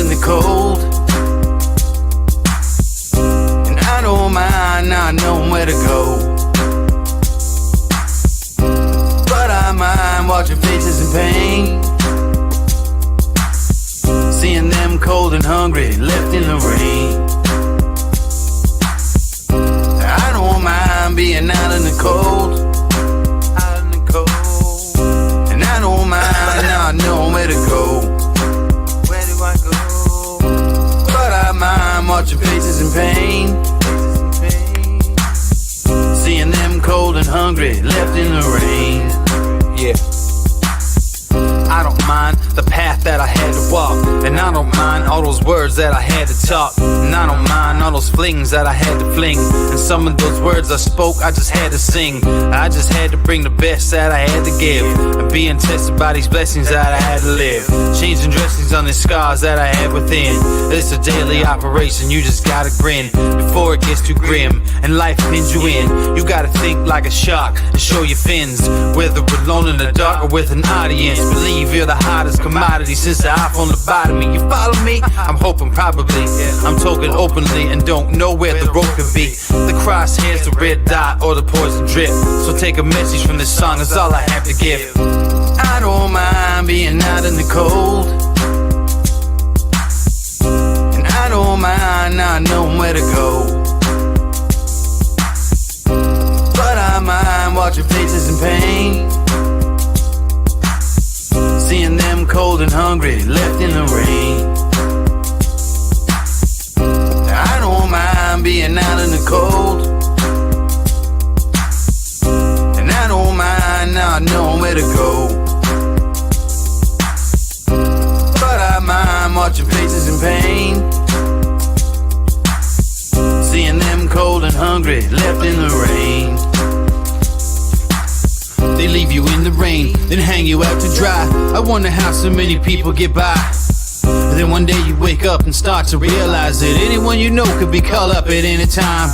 in the cold. And I don't mind not knowing where to go. But I mind watching faces in pain, seeing them cold and hungry, left in the rain. I don't mind being out in the cold, and I don't mind not knowing where to go. Where do I go? But I mind watching faces in pain, seeing them cold and hungry, left in the rain. Yeah. I don't mind the path that I had to walk, and I don't mind all those words that I had to talk, and I don't mind all those flings that I had to fling, and some of those words I spoke I just had to sing. I just had to bring the best that I had to give, and being tested by these blessings that I had to live, changing dressings on the scars that I had within. It's a daily operation, you just gotta grin before it gets too grim and life pins you in. You gotta think like a shark and show your fins, whether we're alone in the dark or with an audience. Believe you're the hottest commodity since the iPhone lobotomy. You follow me? I'm hoping probably. I'm talking openly and don't know where the road could be. The crosshairs, the red dot, or the poison drip. So take a message from this song, is all I have to give. I don't mind being out in the cold, and I don't mind not knowing where to go. But I mind watching faces in pain, seeing them cold and hungry, left in the rain. I don't mind being out in the cold, and I don't mind not knowing where to go. But I mind watching faces in pain, seeing them cold and hungry, left in the rain. They leave you in the rain, then hang you out to dry. I wonder how so many people get by. And then one day you wake up and start to realize that anyone you know could be called up at any time.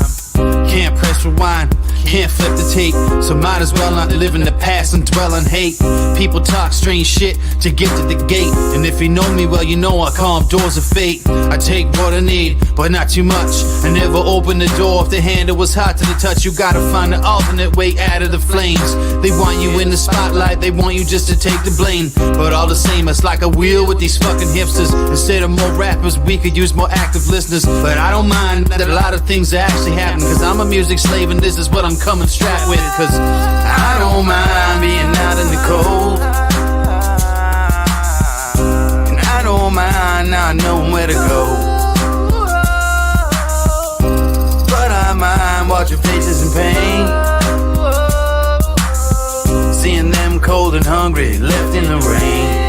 Can't press rewind, can't flip the tape, so might as well not live in the past and dwell on hate. People talk strange shit to get to the gate, and if you know me well, you know I call them doors of fate. I take what I need, but not too much. I never open the door if the handle was hot to the touch. You gotta find an alternate way out of the flames. They want you in the spotlight, they want you just to take the blame. But all the same, it's like a wheel with these fucking hipsters. Instead of more rappers, we could use more active listeners. But I don't mind that a lot of things are actually happening, cause I'm a music slave and this is what I'm coming strapped with. Cause I don't mind being out in the cold, and I don't mind not knowing where to go. But I mind watching faces in pain, seeing them cold and hungry, left in the rain.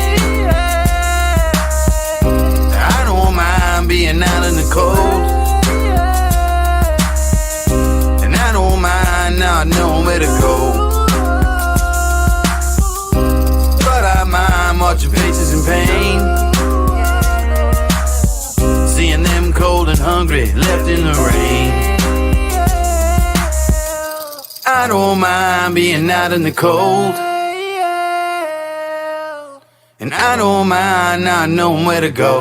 I don't mind being out in the cold, not knowing where to go. But I mind watching faces in pain, seeing them cold and hungry, left in the rain. I don't mind being out in the cold, and I don't mind not knowing where to go.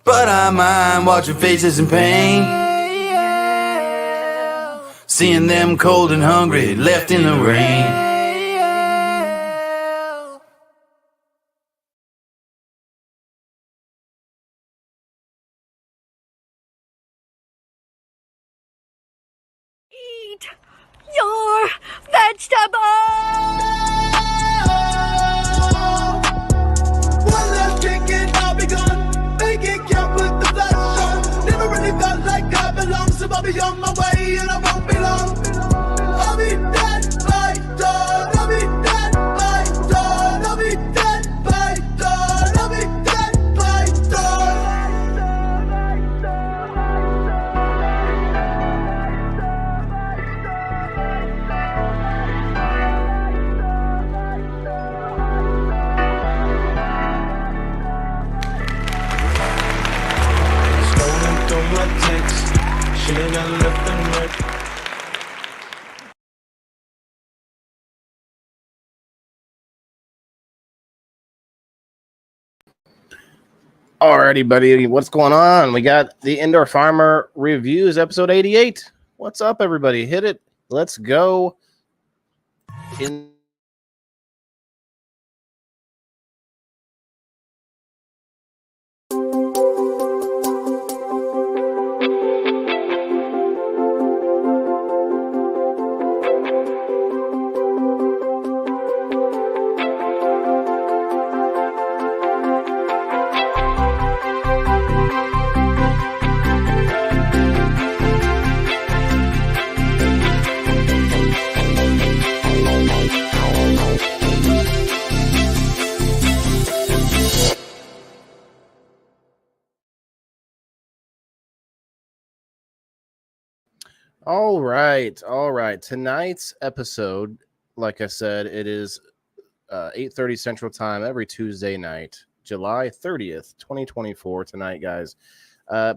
But I mind watching faces in pain, seeing them cold and hungry, left in the rain. Eat your vegetables! One last drink and I'll be gone. Make it count with the blood on. Never really felt like I belong, so I'll be on my way and I won't be long. I'll be dead by dawn. I'll be dead by dawn. I'll be dead by dawn. I'll be dead by dawn. Scrolling through my texts, shit I left unread. Alrighty, buddy. What's going on? We got the Indoor Farmer Reviews, episode 88. What's up, everybody? Hit it. Let's go. All right. Tonight's episode, like I said, it is 8:30 Central Time every Tuesday night, July 30th, 2024. Tonight, guys,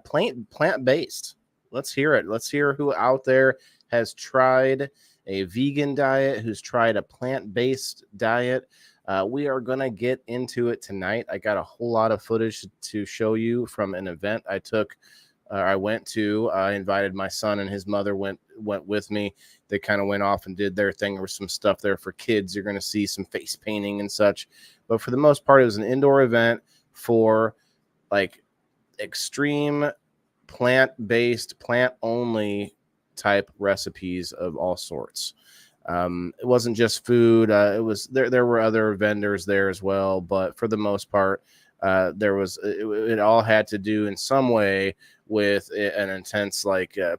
plant-based. Let's hear it. Let's hear who out there has tried a vegan diet, who's tried a plant-based diet. We are gonna get into it tonight. I got a whole lot of footage to show you from an event I went to. I invited my son and his mother went with me. They kind of went off and did their thing. There was some stuff there for kids. You're going to see some face painting and such. But for the most part, it was an indoor event for like extreme plant-based, plant-only type recipes of all sorts. It wasn't just food. It was there were other vendors there as well. But for the most part, it all had to do in some way with an intense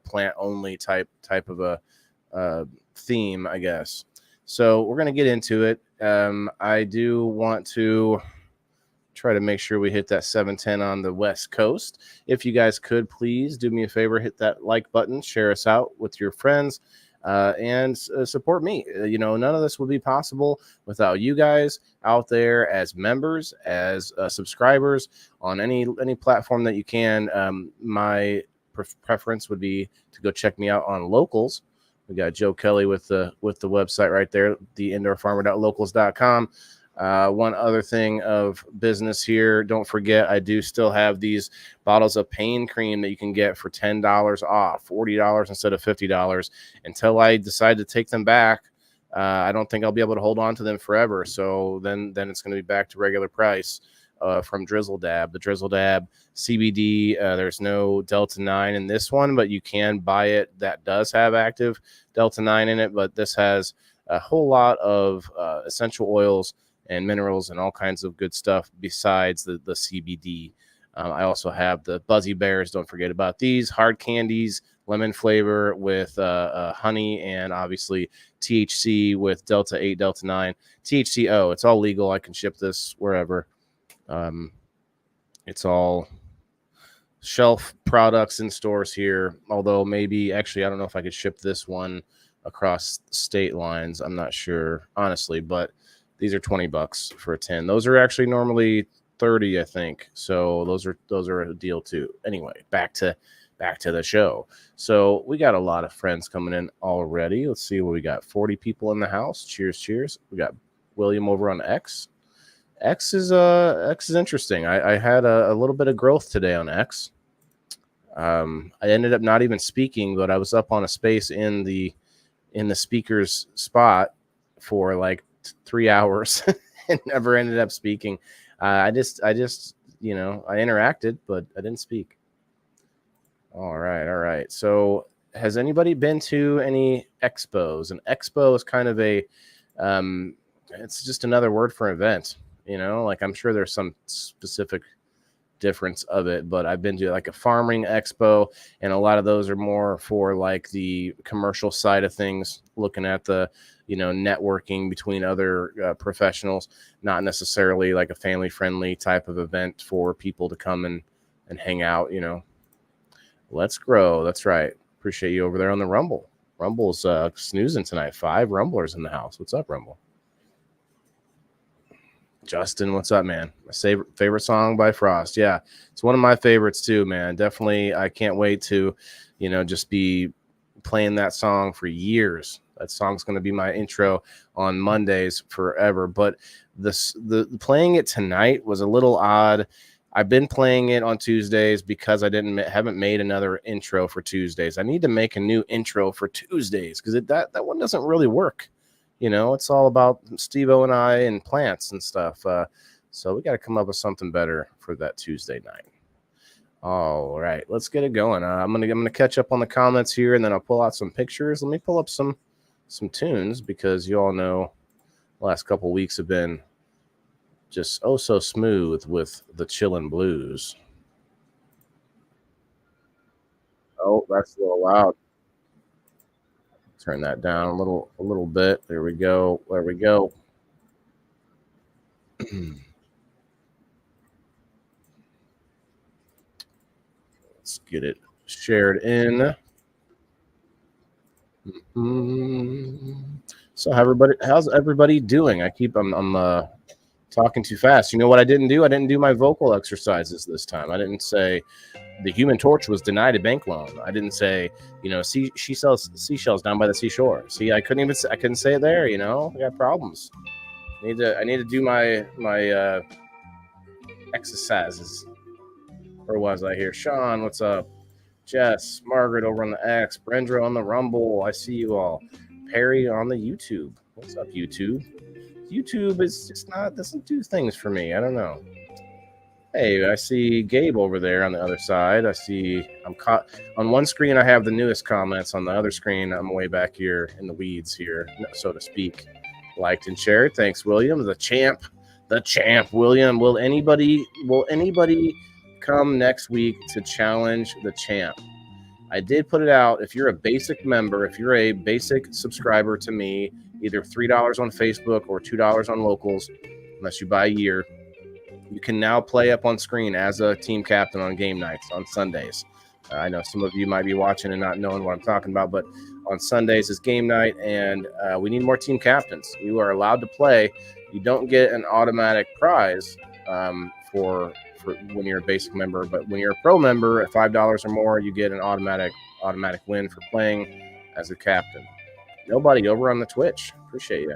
plant only type of a theme, I guess. So we're going to get into it. I do want to try to make sure we hit that 710 on the West Coast. If you guys could, please do me a favor, hit that like button, share us out with your friends, and support me. None of this would be possible without you guys out there as members, as subscribers on any platform that you can. My preference would be to go check me out on Locals. We got Joe Kelly with the website right there, theindoorfarmer.locals.com. One other thing of business here, don't forget, I do still have these bottles of pain cream that you can get for $10 off, $40 instead of $50. Until I decide to take them back, I don't think I'll be able to hold on to them forever. So then it's going to be back to regular price from Drizzle Dab. The Drizzle Dab CBD, there's no Delta 9 in this one, but you can buy it. That does have active Delta 9 in it, but this has a whole lot of essential oils and minerals and all kinds of good stuff besides the CBD. I also have the Buzzy Bears. Don't forget about these hard candies, lemon flavor with honey, and obviously THC with Delta 8, Delta 9, THCO. It's all legal. I can ship this wherever. It's all shelf products in stores here. Although maybe, actually, I don't know if I could ship this one across state lines. I'm not sure, honestly, but these are $20 for a 10. Those are actually normally 30, I think. So those are a deal too. Anyway, back to the show. So we got a lot of friends coming in already. Let's see what we got. 40 people in the house. Cheers. We got William over on X. X is interesting. I had a little bit of growth today on X. I ended up not even speaking, but I was up on a space in the speaker's spot for like 3 hours and never ended up speaking. I just I interacted, but I didn't speak. All right. So has anybody been to any expos? An expo is kind of it's just another word for event, like I'm sure there's some specific difference of it, but I've been to like a farming expo, and a lot of those are more for like the commercial side of things, looking at the networking between other professionals, not necessarily like a family friendly type of event for people to come and hang out. Let's grow. That's right. Appreciate you over there on the Rumble. Rumble's snoozing tonight. 5 Rumblers in the house. What's up, Rumble? Justin, what's up, man? My favorite song by Frost. Yeah, it's one of my favorites too, man. Definitely, I can't wait to, just be playing that song for years. That song's going to be my intro on Mondays forever. But the playing it tonight was a little odd. I've been playing it on Tuesdays because I haven't made another intro for Tuesdays. I need to make a new intro for Tuesdays because that one doesn't really work. You know, it's all about Steve-O and I and plants and stuff. So we got to come up with something better for that Tuesday night. All right, let's get it going. I'm gonna catch up on the comments here, and then I'll pull out some pictures. Let me pull up some tunes because you all know the last couple weeks have been just so smooth with the chillin' blues. Oh, that's a little loud. Turn that down a little bit. There we go. There we go. Let's get it shared in. So how's everybody doing? I'm talking too fast. You know what I didn't do? I didn't do my vocal exercises this time. I didn't say the Human Torch was denied a bank loan. I didn't say, you know, she sells seashells down by the seashore. See, I couldn't say it there. You know, I got problems. I need to do my exercises. Where was I here? Sean, what's up? Jess, Margaret over on the X, Brenda on the Rumble. I see you all. Perry on the YouTube. What's up, YouTube? YouTube is just doesn't do things for me. I don't know. Hey, I see Gabe over there on the other side. I'm caught on one screen. I have the newest comments. On the other screen, I'm way back here in the weeds here, so to speak. Liked and shared. Thanks, William. The champ, William. Will anybody come next week to challenge the champ? I did put it out. If you're a basic member, if you're a basic subscriber to me, either $3 on Facebook or $2 on Locals, unless you buy a year, you can now play up on screen as a team captain on game nights on Sundays. I know some of you might be watching and not knowing what I'm talking about, but on Sundays is game night, and we need more team captains. You are allowed to play. You don't get an automatic prize for when you're a basic member, but when you're a pro member at $5 or more, you get an automatic win for playing as a captain. Nobody over on the Twitch. Appreciate you,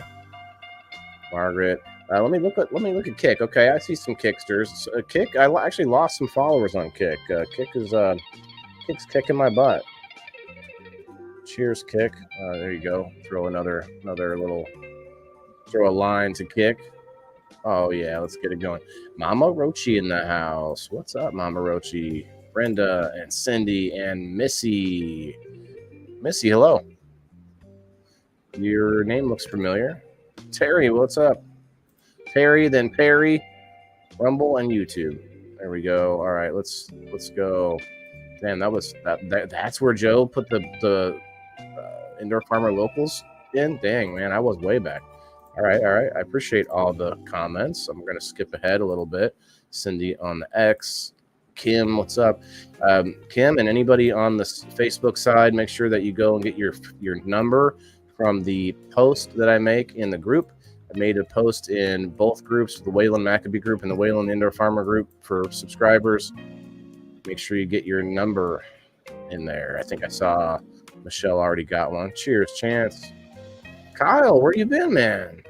Margaret. Let me look at Kick. Okay, I see some Kicksters. Kick. I actually lost some followers on Kick. Kick's kicking my butt. Cheers, Kick. There you go. Throw another little. Throw a line to Kick. Oh yeah, let's get it going. Mama Rochi in the house. What's up, Mama Rochi? Brenda and Cindy and Missy. Missy, hello. Your name looks familiar. Terry, what's up? Terry, then Perry, Rumble, and YouTube. There we go. All right, let's go. Damn, that's where Joe put the indoor farmer locals in. Dang, man, I was way back. All right. I appreciate all the comments. I'm gonna skip ahead a little bit. Cindy on the X. Kim, what's up? Kim, and anybody on the Facebook side, make sure that you go and get your number from the post that I make in the group. I made a post in both groups, the Wayland Maccabee group and the Wayland Indoor Farmer group for subscribers. Make sure you get your number in there. I think I saw Michelle already got one. Cheers, Chance. Kyle, where you been, man?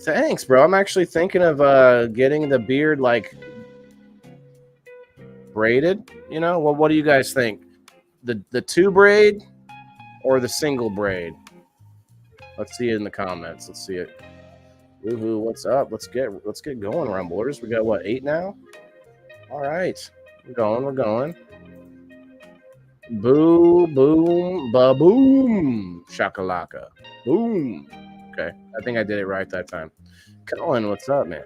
Thanks, bro. I'm actually thinking of getting the beard like braided. You know, well, what do you guys think? The two braid or the single braid? Let's see it in the comments. Let's see it. Woohoo! What's up? Let's get going, Rumblers. We got what, 8 now? All right, we're going. Boo, boom, ba boom, shakalaka, boom. Okay, I think I did it right that time. Colin, what's up, man?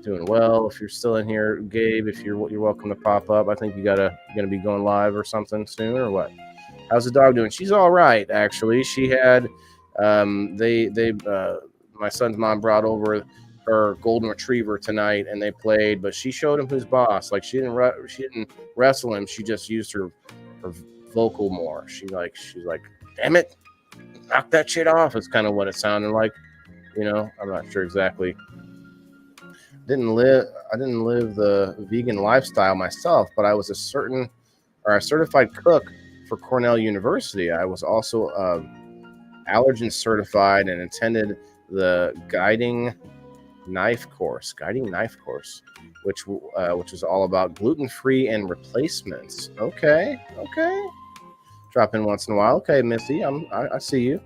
Doing well. If you're still in here, Gabe, if you're welcome to pop up. I think you're gonna be going live or something soon, or what? How's the dog doing? She's all right, actually. She had my son's mom brought over her golden retriever tonight, and they played. But she showed him who's boss. Like she didn't wrestle him. She just used her vocal more. She's like, damn it, knock that shit off. It's kind of what it sounded like. You know, I'm not sure exactly. I didn't live the vegan lifestyle myself, but I was a certified cook for Cornell University. I was also allergen certified and attended the guiding knife course, guiding knife course, which is all about gluten-free and replacements. Okay. Drop in once in a while. Okay, Missy, I see you.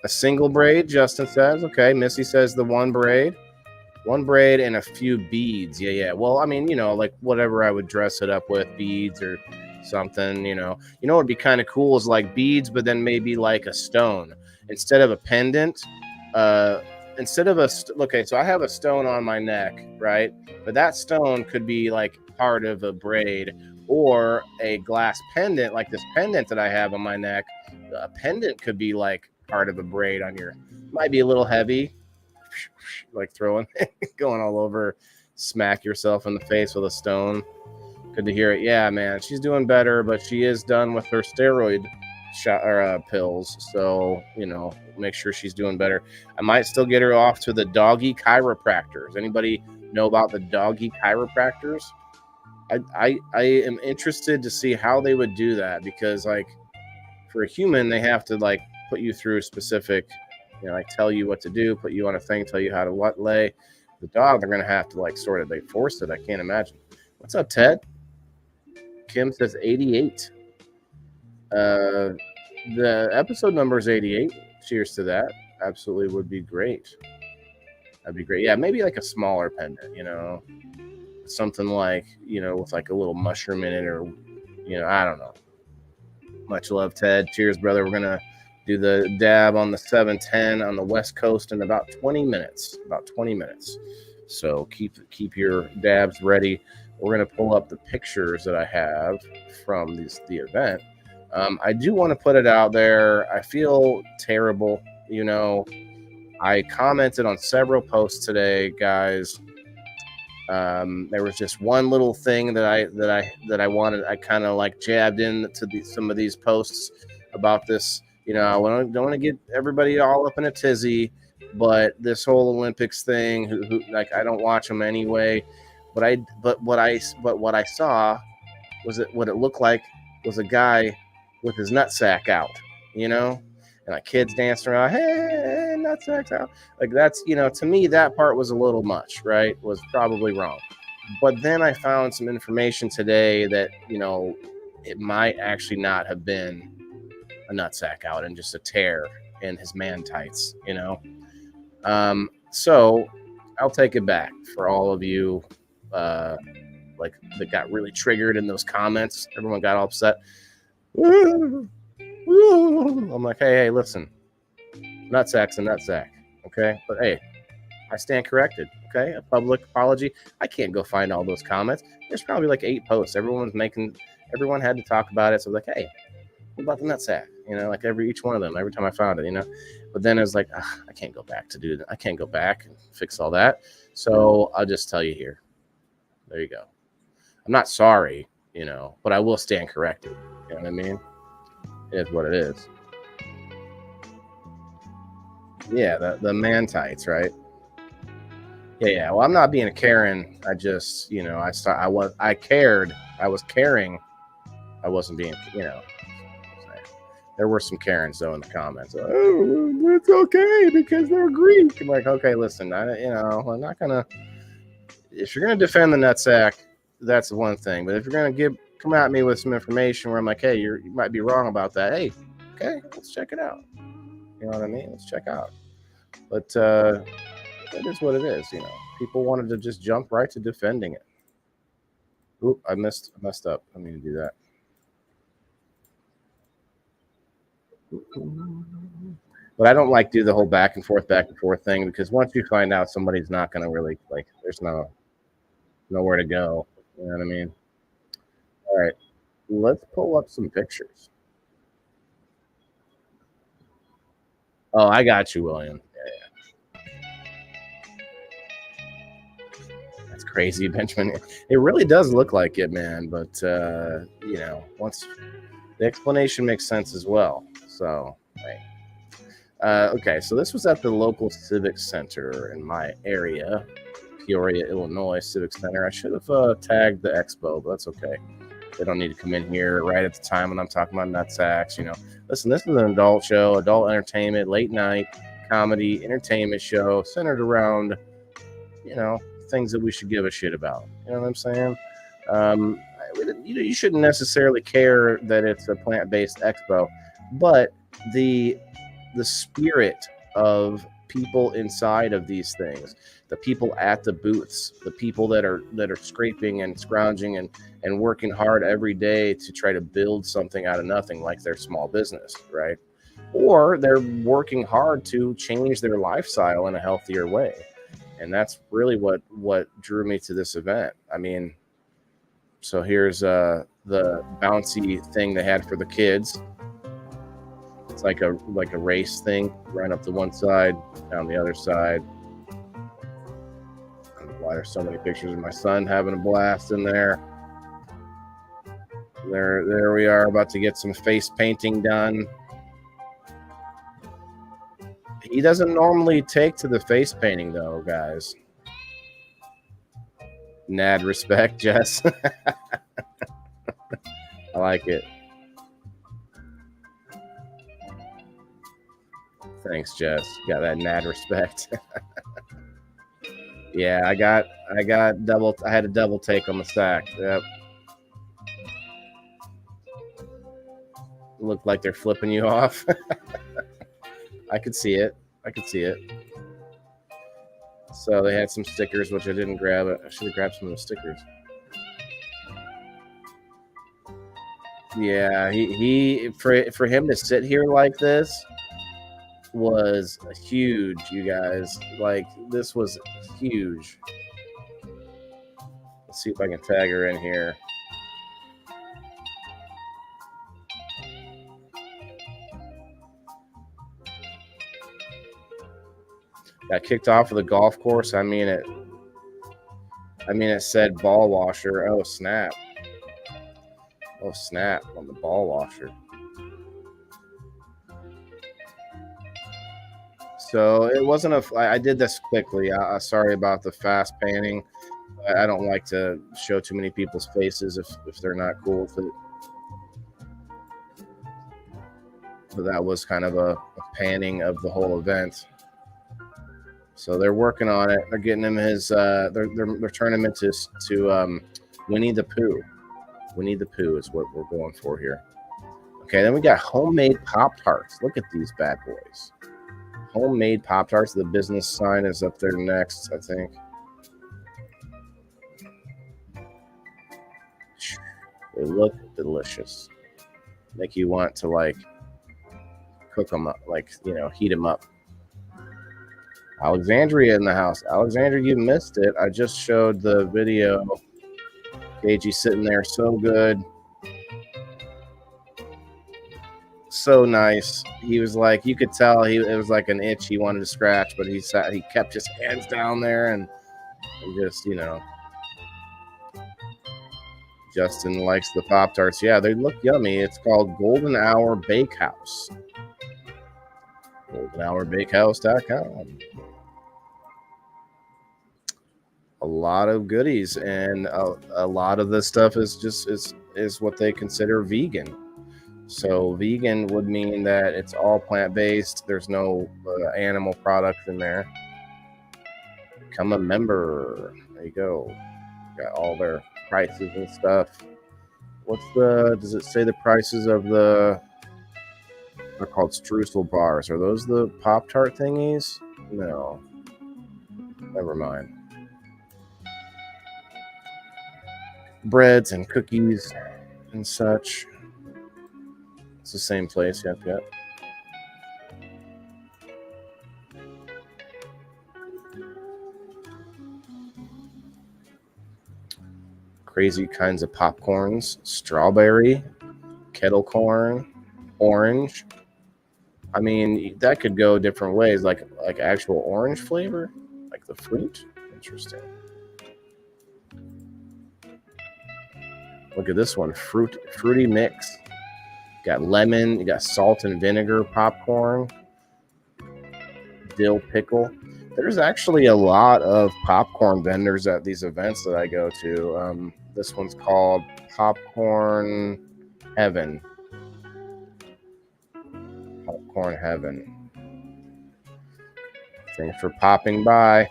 A single braid, Justin says. Okay, Missy says the one braid and a few beads. Yeah. Well, I mean, like whatever I would dress it up with, beads or something. What would be kind of cool is like beads, but then maybe like a stone instead of a pendant. Okay, so I have a stone on my neck, right? But that stone could be like part of a braid or a glass pendant, like this pendant that I have on my neck. A pendant could be like part of a braid on your, might be a little heavy, like throwing, going all over, smack yourself in the face with a stone. Good to hear it. Yeah, man, she's doing better, but she is done with her steroid shot or pills, so make sure she's doing better. I might still get her off to the doggy chiropractors. Anybody know about the doggy chiropractors? I am interested to see how they would do that, because like for a human they have to like put you through specific, like tell you what to do, put you on a thing, tell you how to what lay. The dog, they're gonna have to like sort of, they force it. I can't imagine. What's up, Ted? Kim says 88. The episode number is 88. Cheers to that. Absolutely would be great. That'd be great. Yeah, maybe like a smaller pendant, something like, with like a little mushroom in it, or, I don't know. Much love, Ted. Cheers, brother. We're going to do the dab on the 710 on the West Coast in about 20 minutes. So keep your dabs ready. We're going to pull up the pictures that I have from the event. I do want to put it out there. I feel terrible. I commented on several posts today, guys. There was just one little thing that I wanted. I kind of like jabbed into some of these posts about this. I don't want to get everybody all up in a tizzy, but this whole Olympics thing, who like, I don't watch them anyway. But what I saw was what it looked like was a guy with his nutsack out, and like kids dancing around, hey, nutsack's out. Like that's, to me, that part was a little much, right? Was probably wrong. But then I found some information today that, it might actually not have been a nutsack out and just a tear in his man tights, So I'll take it back for all of you, like that got really triggered in those comments. Everyone got all upset. I'm like, hey, listen, nutsack's a nutsack, okay? But hey, I stand corrected, okay? A public apology. I can't go find all those comments. There's probably like 8 posts. Everyone had to talk about it. So like, hey, what about the nutsack? Like each one of them, every time I found it, But then it was like, I can't go back to do that. I can't go back and fix all that. So I'll just tell you here. There you go. I'm not sorry, but I will stand corrected. You know what I mean? It is what it is. Yeah, the man tights, right? Yeah. Well, I'm not being a Karen. I just, I cared. I was caring. I wasn't being, There were some Karens though in the comments. Oh, it's okay because they're Greek. I'm like, okay, listen, I'm not gonna. If you're gonna defend the nutsack, that's one thing. But if you're gonna come at me with some information where I'm like, hey, you might be wrong about that. Hey, okay, let's check it out. You know what I mean? Let's check out. But it is what it is. People wanted to just jump right to defending it. Oop, I messed up. I mean to do that. But I don't like do the whole back and forth thing, because once you find out somebody's not going to really, like, there's nowhere to go. You know what I mean? All right, let's pull up some pictures. Oh, I got you, William. Yeah. That's crazy, Benjamin. It really does look like it, man. But once the explanation makes sense as well. So, right. Okay, so this was at the local civic center in my area, Peoria, Illinois Civic Center. I should have tagged the expo, but that's okay. They don't need to come in here right at the time when I'm talking about nutsacks. Listen, this is an adult show, adult entertainment, late night comedy entertainment show centered around things that we should give a shit about. You know what I'm saying? Um, you shouldn't necessarily care that it's a plant-based expo, but the spirit of people inside of these things, the people at the booths, the people that are scraping and scrounging and working hard every day to try to build something out of nothing, like their small business, right? Or they're working hard to change their lifestyle in a healthier way. And that's really what drew me to this event. I mean, so here's the bouncy thing they had for the kids. It's like a race thing. Run up to one side, down the other side. I don't know why there's so many pictures of my son having a blast in there. There we are, about to get some face painting done. He doesn't normally take to the face painting though, guys. Nad respect, Jess. I like it. Thanks, Jess. Got that nad respect. Yeah, I had a double take on the sack. Yep. Looked like they're flipping you off. I could see it. So they had some stickers, which I didn't grab. I should have grabbed some of the stickers. Yeah, he for him to sit here like this was huge, you guys. Like, this was huge. Let's see if I can tag her in here. Got kicked off of the golf course. I mean, it said ball washer. Oh, snap. On the ball washer. So it wasn't I did this quickly. Sorry about the fast panning. I don't like to show too many people's faces if they're not cool with it. But that was kind of a panning of the whole event. So they're working on it. They're getting him his. They're turning him into Winnie the Pooh. Winnie the Pooh is what we're going for here. Okay, then we got homemade Pop-Tarts. Look at these bad boys. Homemade Pop-Tarts. The business sign is up there next, I think. They look delicious. Make you want to like cook them up, like, heat them up. Alexandria in the house. Alexandria, you missed it. I just showed the video. KG sitting there, so good. So nice. He was like, you could tell it was like an itch he wanted to scratch, but he kept his hands down there and just, Justin likes the Pop-Tarts. Yeah, they look yummy. It's called Golden Hour Bakehouse. GoldenHourBakehouse.com. A lot of goodies, and a lot of this stuff is what they consider vegan. So vegan would mean that it's all plant-based. There's no animal products in there. Become a member. There you go. Got all their prices and stuff. Does it say the prices of the? They're called streusel bars. Are those the Pop-Tart thingies? No. Never mind. Breads and cookies and such. It's the same place. Yep. Crazy kinds of popcorns. Strawberry, kettle corn, orange. I mean, that could go different ways, like actual orange flavor, like the fruit. Interesting. Look at this one, fruity mix. Got lemon, you got salt and vinegar popcorn, dill pickle. There's actually a lot of popcorn vendors at these events that I go to. This one's called Popcorn Heaven. Popcorn Heaven. Thanks for popping by.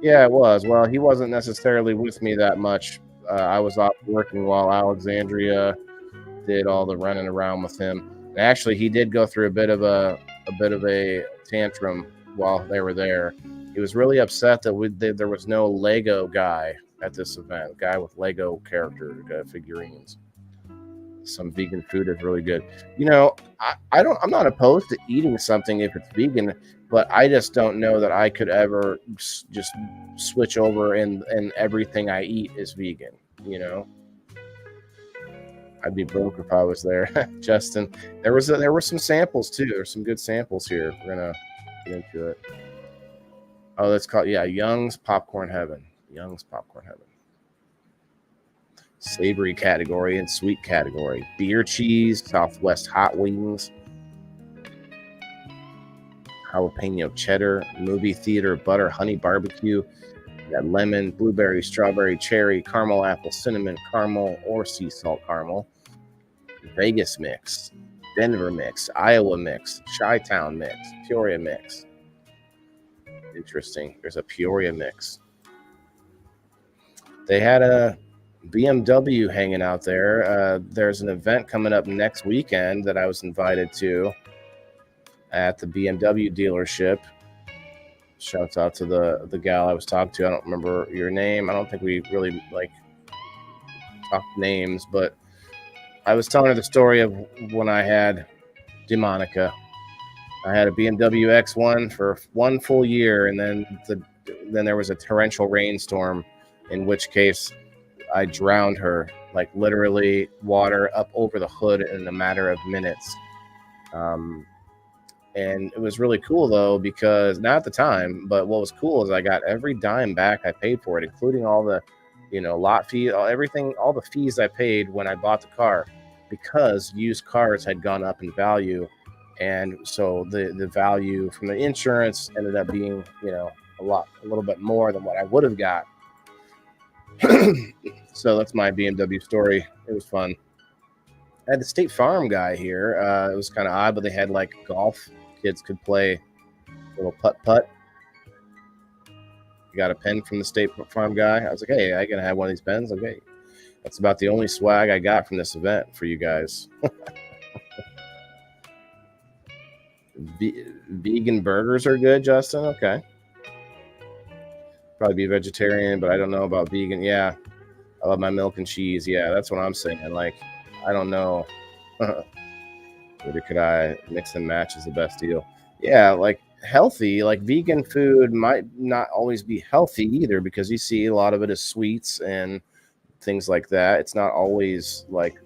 Yeah, it was. Well, he wasn't necessarily with me that much. I was off working while Alexandria did all the running around with him. And actually, he did go through a bit of a tantrum while they were there. He was really upset that there was no Lego guy at this event. Guy with Lego character figurines. Some vegan food is really good. You know, I'm not opposed to eating something if it's vegan, but I just don't know that I could ever just switch over and everything I eat is vegan. You know, I'd be broke if I was there. Justin, there were some samples too. There's some good samples here. We're gonna get into it. Oh, that's called Young's Popcorn Heaven. Young's Popcorn Heaven. Savory category and sweet category. Beer cheese, Southwest hot wings, jalapeno cheddar, movie theater butter, honey barbecue. You got lemon, blueberry, strawberry, cherry, caramel, apple, cinnamon, caramel, or sea salt caramel. Vegas mix, Denver mix, Iowa mix, Chi-Town mix, Peoria mix. Interesting. There's a Peoria mix. They had a BMW hanging out there. There's an event coming up next weekend that I was invited to at the BMW dealership. Shouts out to the gal I was talking to. I don't remember your name. I don't think we really talked names, but I was telling her the story of when I had Demonica. I had a BMW X1 for one full year, and then there was a torrential rainstorm, in which case I drowned her, like literally water up over the hood in a matter of minutes. And it was really cool though, because not at the time, but what was cool is I got every dime back I paid for it, including all the, lot fee, everything, all the fees I paid when I bought the car, because used cars had gone up in value. And so the value from the insurance ended up being, a little bit more than what I would have got. So that's my BMW story. It was fun. I had the State Farm guy here. It was kind of odd, but they had like golf. Kids could play a little putt-putt. You got a pen from the State Farm guy? I was like, hey, I gonna have one of these pens? Okay. That's about the only swag I got from this event for you guys. Vegan burgers are good, Justin. Okay. Probably be vegetarian, but I don't know about vegan. Yeah. I love my milk and cheese. Yeah, that's what I'm saying. Like, I don't know. Whether could I mix and match is the best deal. Yeah, like healthy, like vegan food might not always be healthy either, because you see a lot of it is sweets and things like that. It's not always like,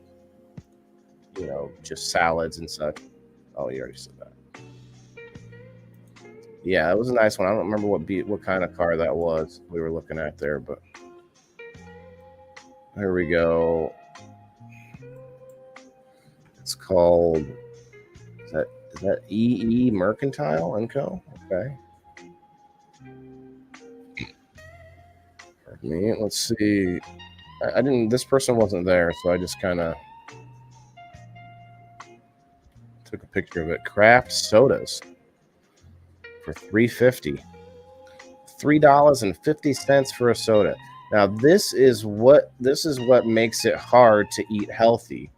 just salads and such. Oh, you already said that. Yeah, it was a nice one. I don't remember what kind of car that was we were looking at there, but there we go. It's called, is that EE Mercantile & Co? Okay. Pardon me. Let's see. I didn't. This person wasn't there, so I just kind of took a picture of it. Craft sodas for $3.50. $3.50 for a soda. Now this is what makes it hard to eat healthy.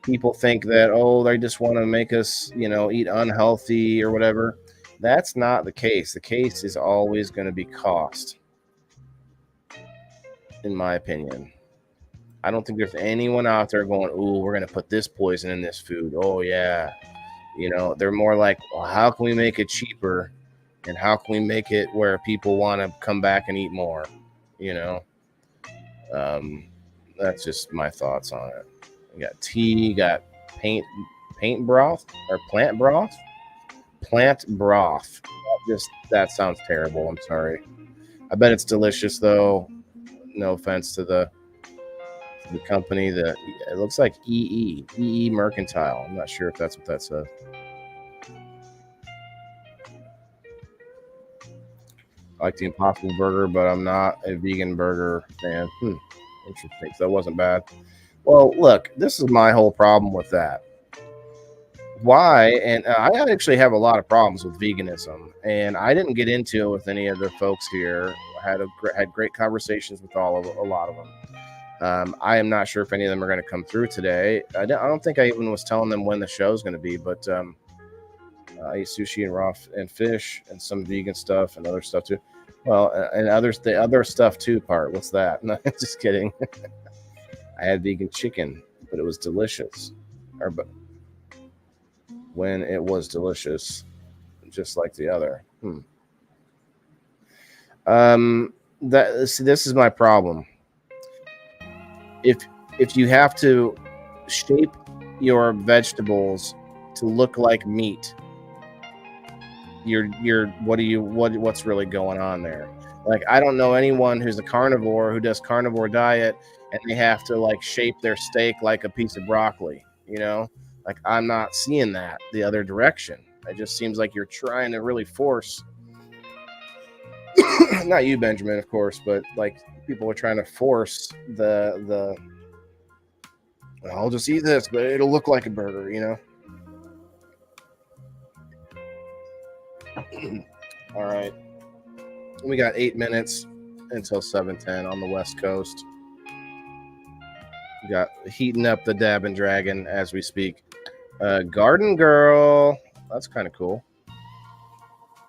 People think that, they just want to make us, eat unhealthy or whatever. That's not the case. The case is always going to be cost, in my opinion. I don't think there's anyone out there going, "Ooh, we're going to put this poison in this food." Oh, yeah. They're more like, well, how can we make it cheaper? And how can we make it where people want to come back and eat more? That's just my thoughts on it. You got tea, got paint broth or plant broth. Plant broth. That sounds terrible. I'm sorry. I bet it's delicious though. No offense to the company. It looks like EE Mercantile. I'm not sure if that's what that says. I like the Impossible Burger, but I'm not a vegan burger fan. Interesting. So that wasn't bad. Well, look, this is my whole problem with that. Why? And I actually have a lot of problems with veganism, and I didn't get into it with any of the folks here. I had great conversations with a lot of them. I am not sure if any of them are going to come through today. I don't think I even was telling them when the show is going to be, but I eat sushi and raw and fish and some vegan stuff and other stuff too. Well, and the other stuff too part. What's that? No, just kidding. I had vegan chicken, but it was delicious. But when it was delicious, just like the other. This is my problem. If you have to shape your vegetables to look like meat, what's really going on there? Like, I don't know anyone who's a carnivore who does carnivore diet and they have to like shape their steak like a piece of broccoli, you know? Like, I'm not seeing that the other direction. It just seems like you're trying to really force not you, Benjamin, of course, but like people are trying to force the I'll just eat this, but it'll look like a burger, you know? All right. We got 8 minutes until 7:10 on the West Coast. We got heating up the Dab and Dragon as we speak. Garden Girl. That's kind of cool.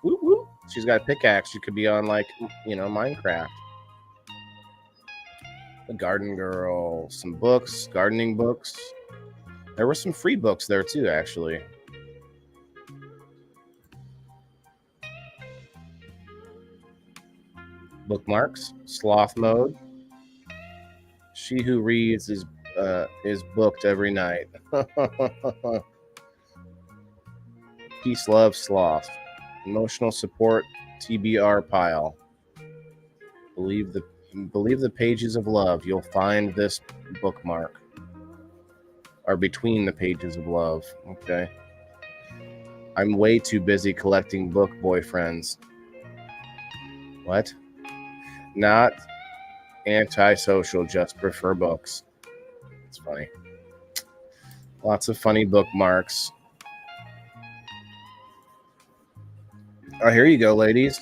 Woo woo. She's got a pickaxe. She could be on, like, Minecraft. The Garden Girl. Some books, gardening books. There were some free books there too, actually. Bookmarks. Sloth mode. She who reads is booked every night. Peace, love, sloth. Emotional support, TBR pile. Believe the pages of love. You'll find this bookmark. Or between the pages of love. Okay. I'm way too busy collecting book boyfriends. What? Not antisocial, just prefer books. It's funny. Lots of funny bookmarks. Oh, here you go, ladies.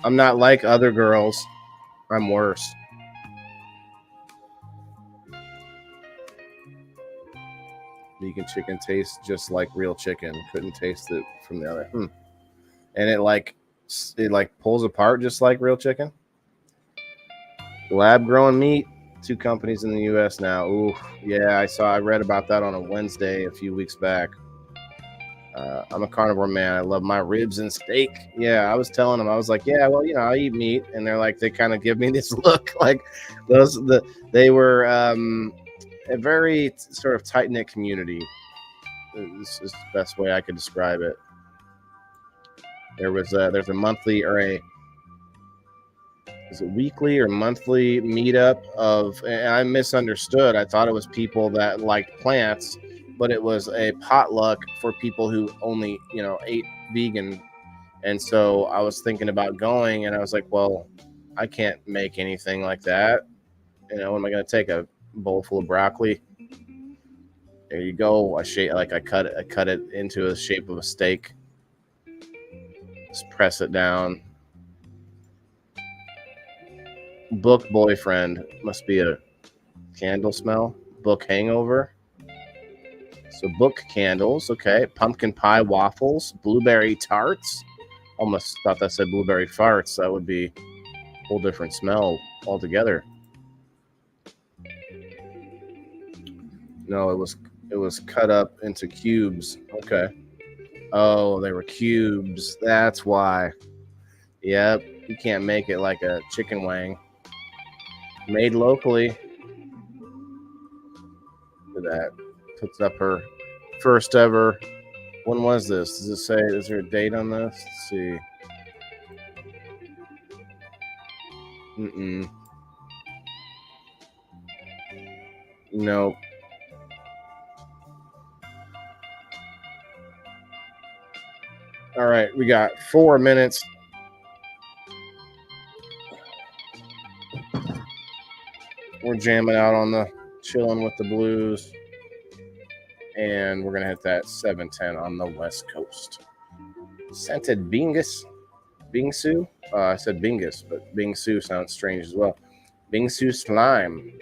I'm not like other girls. I'm worse. Vegan chicken tastes just like real chicken. Couldn't taste it from the other. And it pulls apart just like real chicken. Lab grown meat. 2 companies in the U.S. now. Ooh, yeah, I read about that on a Wednesday a few weeks back. I'm a carnivore man. I love my ribs and steak. Yeah, I was telling them, I was like, yeah, well, I eat meat, and they're like, they kind of give me this look like they were a very sort of tight knit community. This is the best way I could describe it. There's a monthly is it weekly or monthly meetup and I misunderstood. I thought it was people that liked plants, but it was a potluck for people who only, ate vegan. And so I was thinking about going, and I was like, well, I can't make anything like that. What am I going to take? A bowl full of broccoli? There you go. I cut it into the shape of a steak. Just press it down. Book boyfriend must be a candle smell. Book hangover. So book candles, okay. Pumpkin pie waffles, blueberry tarts. Almost thought that said blueberry farts. That would be a whole different smell altogether. No, it was cut up into cubes. Okay. Oh, they were cubes. That's why. Yep. You can't make it like a chicken wing. Made locally. Look at that. Puts up her first ever. When was this? Does it say? Is there a date on this? Let's see. Nope. All right, we got 4 minutes. We're jamming out on the chilling with the blues. And we're going to hit that 710 on the West Coast. Scented Bingus. Bingsu? I said Bingus, but Bingsu sounds strange as well. Bingsu Slime.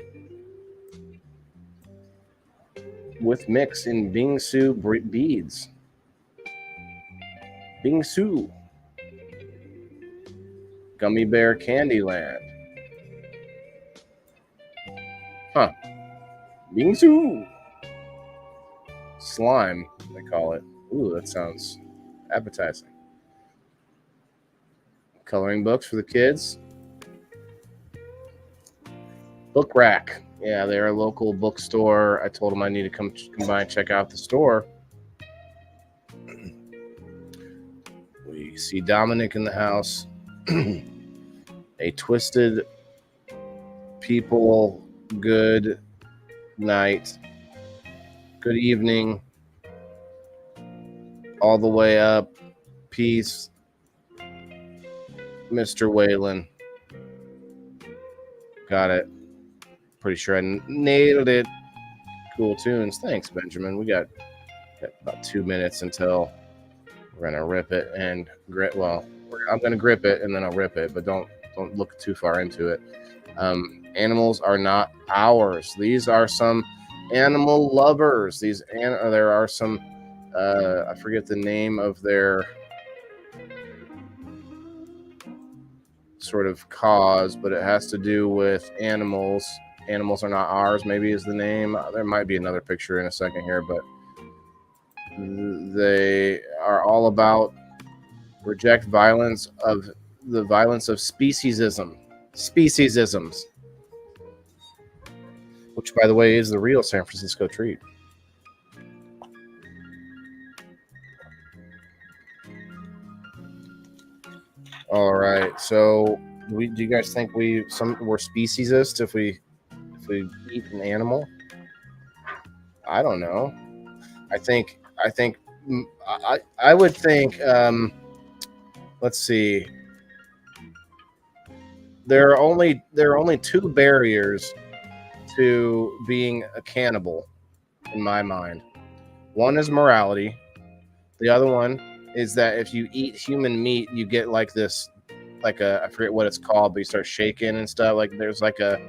With mix in Bingsu beads. Bingsu. Gummy Bear Candyland. Huh. Bingsu. Slime, they call it. Ooh, that sounds appetizing. Coloring books for the kids. Book Rack. Yeah, they're a local bookstore. I told them I need to come by and check out the store. We see Dominic in the house. A twisted people, good night, good evening, all the way up, peace, Mr. Whalen. Got it. Pretty sure I nailed it. Cool tunes. Thanks, Benjamin. We got about 2 minutes until we're gonna rip it and grip. Well, I'm gonna grip it and then I'll rip it, but don't look too far into it. Animals are not ours. These are some animal lovers. There are some. I forget the name of their sort of cause, but it has to do with animals. Animals are not ours, maybe is the name. There might be another picture in a second here, but they are all about reject violence of the violence of speciesisms, which, by the way, is the real San Francisco treat. All right, so do you guys think we're speciesist if we eat an animal? I don't know. I would think. Let's see. There are only two barriers to being a cannibal, in my mind. One is morality. The other one is that if you eat human meat, you get like this, like I forget what it's called, but you start shaking and stuff. Like there's a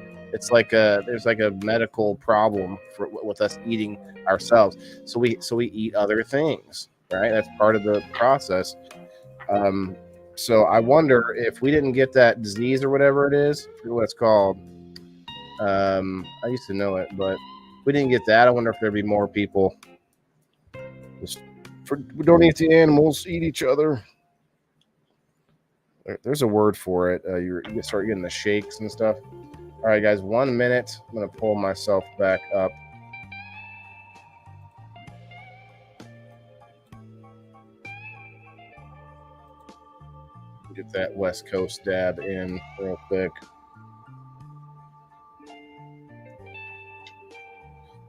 medical problem with us eating ourselves. So we eat other things, right? That's part of the process. So I wonder if we didn't get that disease or whatever it is, I forget what it's called. I used to know it, but if we didn't get that, I wonder if there'd be more people. We don't eat the animals, eat each other. There's a word for it. You start getting the shakes and stuff. All right, guys, 1 minute. I'm going to pull myself back up. Get that West Coast dab in real quick.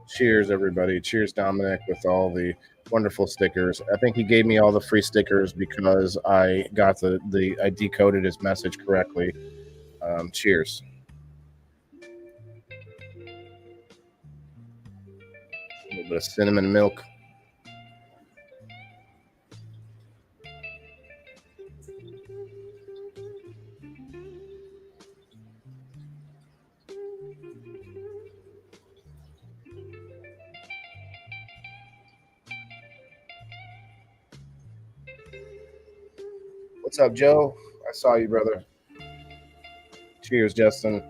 Cheers, everybody. Cheers, Dominic, with all the wonderful stickers. I think he gave me all the free stickers because I got I decoded his message correctly. Cheers. A little bit of cinnamon milk. What's up, Joe? I saw you, brother. Cheers, Justin.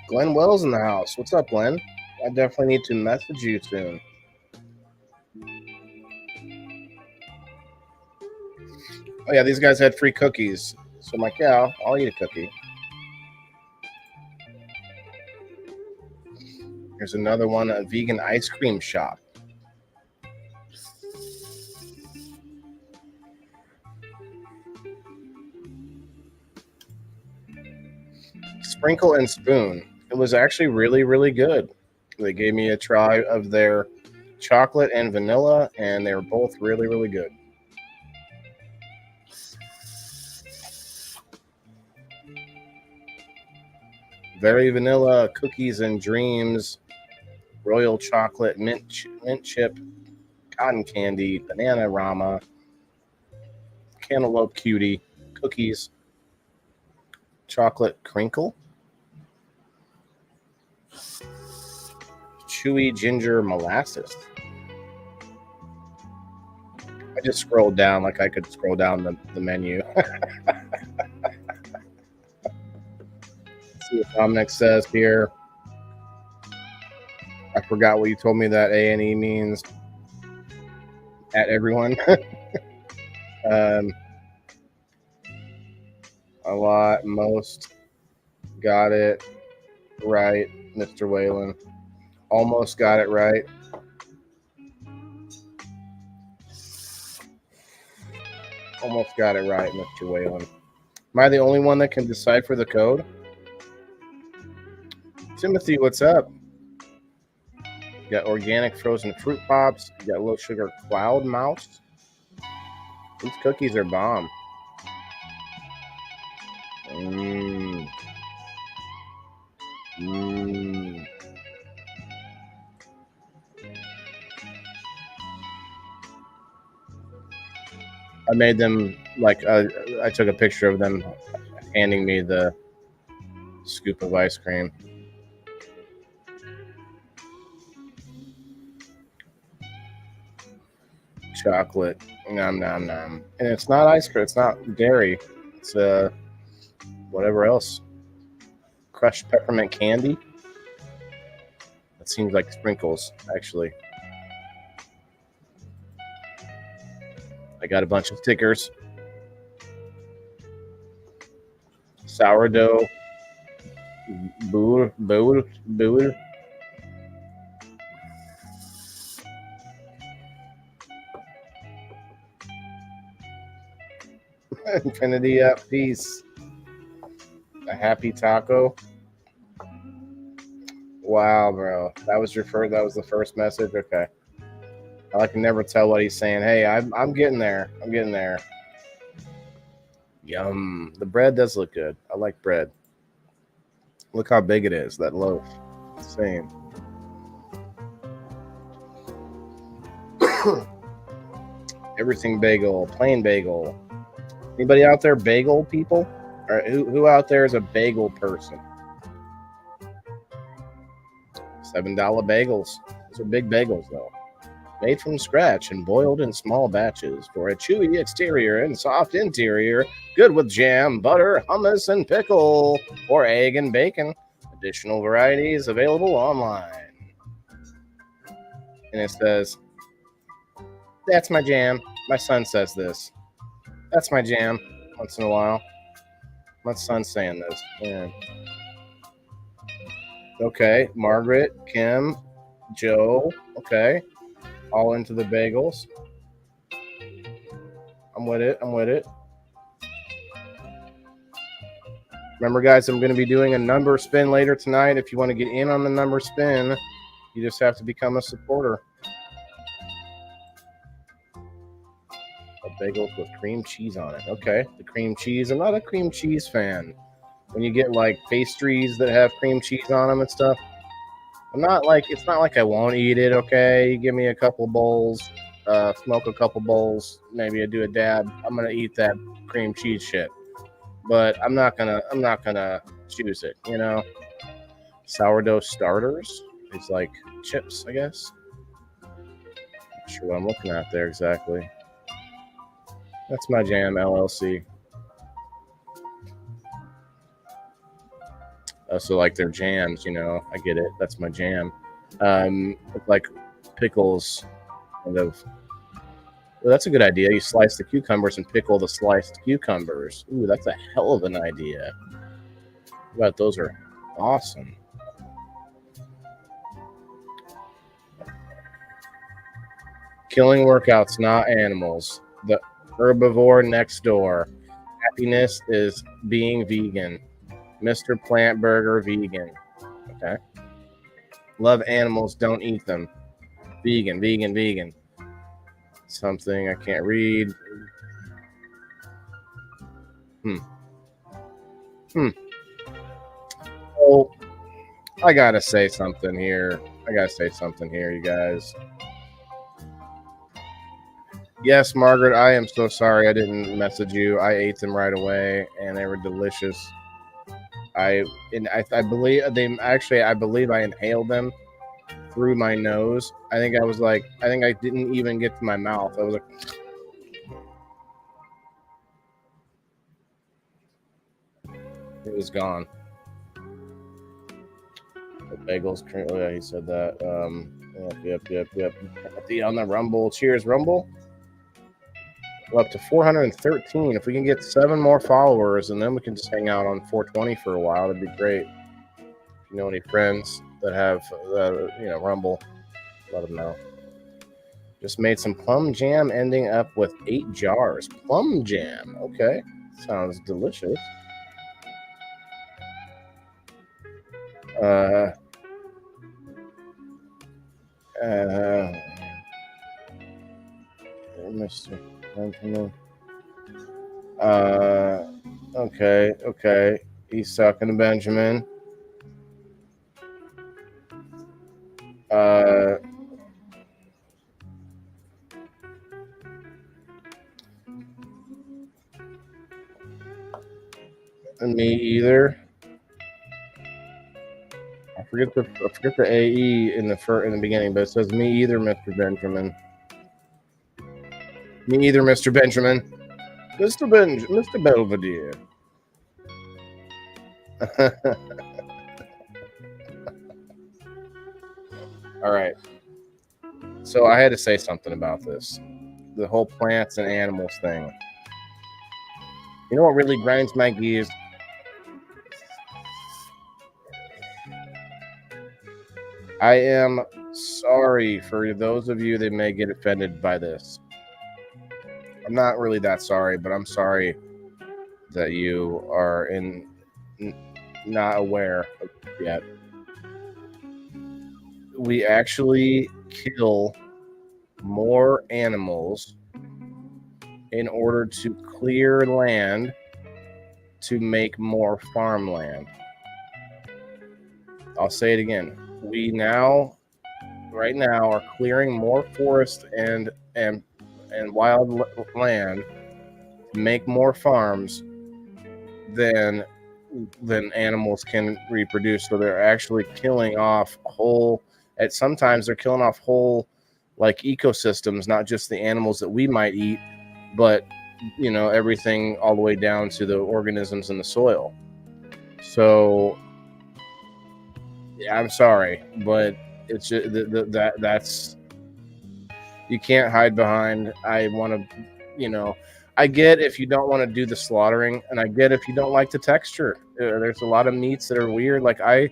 Glenn Wells in the house. What's up, Glenn? I definitely need to message you soon. Oh, yeah, these guys had free cookies. So I'm like, yeah, I'll eat a cookie. Here's another one, a vegan ice cream shop. Sprinkle and Spoon. It was actually really, really good. They gave me a try of their chocolate and vanilla, and they were both really, really good. Very vanilla, cookies and dreams, royal chocolate, mint chip, cotton candy, banana rama, cantaloupe cutie, cookies, chocolate crinkle, chewy ginger molasses. I just scrolled down like I could scroll down the menu. See what Dominic says here. I forgot what you told me that A&E means. At everyone. A lot, most, got it right, Mr. Whalen. Almost got it right. Almost got it right, Mr. Whalen. Am I the only one that can decipher the code? Timothy, what's up? You got organic frozen fruit pops. You got low sugar cloud mouse. These cookies are bomb. Mmm. Mmm. I made them like I took a picture of them handing me the scoop of ice cream. Chocolate, nom nom nom, and it's not ice cream. It's not dairy. It's whatever else. Crushed peppermint candy. That seems like sprinkles, actually. I got a bunch of stickers. Sourdough. Boor. Infinity up, peace. A happy taco. Wow, bro. That was your first. That was the first message. Okay. I can never tell what he's saying. Hey, I'm getting there. I'm getting there. Yum. The bread does look good. I like bread. Look how big it is. That loaf. Same. Everything bagel. Plain bagel. Anybody out there bagel people? Or who out there is a bagel person? $7 bagels. Those are big bagels, though. Made from scratch and boiled in small batches for a chewy exterior and soft interior. Good with jam, butter, hummus, and pickle, or egg and bacon. Additional varieties available online. And it says, that's my jam. My son says this. That's my jam once in a while. My son's saying this. Yeah. Okay, Margaret, Kim, Joe. Okay. All into the bagels. I'm with it. I'm with it. Remember, guys, I'm going to be doing a number spin later tonight. If you want to get in on the number spin, you just have to become a supporter. Bagels with cream cheese on it. Okay, the cream cheese. I'm not a cream cheese fan. When you get like pastries that have cream cheese on them and stuff, I'm not like, it's not like I won't eat it. Okay, you give me a couple bowls, smoke a couple bowls, maybe I do a dab. I'm gonna eat that cream cheese shit, but I'm not gonna choose it. You know, sourdough starters. It's like chips, I guess. Not sure what I'm looking at there exactly. That's my jam, LLC. So like they're jams, you know. I get it. That's my jam. Like pickles, kind of. Well, that's a good idea. You slice the cucumbers and pickle the sliced cucumbers. Ooh, that's a hell of an idea. How about those are awesome. Killing workouts, not animals. The herbivore next door. Happiness is being vegan. Mr. Plant Burger vegan. Okay. Love animals, don't eat them. Vegan, vegan, vegan. Something I can't read. Oh, I gotta say something here. You guys. Yes, Margaret, I am so sorry I didn't message you. I ate them right away, and they were delicious. I believe I inhaled them through my nose. I think I didn't even get to my mouth. I was like, it was gone. The bagels. Oh yeah, he said that. Yep. On the Rumble. Cheers, Rumble. We're up to 413. If we can get 7 more followers, and then we can just hang out on 420 for a while, that'd be great. If you know any friends that have, Rumble, let them know. Just made some plum jam, ending up with 8 jars. Plum jam. Okay, sounds delicious. Mr. Benjamin. Okay. He's talking to Benjamin. And me either. I forget the AE in the beginning, but it says me either, Mr. Benjamin. Me either, Mr. Benjamin. Mr. Belvedere. All right. So I had to say something about this. The whole plants and animals thing. You know what really grinds my gears? I am sorry for those of you that may get offended by this. I'm not really that sorry, but I'm sorry that you are not aware of it yet. We actually kill more animals in order to clear land to make more farmland. I'll say it again. We right now are clearing more forest and wild land to make more farms than animals can reproduce. So they're actually killing off sometimes they're killing off whole like ecosystems, not just the animals that we might eat, but everything all the way down to the organisms in the soil. So yeah, I'm sorry, but it's just, that's you can't hide behind. I want to, I get if you don't want to do the slaughtering, and I get if you don't like the texture. There's a lot of meats that are weird. Like I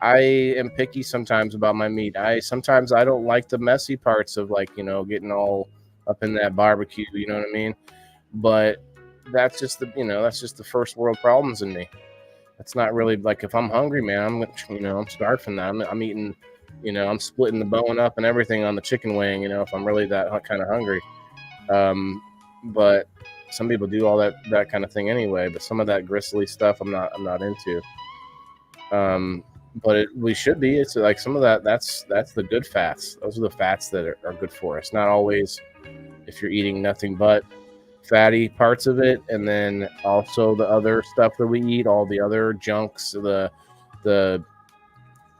am picky sometimes about my meat. Sometimes I don't like the messy parts of getting all up in that barbecue. You know what I mean? But that's just the first world problems in me. It's not really like if I'm hungry, man, I'm starving. I'm eating, I'm splitting the bone up and everything on the chicken wing, if I'm really that kind of hungry. But some people do all that kind of thing anyway. But some of that gristly stuff, I'm not into. But we should be. It's like some of that's the good fats. Those are the fats that are good for us. Not always if you're eating nothing but fatty parts of it, and then also the other stuff that we eat, all the other junks, the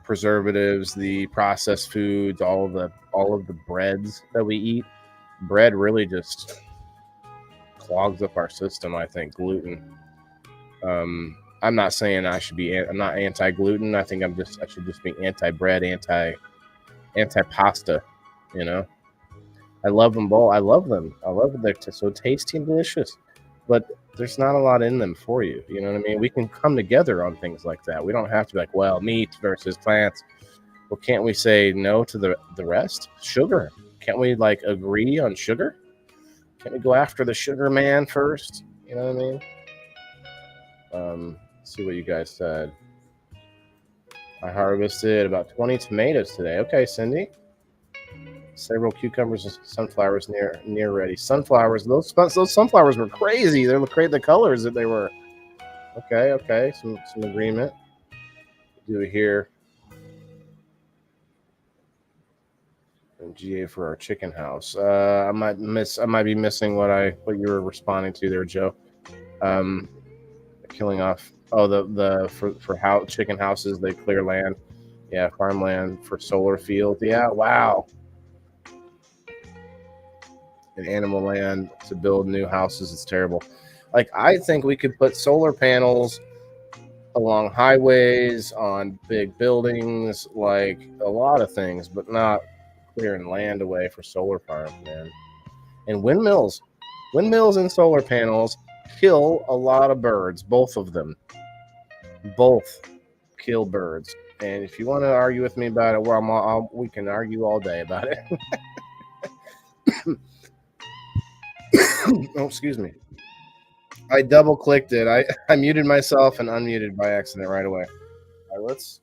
preservatives, the processed foods, all of the breads that we eat. Bread really just clogs up our system. I think gluten. I'm not saying I'm not anti-gluten. I think I should just be anti-bread, anti-pasta. I love them both. I love them. They're so tasty and delicious. But there's not a lot in them for you. You know what I mean? We can come together on things like that. We don't have to be like, meat versus plants. Well, can't we say no to the rest? Sugar. Can't we like agree on sugar? Can't we go after the sugar man first? You know what I mean? See what you guys said. I harvested about 20 tomatoes today. Okay, Cindy. Several cucumbers and sunflowers near ready. Sunflowers. Those sunflowers were crazy. They're crazy. The colors that they were. Okay. Some agreement. Do it here. And GA for our chicken house. I might be missing what you were responding to there, Joe. Killing off. Oh, the for how chicken houses, they clear land. Yeah, farmland for solar fields. Yeah, wow. And animal land to build new houses. It's terrible. Like, I think we could put solar panels along highways, on big buildings, like a lot of things, but not clearing land away for solar farms, man. And windmills and solar panels kill a lot of birds. Both of them. Both kill birds. And if you want to argue with me about it, well, we can argue all day about it. Oh, excuse me. I double clicked it. I muted myself and unmuted by accident right away. All right, let's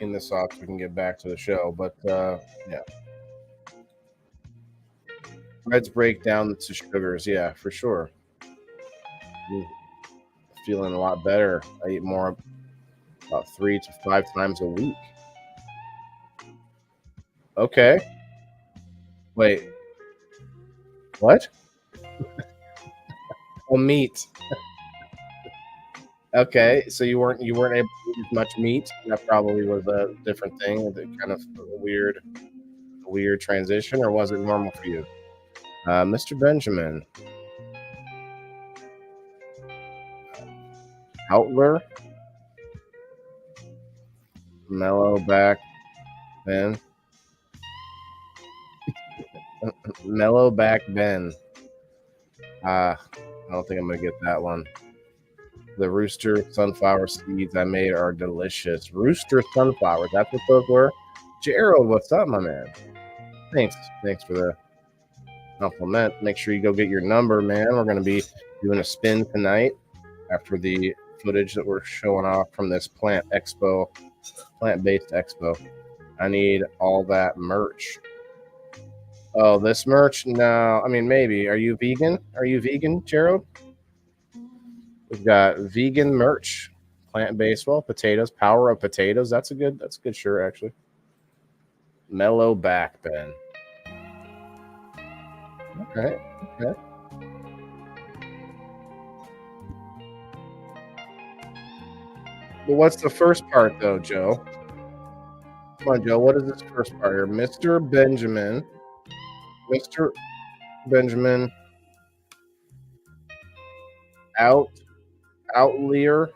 end this off so we can get back to the show. But yeah. Let's break down to sugars. Yeah, for sure. Feeling a lot better. I eat more about 3 to 5 times a week. Okay. Wait. What? Oh, meat. Okay, so you weren't able to eat as much meat. That probably was a different thing. Kind of a weird transition, or was it normal for you, Mr. Benjamin? Outler, mellow back, Ben. Mellow back Ben. I don't think I'm gonna get that one. The rooster sunflower seeds I made are delicious. Rooster sunflowers, that's what those were. Gerald, what's up, my man? Thanks for the compliment. Make sure you go get your number, man. We're gonna be doing a spin tonight after the footage that we're showing off from this plant-based expo. I need all that merch. Oh, this merch? No, I mean, maybe. Are you vegan? Gerald? We've got vegan merch, plant-based, potatoes, power of potatoes. That's a good shirt, actually. Mellow back, Ben. Okay. But what's the first part, though, Joe? Come on, Joe. What is this first part here? Mr. Benjamin, Outlier.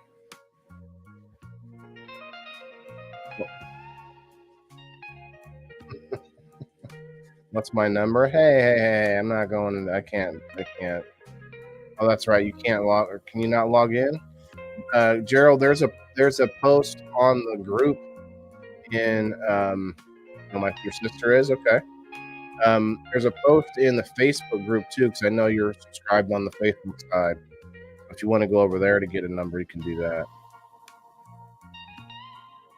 What's my number? Hey, I'm not going. I can't. Oh, that's right. You can't log. Or can you not log in? Gerald, there's a post on the group in your sister is okay. There's a post in the Facebook group too, because I know you're subscribed on the Facebook side. If you want to go over there to get a number, you can do that.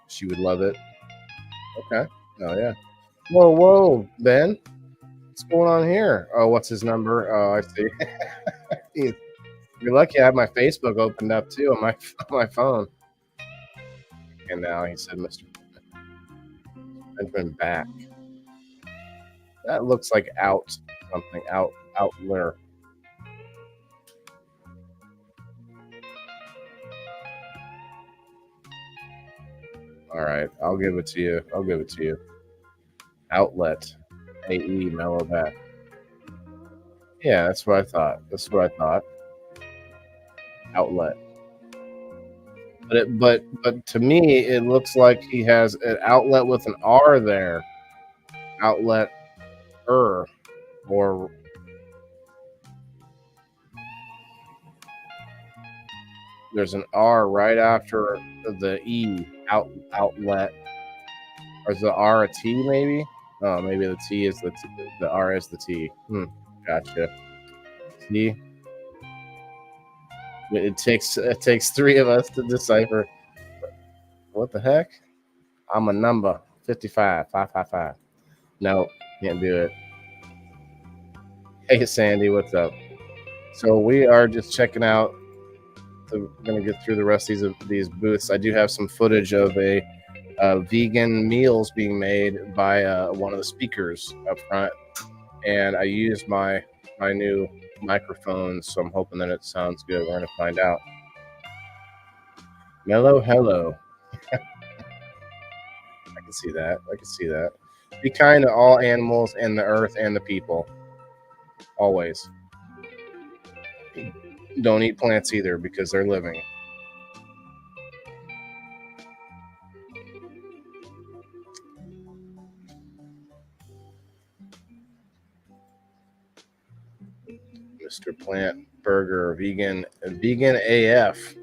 She would love it. Okay. Oh yeah. Whoa, Ben. What's going on here? Oh, what's his number? Oh, I see. You're lucky I have my Facebook opened up too on my phone. And now he said, Mr. Benjamin back. That looks like outler. All right, I'll give it to you. Outlet, AE, mellow back. Yeah, that's what I thought. Outlet. But to me, it looks like he has an outlet with an R there. Outlet, or there's an R right after the E. Outlet. Or is the R a T maybe? Oh, maybe the T is the R is the T. Gotcha. T. It takes three of us to decipher. What the heck? I'm a number 55, 555. No, can't do it. Hey, Sandy, what's up? So we are just checking out. We're gonna get through the rest of these booths. I do have some footage of a vegan meals being made by one of the speakers up front, and I used my new microphone, so I'm hoping that it sounds good. We're gonna find out. Mellow, hello. I can see that. I can see that. Be kind to all animals and the earth and the people. Always. Don't eat plants either because they're living. Mr. Plant Burger, vegan AF.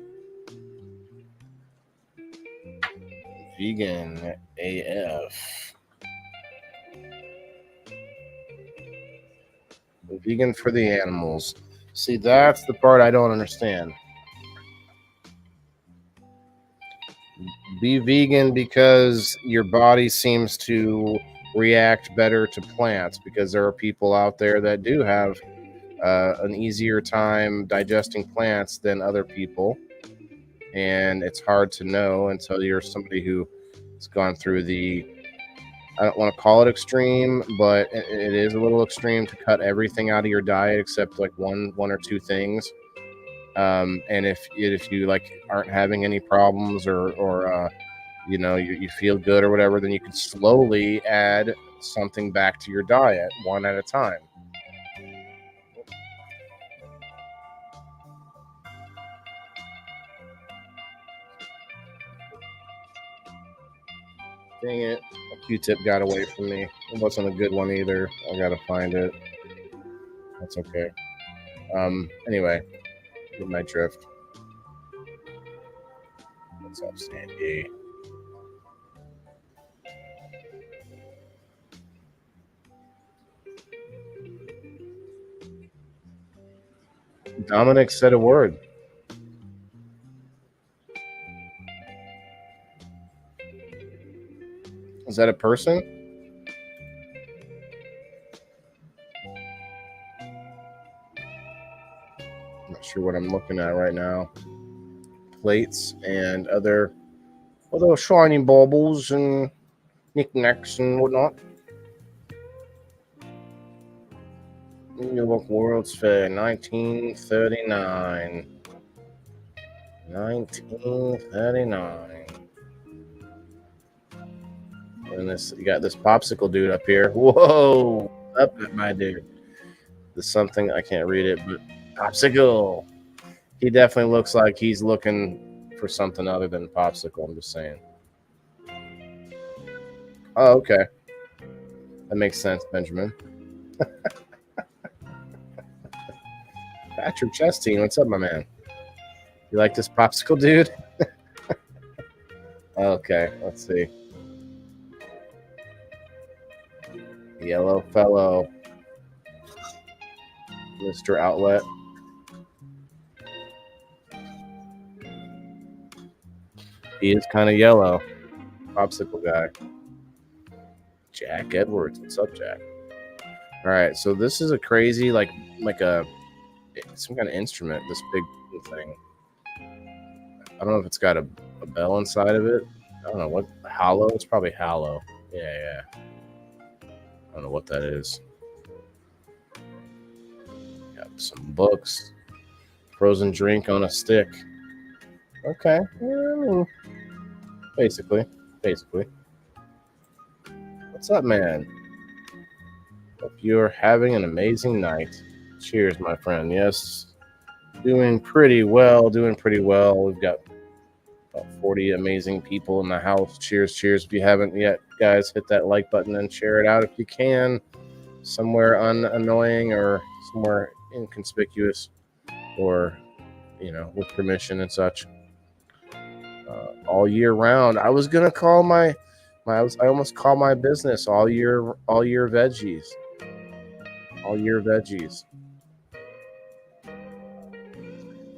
Vegan AF. Vegan for the animals. See, that's the part I don't understand. Be vegan because your body seems to react better to plants, because there are people out there that do have an easier time digesting plants than other people, and it's hard to know until you're somebody who has gone through the, I don't want to call it extreme, but it is a little extreme to cut everything out of your diet except like one or two things. And if you like aren't having any problems or you feel good or whatever, then you can slowly add something back to your diet one at a time. Dang it. A Q-tip got away from me. It wasn't a good one either. I gotta find it. That's okay. Anyway, get my drift. What's up, Sandy? Dominic said a word. Is that a person? I'm not sure what I'm looking at right now. Plates and other shiny baubles and knickknacks and whatnot. New York World's Fair, 1939. 1939. And you got this popsicle dude up here. Whoa, up at my dude. There's something, I can't read it, but popsicle. He definitely looks like he's looking for something other than popsicle. I'm just saying. Oh, okay. That makes sense, Benjamin. Patrick Chastain, what's up, my man? You like this popsicle dude? Okay, let's see. Yellow fellow. Mr. Outlet. He is kind of yellow. Popsicle guy. Jack Edwards. What's up, Jack? All right, so this is a crazy, like some kind of instrument, this big thing. I don't know if it's got a bell inside of it. I don't know what, hollow? It's probably hollow. Yeah. I don't know what that is. Got some books. Frozen drink on a stick. Okay. Basically. What's up, man? Hope you're having an amazing night. Cheers, my friend. Yes. Doing pretty well. We've got about 40 amazing people in the house. Cheers. If you haven't yet, guys, hit that like button and share it out if you can. Somewhere unannoying or somewhere inconspicuous, or with permission and such. All year round. I was gonna call my I almost call my business all year veggies. All year veggies.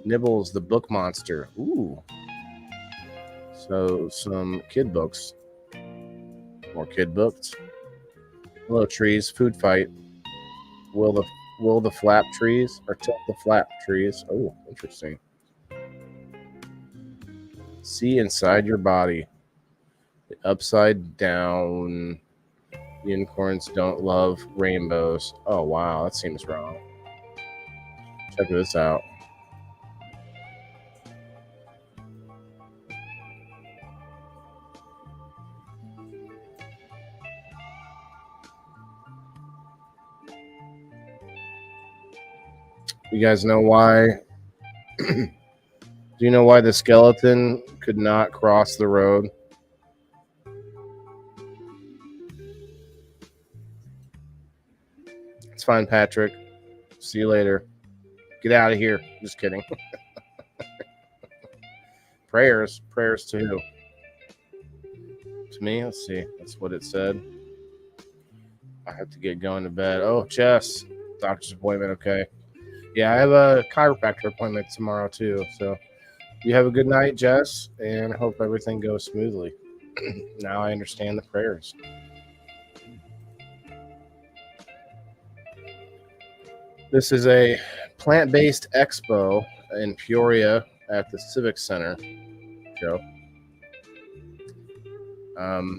Nibbles the book monster. Ooh. So some kid books. More kid books. Hello trees. Food fight. Will the flap trees or tilt the flap trees? Oh, interesting. See inside your body. The upside down unicorns don't love rainbows. Oh wow, that seems wrong. Check this out. You guys know why? Do you know why the skeleton could not cross the road? It's fine, Patrick. See you later. Get out of here. Just kidding. Prayers to who? To me? Let's see. That's what it said. I have to get going to bed. Oh, Jess. Doctor's appointment. Okay. Yeah, I have a chiropractor appointment tomorrow too. So you have a good night, Jess, and I hope everything goes smoothly. Now I understand the prayers. This is a plant-based expo in Peoria at the Civic Center. Joe.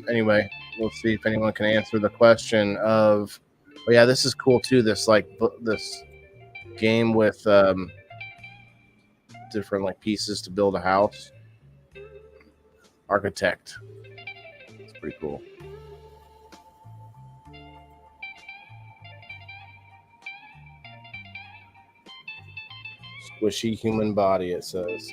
Anyway, we'll see if anyone can answer the question of. Oh yeah, this is cool too. This this game with different like pieces to build a house. Architect. It's pretty cool. Squishy human body, it says.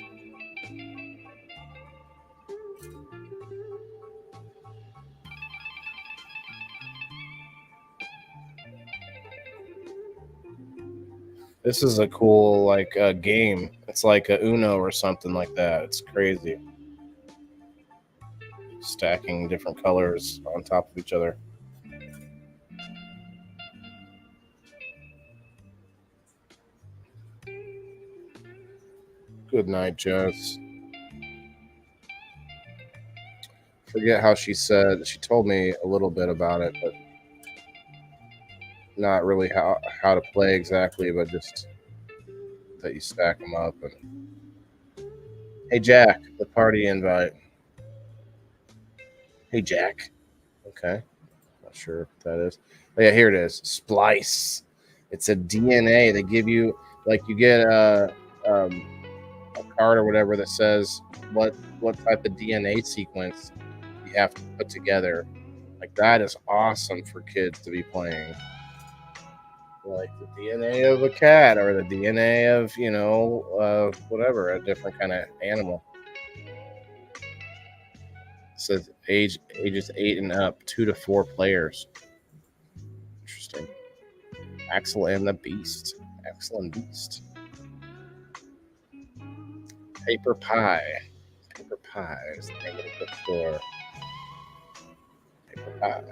This is a cool game. It's like a Uno or something like that. It's crazy. Stacking different colors on top of each other. Good night, Jess. Forget how she said. She told me a little bit about it, but not really how to play exactly, but just that you stack them up. And hey, Jack, the party invite. Hey, Jack. Okay, not sure what that is. Oh, yeah, here it is. Splice. It's a DNA. They give you you get a card or whatever that says what type of DNA sequence you have to put together. Like that is awesome for kids to be playing. Like the DNA of a cat or the DNA of whatever, a different kind of animal. It says ages 8 and up, 2 to 4 players. Interesting. Axel and the Beast. Axel and Beast. Paper Pie. Paper Pie is the name of the bookstore. Paper Pie.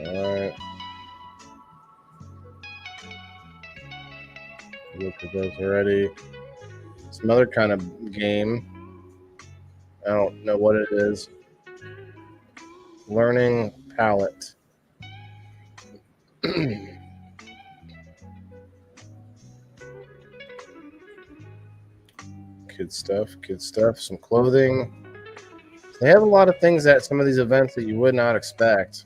Alright. Look at those already. Some other kind of game. I don't know what it is. Learning palette. Kid stuff. Some clothing. They have a lot of things at some of these events that you would not expect.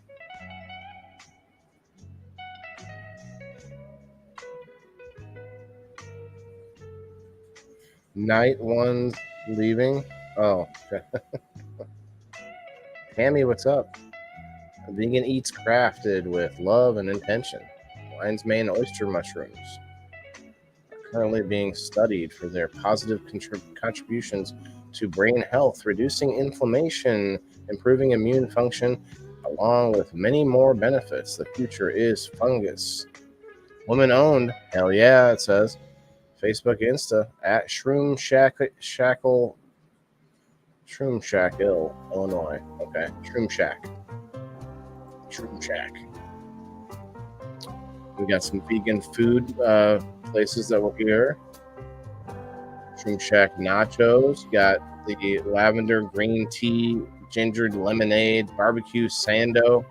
Night one's leaving. Oh, Tammy, what's up? Vegan eats crafted with love and intention. Lion's mane oyster mushrooms. currently being studied for their positive contributions to brain health, reducing inflammation, improving immune function, along with many more benefits. The future is fungus. Woman owned. Hell yeah, it says. Facebook, Insta, at Shroom Shackle. Shroom Shack, Illinois. Okay, Shroom Shack. Shroom Shack. We got some vegan food places that were here. Shroom Shack nachos. Got the lavender green tea, ginger lemonade, barbecue sando,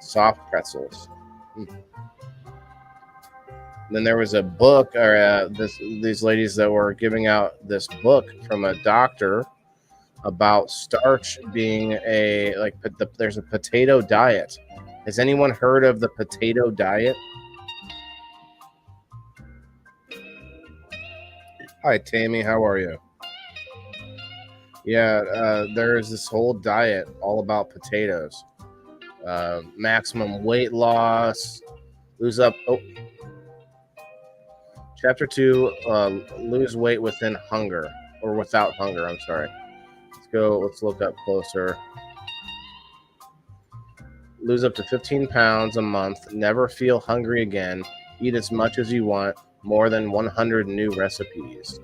soft pretzels. Then there was a book, or these ladies that were giving out this book from a doctor about starch being there's a potato diet. Has anyone heard of the potato diet? Hi, Tammy. How are you? Yeah, there's this whole diet all about potatoes. Maximum weight loss, lose up. Oh, Chapter 2, lose weight within hunger, or without hunger. I'm sorry. Let's look up closer. Lose up to 15 pounds a month. Never feel hungry again. Eat as much as you want. More than 100 new recipes.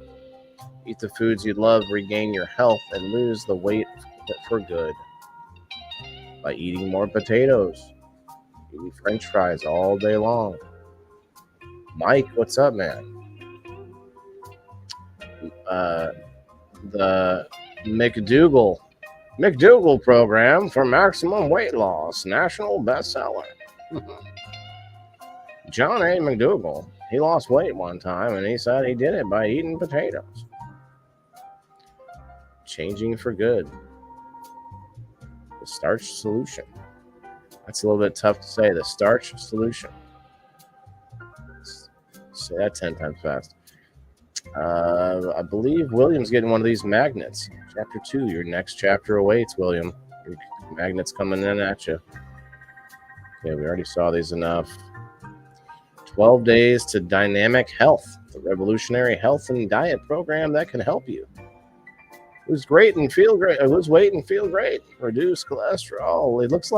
Eat the foods you love. Regain your health and lose the weight for good. By eating more potatoes. Eating French fries all day long. Mike, what's up, man? The McDougal program for maximum weight loss, national bestseller. John A. McDougal, he lost weight one time, and he said he did it by eating potatoes. Changing for good. The starch solution. That's a little bit tough to say. The starch solution. Say that 10 times fast. I believe William's getting one of these magnets. Chapter 2, your next chapter awaits, William. Your magnets coming in at you. Okay, we already saw these enough. 12 days to dynamic health, the revolutionary health and diet program that can help you. Lose weight and feel great. Reduce cholesterol. He looks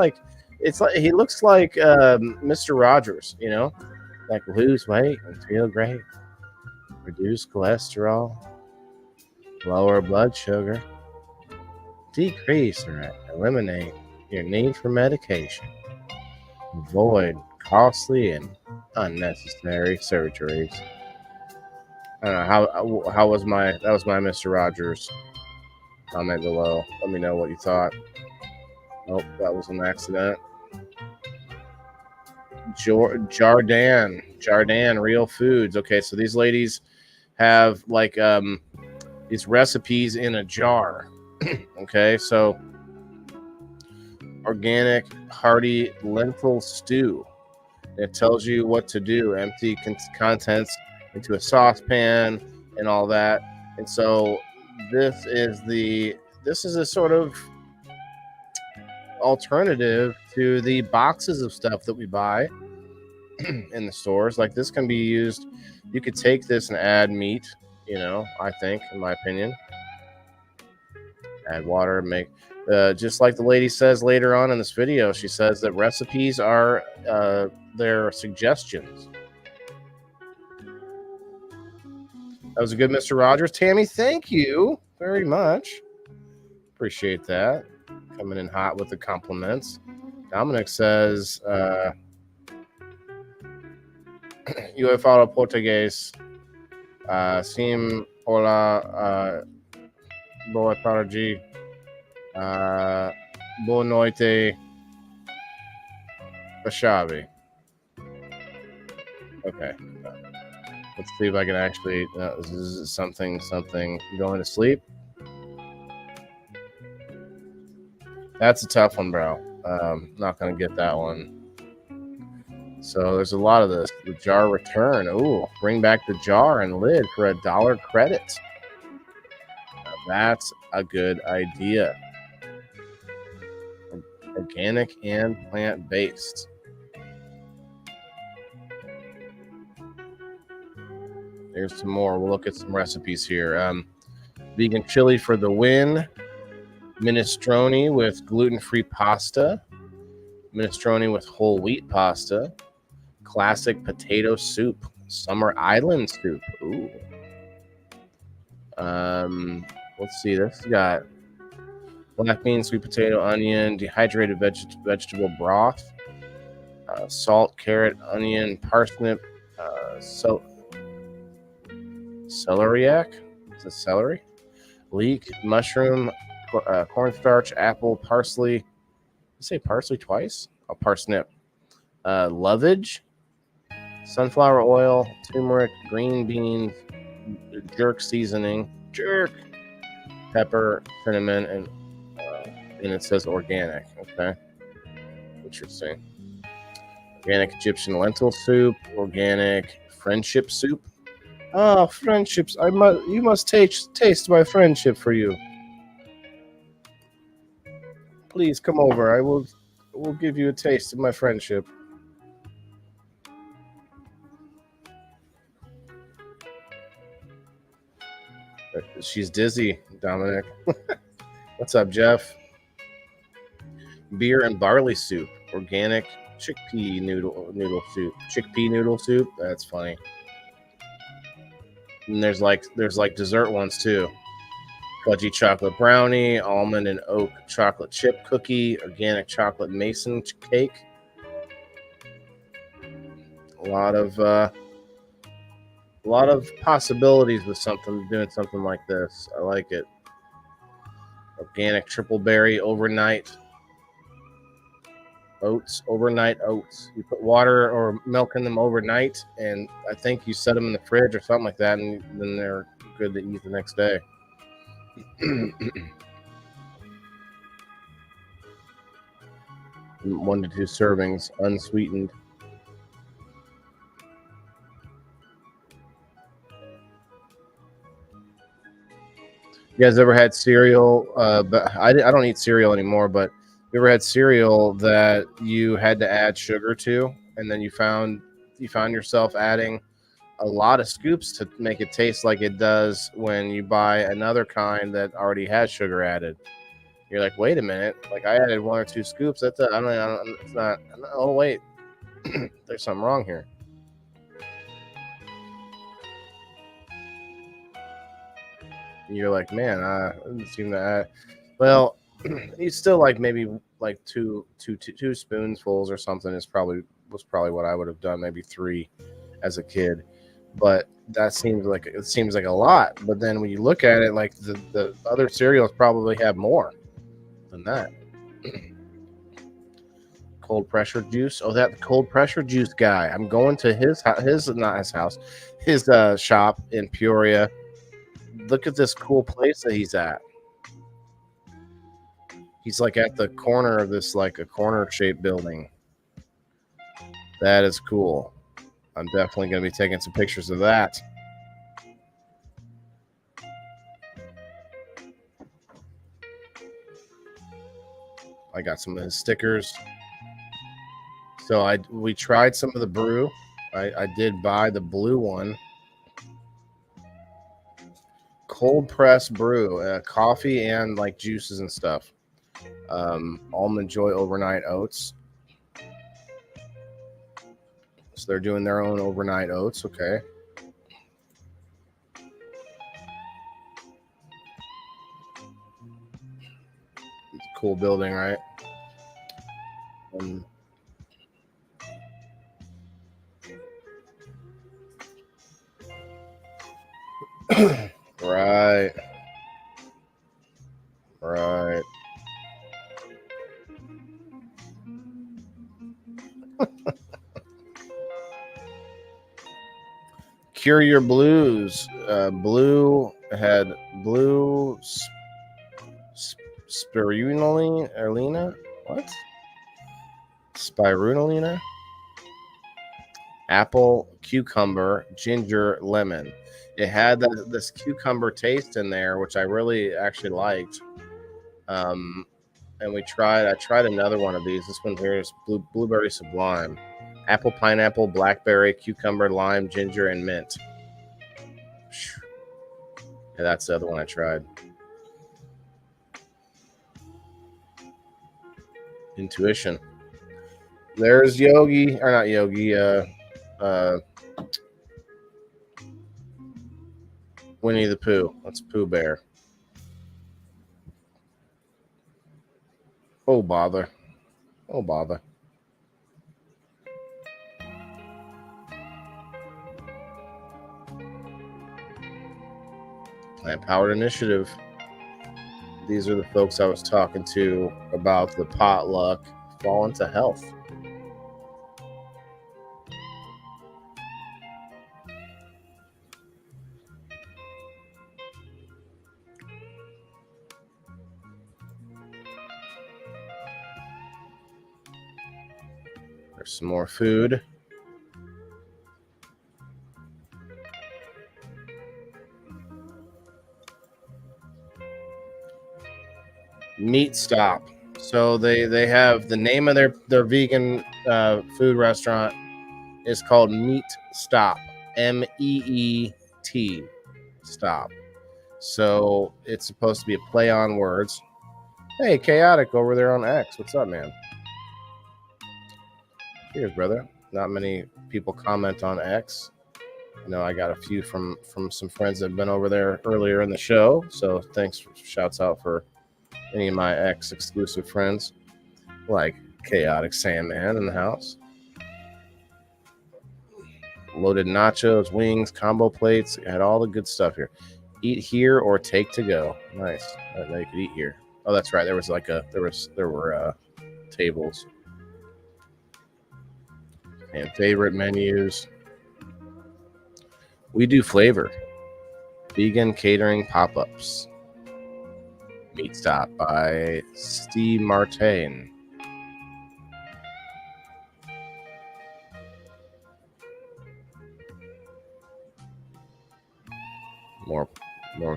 like Mr. Rogers, you know, like lose weight and feel great. Reduce cholesterol, lower blood sugar, decrease or eliminate your need for medication, avoid costly and unnecessary surgeries. I don't know how was my Mr. Rogers. Comment below. Let me know what you thought. Nope, that was an accident. Jardan Real Foods. Okay, so these ladies have like these recipes in a jar. Okay, so organic hearty lentil stew. It tells you what to do. Empty contents into a saucepan and all that. And so this is a sort of alternative to the boxes of stuff that we buy in the stores. Like this can be used. You could take this and add meat, you know, I think, in my opinion. Add water, make just like the lady says later on in this video. She says that recipes are their suggestions. That was a good Mr. Rogers. Tammy, thank you very much. Appreciate that. Coming in hot with the compliments. Dominic says, eu he falo português. Sim, hola, boa tarde, boa noite, Bashavi. Okay. Let's see if I can actually, this is something, going to sleep. That's a tough one, bro. Not going to get that one. So there's a lot of this. The jar return. Ooh, bring back the jar and lid for $1 credit. Now that's a good idea. Organic and plant-based. Here's some more. We'll look at some recipes here. Vegan chili for the win. Minestrone with gluten-free pasta. Minestrone with whole wheat pasta. Classic potato soup. Summer Island soup. Ooh. Let's see. This got black bean, sweet potato, onion, dehydrated vegetable broth, salt, carrot, onion, parsnip, celeriac. Is it celery? Leek, mushroom, cornstarch, apple, parsley. Did I say parsley twice? Oh, parsnip. Lovage, sunflower oil, turmeric, green beans, jerk seasoning, pepper, cinnamon, and it says organic. Okay, interesting. Organic Egyptian lentil soup, organic friendship soup. Oh, friendships! You must taste my friendship for you. Please come over. I will give you a taste of my friendship. She's dizzy, Dominic. What's up, Jeff? Beer and barley soup, organic chickpea noodle soup. Chickpea noodle soup. That's funny. And there's like dessert ones too. Fudgy chocolate brownie, almond and oat chocolate chip cookie, organic chocolate mason cake. A lot of possibilities with doing something like this. I like it. Organic triple berry overnight oats. You put water or milk in them overnight, and I think you set them in the fridge or something like that, and then they're good to eat the next day. 1 to 2 servings, unsweetened. You guys ever had cereal? But I don't eat cereal anymore. But you ever had cereal that you had to add sugar to, and then you found yourself adding a lot of scoops to make it taste like it does when you buy another kind that already has sugar added? You're like, wait a minute, like I added 1 or 2 scoops. It's not. Oh wait, there's something wrong here. You're like, man, I didn't seem to add. Well, you still like maybe like two spoonfuls or something was probably what I would have done, maybe 3 as a kid. But that seems like a lot. But then when you look at it, like the other cereals probably have more than that. Cold pressure juice. Oh, that cold pressure juice guy. I'm going to his shop in Peoria. Look at this cool place that he's at. He's like at the corner of this, like a corner-shaped building. That is cool. I'm definitely going to be taking some pictures of that. I got some of his stickers. So we tried some of the brew. I did buy the blue one. Cold press brew, coffee and like juices and stuff. Almond Joy overnight oats. So they're doing their own overnight oats. Okay. It's a cool building, right? Right. Cure your blues. Blue had blue spirulina. What? Spirulina. Apple, cucumber, ginger, lemon. It had this cucumber taste in there, which I really actually liked. And I tried another one of these. This one here is blueberry sublime. Apple, pineapple, blackberry, cucumber, lime, ginger, and mint. Yeah, that's the other one I tried. Intuition. There's Yogi, or not Yogi, Winnie the Pooh. That's Pooh Bear. Oh, bother. Oh, bother. Plant Powered Initiative. These are the folks I was talking to about the potluck fall into health. There's some more food. Meat Stop. So they have the name of their vegan food restaurant is called Meat Stop. MEET Stop. So it's supposed to be a play on words. Hey, Chaotic over there on X. What's up, man? Cheers, brother. Not many people comment on X. I know I got a few from some friends that have been over there earlier in the show. So thanks, shouts out for any of my X exclusive friends, like Chaotic Sandman in the house. Loaded nachos, wings, combo plates. Had all the good stuff here. Eat here or take to go. Nice. Now you could eat here. Oh, that's right. There were tables. And favorite menus. We do flavor. Vegan catering pop-ups. Meat Stop by Steve Martin. More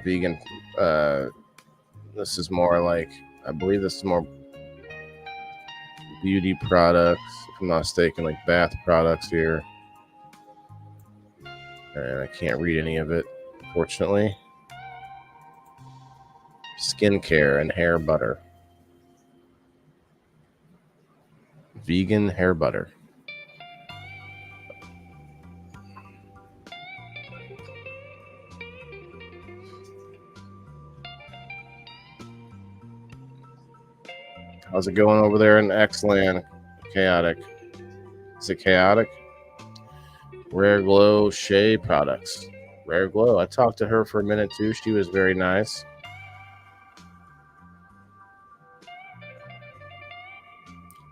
vegan. This is more like, I believe this is more beauty products, if I'm not mistaken, like bath products here. And I can't read any of it, unfortunately. Skincare and hair butter. Vegan hair butter. How's it going over there in X-Land? Chaotic. Is it Chaotic? Rare Glow Shea products. Rare Glow. I talked to her for a minute too. She was very nice.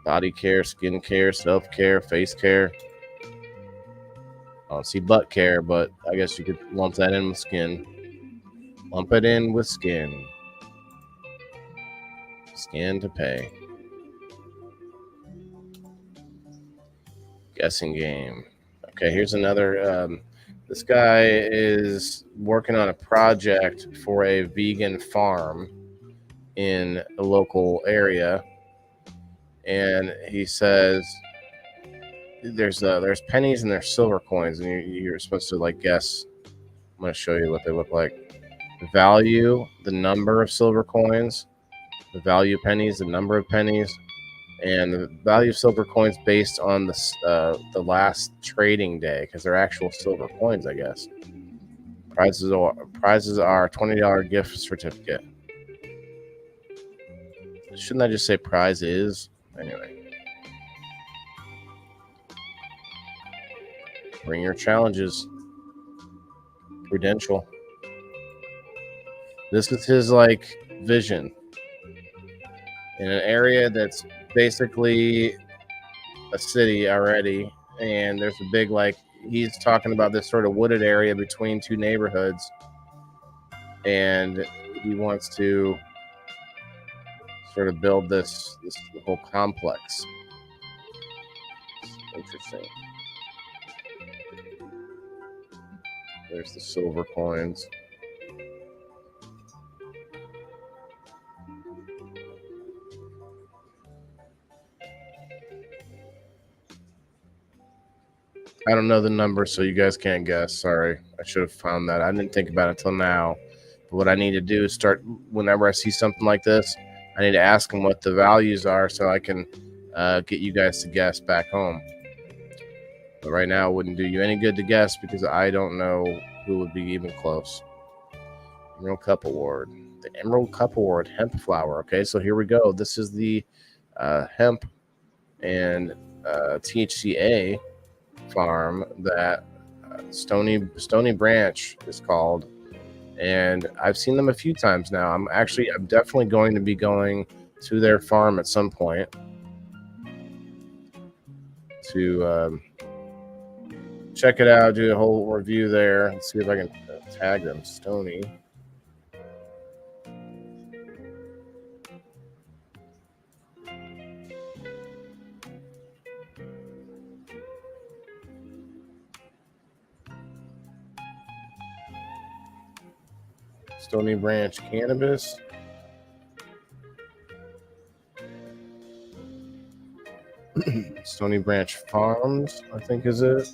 Body care, skin care, self-care, face care. I don't see butt care, but I guess you could lump that in with skin. Lump it in with skin. Scan to pay. Guessing game. Okay, here's another. This guy is working on a project for a vegan farm in a local area, and he says there's pennies and there's silver coins, and you're supposed to like guess. I'm going to show you what they look like. The value, the number of silver coins, the value of pennies, the number of pennies, and the value of silver coins based on the last trading day, because they're actual silver coins, I guess. Prizes are $20 gift certificate. Shouldn't I just say prize is? Anyway. Bring your challenges. Prudential. This is his like vision. In an area that's basically a city already, and there's a big like he's talking about this sort of wooded area between two neighborhoods, and he wants to sort of build this whole complex. Interesting. There's the silver coins. I don't know the number, so you guys can't guess. Sorry. I should have found that. I didn't think about it until now. What I need to do is start, whenever I see something like this, I need to ask them what the values are so I can get you guys to guess back home. But right now, it wouldn't do you any good to guess because I don't know who would be even close. Emerald Cup Award. The Emerald Cup Award hemp flower. Okay, so here we go. This is the hemp and THCA farm that Stony Branch is called. And I've seen them a few times now. I'm definitely going to be going to their farm at some point to check it out, do a whole review there, and see if I can tag them. Stony Branch Cannabis. Stony Branch Farms, I think is it.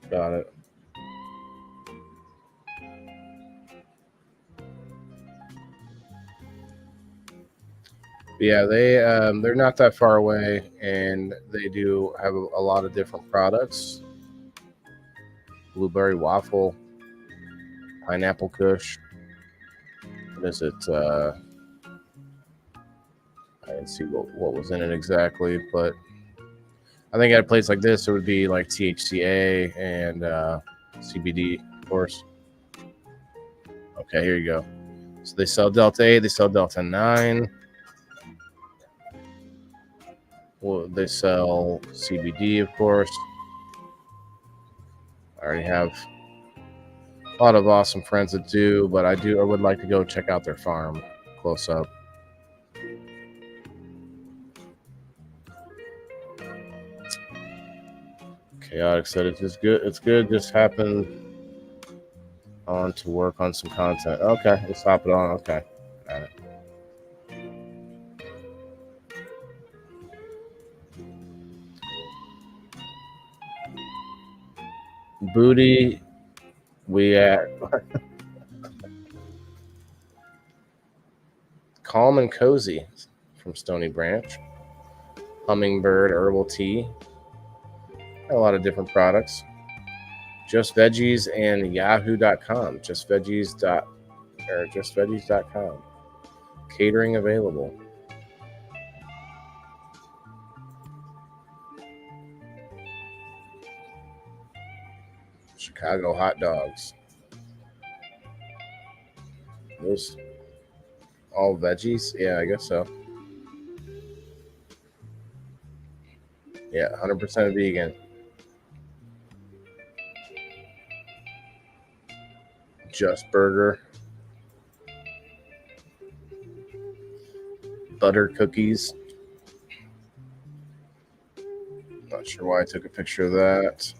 Got it. Yeah, they're not that far away, and they do have a lot of different products. Blueberry waffle, pineapple kush. What is it? I didn't see what was in it exactly, but I think at a place like this, it would be like THCA and CBD, of course. Okay, here you go. So they sell Delta 8, they sell Delta 9. Well, they sell CBD, of course. I already have a lot of awesome friends that do, but I would like to go check out their farm close up. Chaotic said it's just good. It's good. Just happened on to work on some content. Okay, let's hop it on. Okay, got it. Booty, we at Calm and Cozy from Stony Branch. Hummingbird Herbal Tea. A lot of different products. Just Veggies and Yahoo.com. JustVeggies.com. Catering available. Chicago hot dogs. Those all veggies? Yeah, I guess so. Yeah, 100% vegan. Just Burger. Butter cookies. Not sure why I took a picture of that.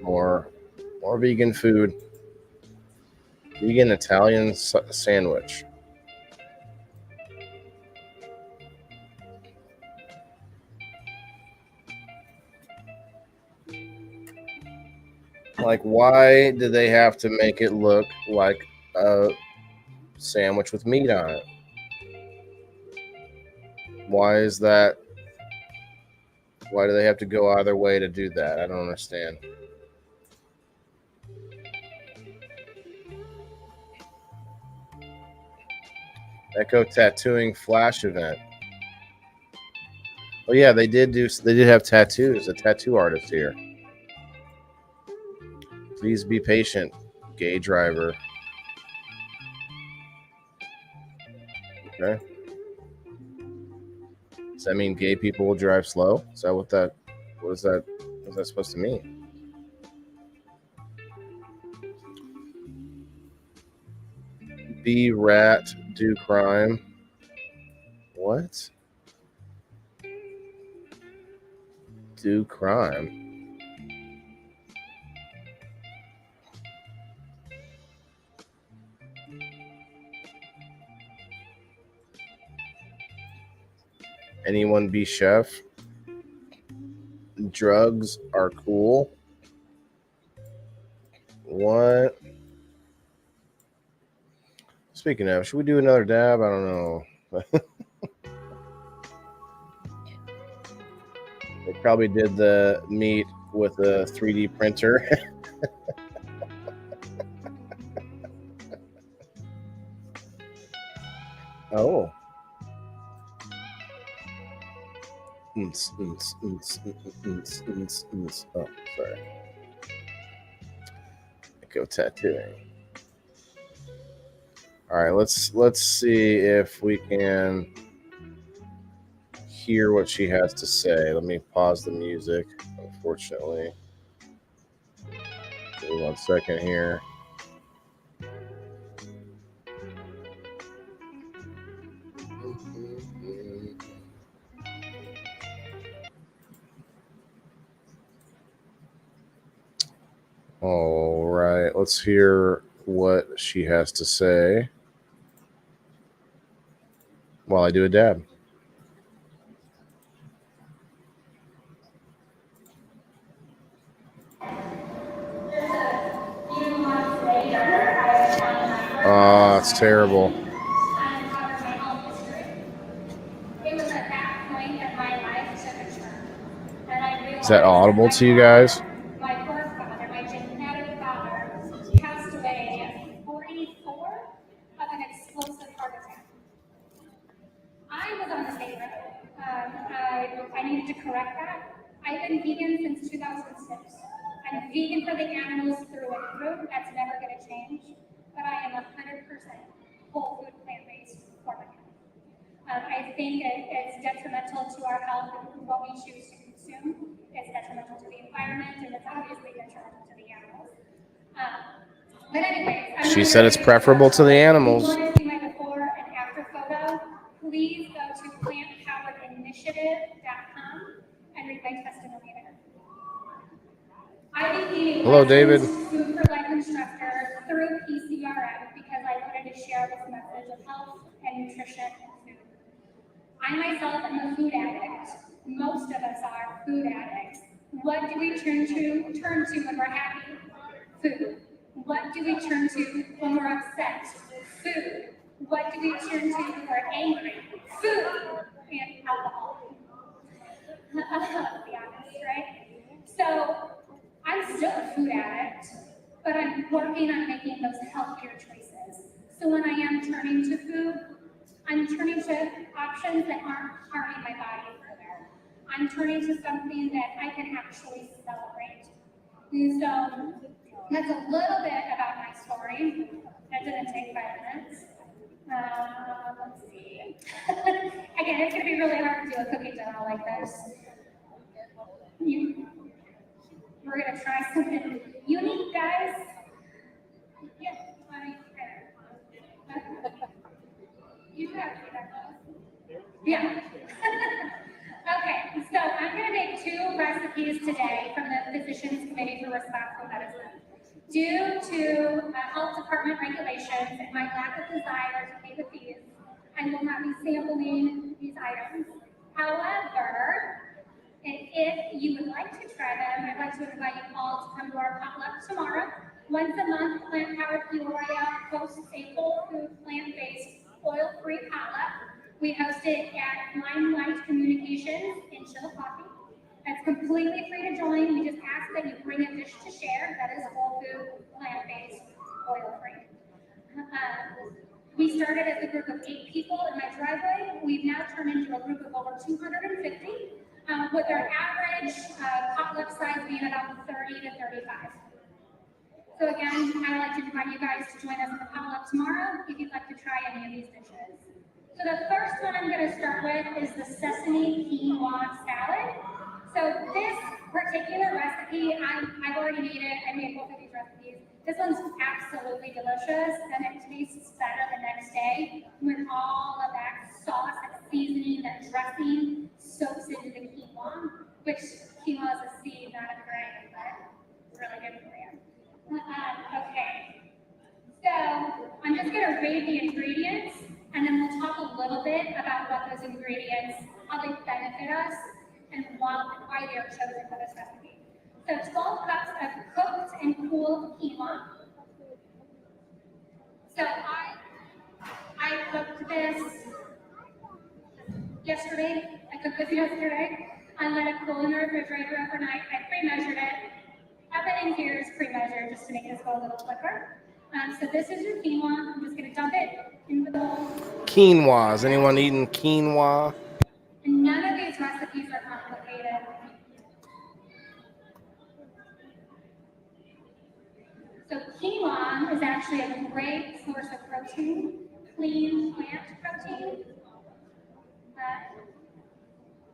More vegan food. Vegan Italian sandwich. Like, why do they have to make it look like a sandwich with meat on it? Why is that? Why do they have to go either way to do that? I don't understand. Echo Tattooing Flash event. Oh yeah, they did have tattoos. A tattoo artist here. Please be patient, gay driver. Okay. Does that mean gay people will drive slow? Is that what that supposed to mean? Be rat, do crime. What? do crime. Anyone be chef? Drugs are cool. What? Speaking of, should we do another dab? I don't know. They probably did the meat with a 3D printer. Oh. Oh, sorry. Go tattooing. All right, let's see if we can hear what she has to say. Let me pause the music. Unfortunately, give me 1 second here. All right, let's hear what she has to say while I do a dab. Oh, it's terrible. Is that audible to you guys? My birth father, my genetic father, passed away at 44 of an explosive heart attack. I was on the same road. I needed to correct that. I've been vegan since 2006. I'm vegan for the animals through and through. That's never going to change. But I am 100% whole food plant-based for my health. I think it's detrimental to our health and what we choose to consume. It's detrimental to the environment, and it's obviously detrimental to the animals. But anyways, She said it's preferable to the animals. If you want to see my before and after photo, please go to plantpoweredinitiative.com and read my testimony there. I became a Hello, David. Food for Life instructor through PCRM because I wanted to share this message of health and nutrition and food. I myself am a food addict. Most of us are food addicts. What do we turn to when we're happy? Food. What do we turn to when we're upset? Food. What do we turn to when we're angry? Food and alcohol. Let's be honest, right? So I'm still a food addict, but I'm working on making those healthier choices. So when I am turning to food, I'm turning to options that aren't harming my body further. I'm turning to something that I can actually celebrate. And so that's a little bit about my story. That didn't take 5 minutes. Let's see. Again, it's going to be really hard to do a cookie demo like this. We're going to try something unique, guys. Yeah, you should have to do that. Yeah. Okay, so I'm going to make 2 recipes today from the Physicians Committee for Responsible Medicine. Due to health department regulations and my lack of desire to pay the fees, I will not be sampling these items. However, if you would like to try them, I'd like to invite you all to come to our potluck tomorrow. Once a month, Plant Powered Peoria hosts a whole food, plant-based, oil-free potluck. We host it at Limelight Communications in Chillicothe. It's completely free to join. We just ask that you bring a dish to share that is whole food, plant-based, oil-free. We started as a group of 8 people in my driveway. We've now turned into a group of over 250, with our average potluck size being about 30 to 35. So again, I'd like to invite you guys to join us in the potluck tomorrow if you'd like to try any of these dishes. So the first one I'm going to start with is the sesame quinoa salad. So this particular recipe, I've already made it. I made both of these recipes. This one's absolutely delicious, and it tastes better the next day when all of that sauce, that seasoning, that dressing soaks into the quinoa, which quinoa is a seed, not a grain, but it's really good for you. Okay. So I'm just going to read the ingredients, and then we'll talk a little bit about what those ingredients, how they benefit us, and why they are chosen for this recipe. So 12 cups of cooked and cooled quinoa. So I cooked this yesterday. I cooked this yesterday. I let it cool in the refrigerator overnight. I pre-measured it. Everything here is pre-measured just to make this go a little quicker. So this is your quinoa. I'm just going to dump it in the bowl. Quinoa. Is anyone eating quinoa? And none of these recipes are complicated. So quinoa is actually a great source of protein, clean plant protein.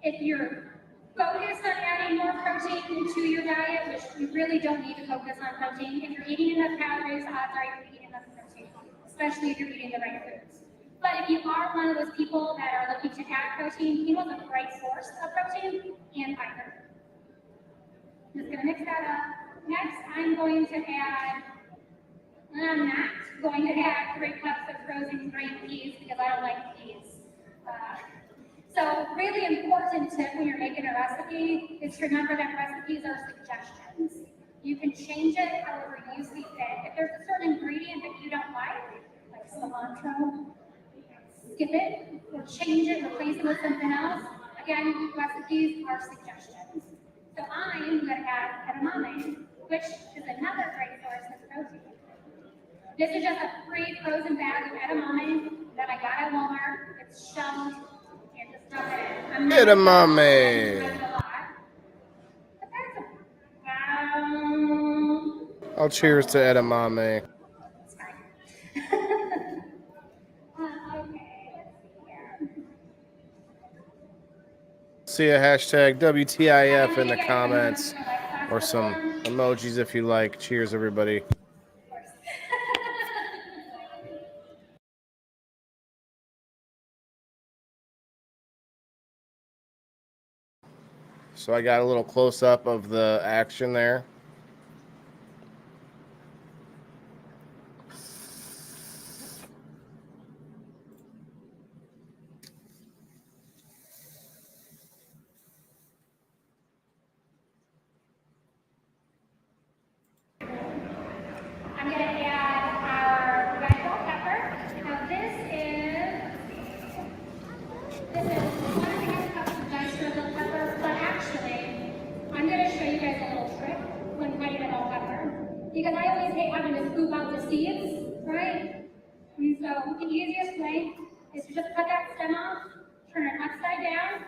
If you're focused on adding more protein to your diet, which you really don't need to focus on protein, if you're eating enough calories, odds are you're eating enough protein, especially if you're eating the right foods. But if you are one of those people that are looking to add protein, quinoa is a great source of protein and fiber. I'm just going to mix that up. Next, I'm not going to add 3 cups of frozen green peas because I don't like peas. So really important tip when you're making a recipe is to remember that recipes are suggestions. You can change it however you see fit. If there's a certain ingredient that you don't like cilantro, skip it or change it, replace it with something else. Again, recipes are suggestions. So I'm going to add edamame, which is another great source of protein. This is just a pre-frozen bag of edamame that I got at Walmart. It's shelled. And just dump it in. Edamame. Oh, cheers to edamame. See a hashtag WTIF in the comments or some emojis if you like. Cheers, everybody. So I got a little close up of the action there. I'm going to add our red bell pepper. Now this is 1.5 cups of diced red bell pepper, but actually, I'm going to show you guys a little trick when cutting a bell pepper. Because I always hate having to scoop out the seeds, right? And so the easiest way is to just cut that stem off, turn it upside down,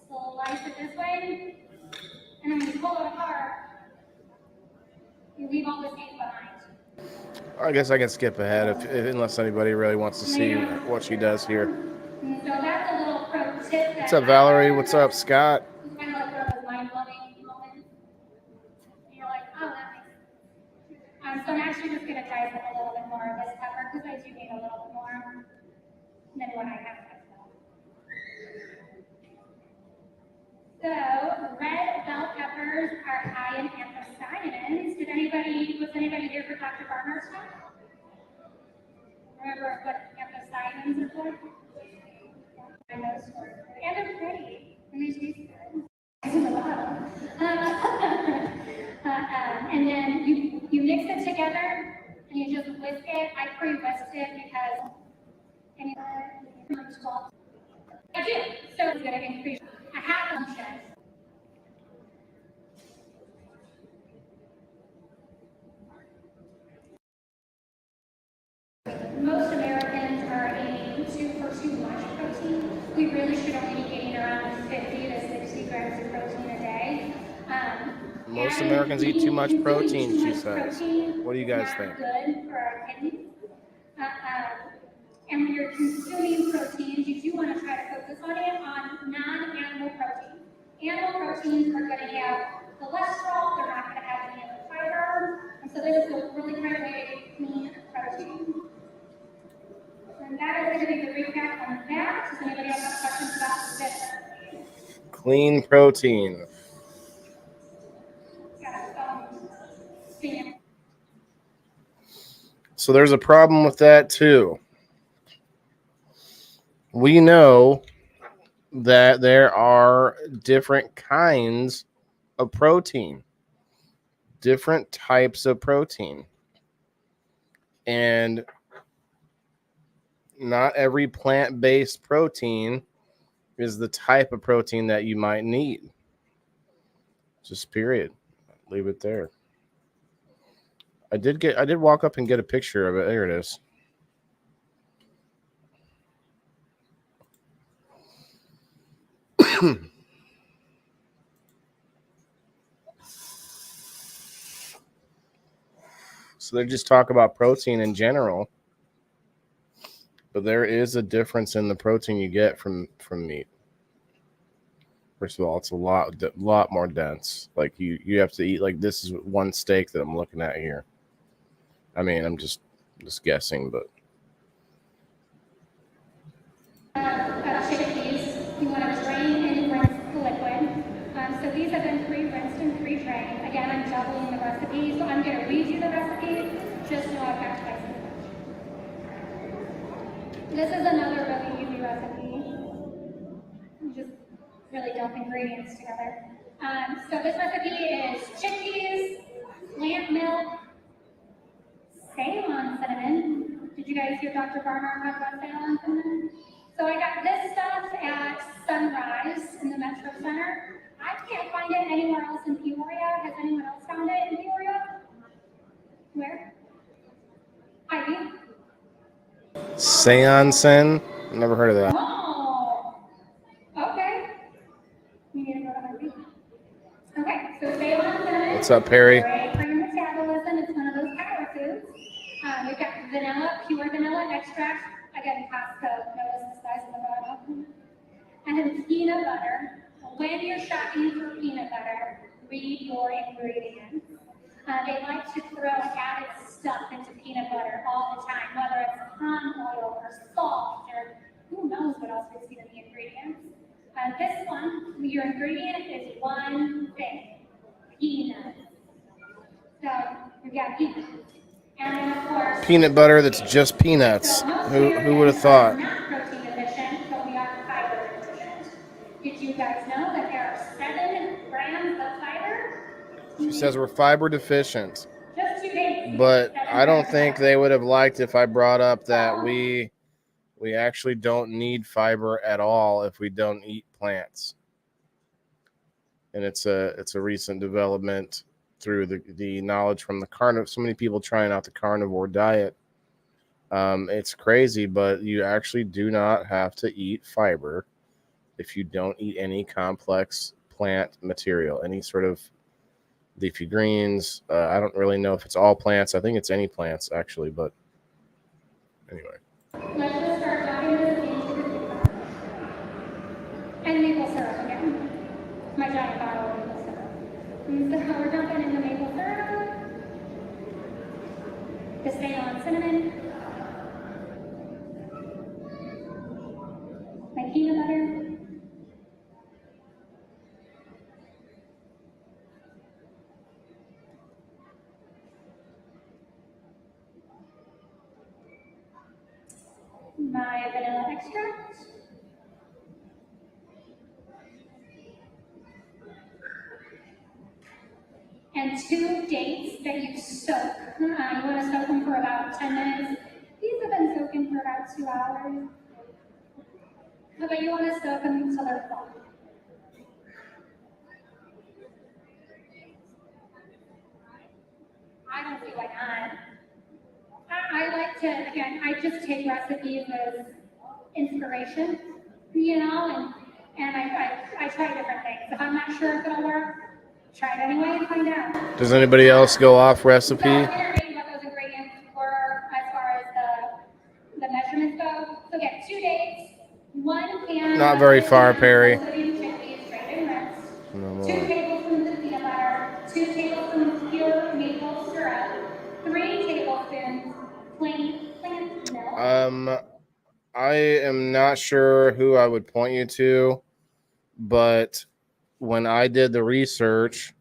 slice it this way, and then when you pull it apart, you leave all the seeds behind. I guess I can skip ahead unless anybody really wants to see what she does here. And so that's a little pro tip. What's up, Valerie? What's up, Scott? It's kind of like one of those mind-blowing moments. And you're like, oh, that makes sense. So I'm actually just going to dice up a little bit more of this pepper because I do need a little bit more than what I have. So red bell peppers are high in anthocyanins. Was anybody here for Dr. Barner's talk? Remember what anthocyanins are for? And they're pretty, and they taste good. And then you mix it together, and you just whisk it. I pre-whisked it because I do. So it's going to increase a half function. Most Americans are eating too much protein. We really should only be eating around 50 to 60 grams of protein a day. Most Americans eat too much protein, she says. What do you guys think? Good for our kidneys. And when you're consuming proteins, you do want to try to focus on it on non-animal protein. Animal proteins are going to have cholesterol, they're not going to have any other fiber, and so this is a really great way to clean protein. And that is going to be the recap on that. Does anybody else have questions about this? Clean protein. So there's a problem with that too. We know that there are different kinds of protein, different types of protein. And not every plant-based protein is the type of protein that you might need. Just period. Leave it there. I did walk up and get a picture of it. There it is. So they just talk about protein in general, but there is a difference in the protein you get from meat. First of all, it's a lot more dense. Like you have to eat, like, this is one steak that I'm looking at here. I mean, I'm just guessing, but chickpeas, you want to drain and rinse the liquid. So these have been pre-rinsed and pre-drained. Again, I'm doubling the recipe, so I'm going to read you the recipe. Just know I've got twice as much. This is another really easy recipe. You just really dump ingredients together. So this recipe is chickpeas, plant milk, Ceylon cinnamon. Did you guys hear Dr. Barnard talk about Ceylon cinnamon? So I got this stuff at Sunrise in the Metro Center. I can't find it anywhere else in Peoria. Has anyone else found it in Peoria? Where? Ivy? Seansen? Never heard of that. Oh, okay. You need to go to Ivy. Okay, so Ceylon cinnamon. What's up, Perry? Great for your metabolism. It's one of those power foods. We've got vanilla, pure vanilla extract. Again, Costco. Notice the size of the bottle. And peanut butter. When you're shopping for peanut butter, read your ingredients. They like to throw added stuff into peanut butter all the time, whether it's palm oil or salt or who knows what else we see in the ingredients. This one, your ingredient is one thing, peanuts. So we've got peanuts. And then, of course, Peanut butter that's just peanuts. Who would have thought? Not protein deficient, but we are fiber deficient. Did you guys know that there are 7 grams of fiber? She says we're fiber deficient. Just 2 days. But I don't think they would have liked if I brought up that we actually don't need fiber at all if we don't eat plants. And it's a recent development through the knowledge from the carnivore. So many people trying out the carnivore diet. It's crazy, but you actually do not have to eat fiber if you don't eat any complex plant material, any sort of leafy greens. I don't really know if it's all plants. I think it's any plants, actually, but anyway. Let's just start dumping this into the food. And maple syrup again. My giant bottle of maple syrup. And so we're dumping in the maple syrup, the Ceylon cinnamon, my peanut butter, my vanilla extract, and 2 dates that you soak. You want to soak them for about 10 minutes. These have been soaking for about 2 hours. But you want to soak them until they're full. I don't see why not. I like to, again, I just take recipes as inspiration, you know, and I try different things. If I'm not sure if it'll work, try it anyway and find out. Does anybody else go off recipe? So I'm going to read what those ingredients were as far as the measurements go. So again, 2 dates, 1 can. Not very far, Perry. No 2 tablespoons of peanut butter, 2 tablespoons pure maple syrup, 3 tablespoons plain plant milk. I am not sure who I would point you to, but when I did the research,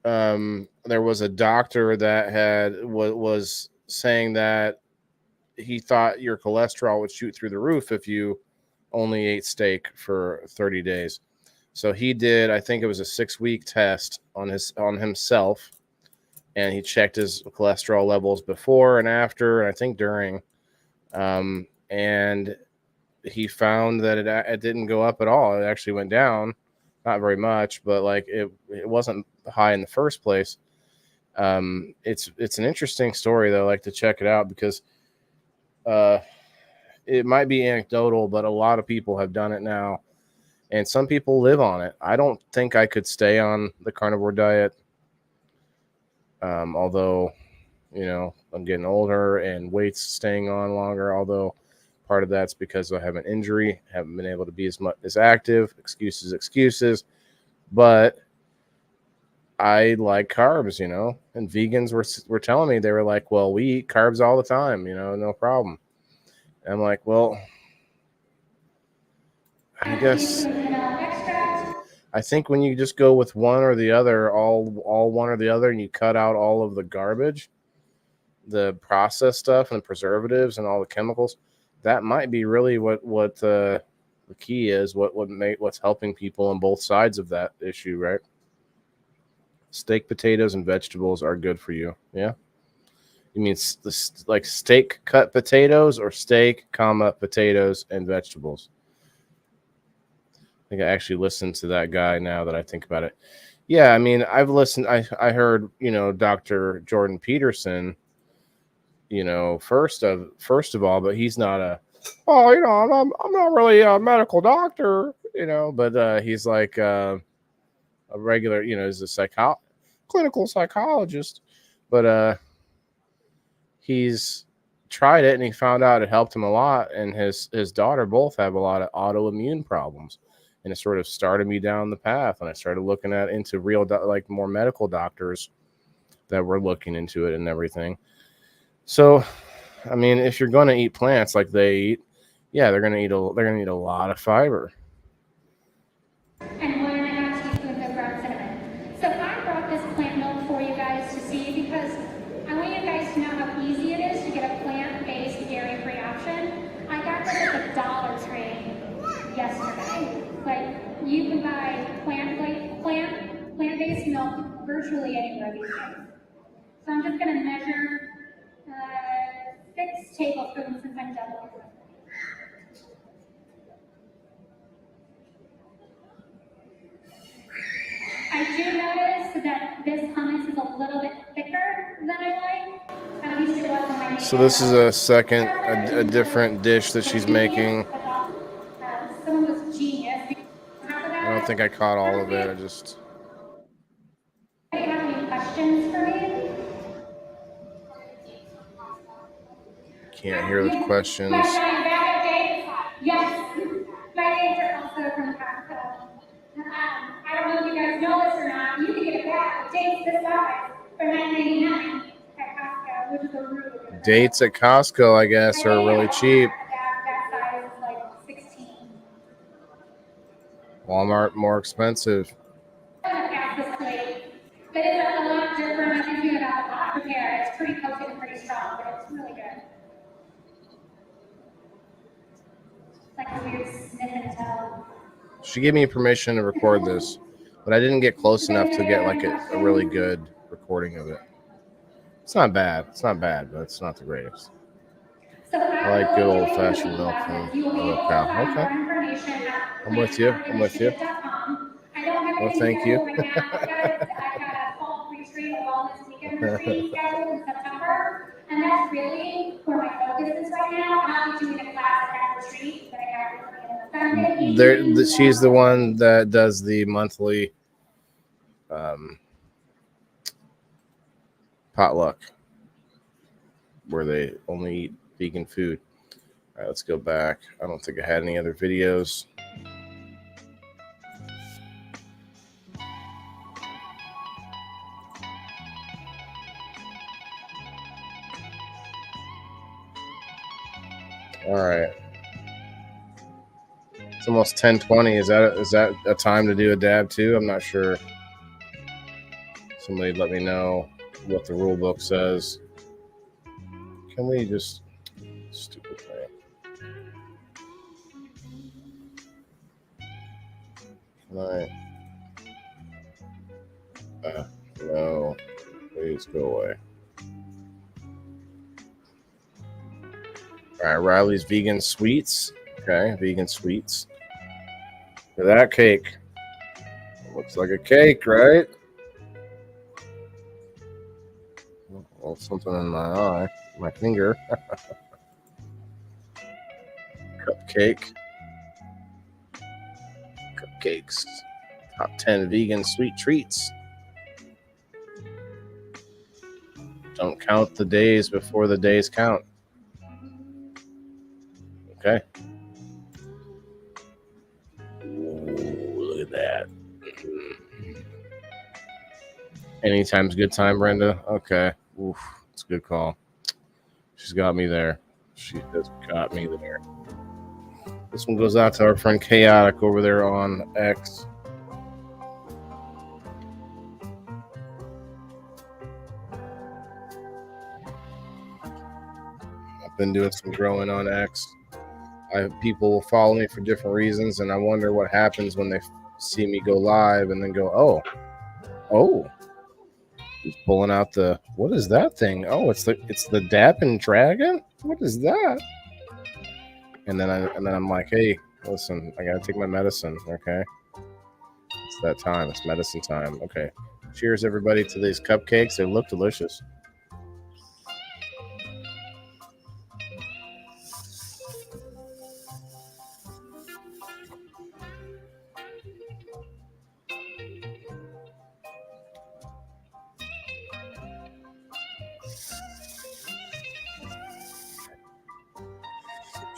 there was a doctor that was saying that he thought your cholesterol would shoot through the roof if you only ate steak for 30 days. So he did, I think it was a 6-week test on himself, and he checked his cholesterol levels before and after, and I think during, and he found that it didn't go up at all. It actually went down, not very much, but like it wasn't high in the first place. It's an interesting story though. I like to check it out because it might be anecdotal, but a lot of people have done it now, and some people live on it. I don't think I could stay on the carnivore diet, although, you know, I'm getting older and weight's staying on longer. Although part of that's because I have an injury, haven't been able to be as active. Excuses, but I like carbs, you know. And vegans were telling me, they were like, "Well, we eat carbs all the time, you know, no problem." And I'm like, well, I guess I think when you just go with one or the other, all one or the other, and you cut out all of the garbage, the processed stuff and preservatives and all the chemicals, that might be really what the key is. What's helping people on both sides of that issue, right? Steak, potatoes, and vegetables are good for you. Yeah. You mean like steak cut potatoes, or steak, potatoes and vegetables? I think I actually listened to that guy now that I think about it. Yeah, I mean, I've listened. I heard, you know, Dr. Jordan Peterson, you know, first of all, but he's not you know, I'm not really a medical doctor, you know, but he's like a regular, you know, he's a clinical psychologist, but he's tried it and he found out it helped him a lot, and his daughter both have a lot of autoimmune problems, and it sort of started me down the path, and I started looking into real like more medical doctors that were looking into it and everything. So, I mean, if you're going to eat plants like they eat, yeah, they're going to eat a lot of fiber. And 1.5 teaspoons of ground cinnamon. So I brought this plant milk for you guys to see, because I want you guys to know how easy it is to get a plant-based dairy-free option. I got this at the Dollar Tree yesterday. Like, you can buy plant-based milk virtually anywhere these days. So I'm just going to measure 6 tablespoons since I'm doubling. I do notice that this hummus is a little bit thicker than I like. At least it was on my. So this is a different dish that she's making. Someone was genius. I don't think I caught all of it. I just. Do you have any questions for me? Can't hear the questions. Yes. My dates are also from Costco. I don't know if you guys know this or not. You can get a bag of dates this size for $9.99 at Costco, which is a really good. Dates at Costco, I guess, are really cheap. That size is like 16. Walmart more expensive. But it's a lot different. I think you have a lot prepared. It's pretty potent and pretty strong, but it's really good. It's like a weird sniff and tell. She gave me permission to record this, but I didn't get close enough to get like a really good recording of it. It's not bad, but it's not the greatest. I like good old-fashioned milk from a little cow. Okay. I'm with you. Well, thank you. I got a fall retreat wellness weekend retreat scheduled in September, and that's really where my focus is right now. I'm not doing a class at that retreat, but I got really She's the one that does the monthly potluck where they only eat vegan food. All right, let's go back. I don't think I had any other videos. All right. It's almost 10:20. Is that a time to do a dab too? I'm not sure. Somebody let me know what the rule book says. Can we just stupid thing? Can I? No. Please go away. All right, Riley's vegan sweets. Okay, vegan sweets. Look at that cake. It looks like a cake, right? Oh, something in my eye, my finger. Cupcake. Cupcakes. Top 10 vegan sweet treats. Don't count the days before the days count. Okay. Ooh, look at that. Anytime's a good time, Brenda. Okay. Oof, it's a good call. She's got me there. She has got me there. This one goes out to our friend Chaotic over there on X. I've been doing some growing on X. People will follow me for different reasons, and I wonder what happens when they see me go live and then go, oh, he's pulling out the, what is that thing? Oh, it's the Dappin' Dragon. What is that? And then I'm like, hey, listen, I gotta take my medicine. Okay, it's that time. It's medicine time. Okay, cheers everybody to these cupcakes. They look delicious.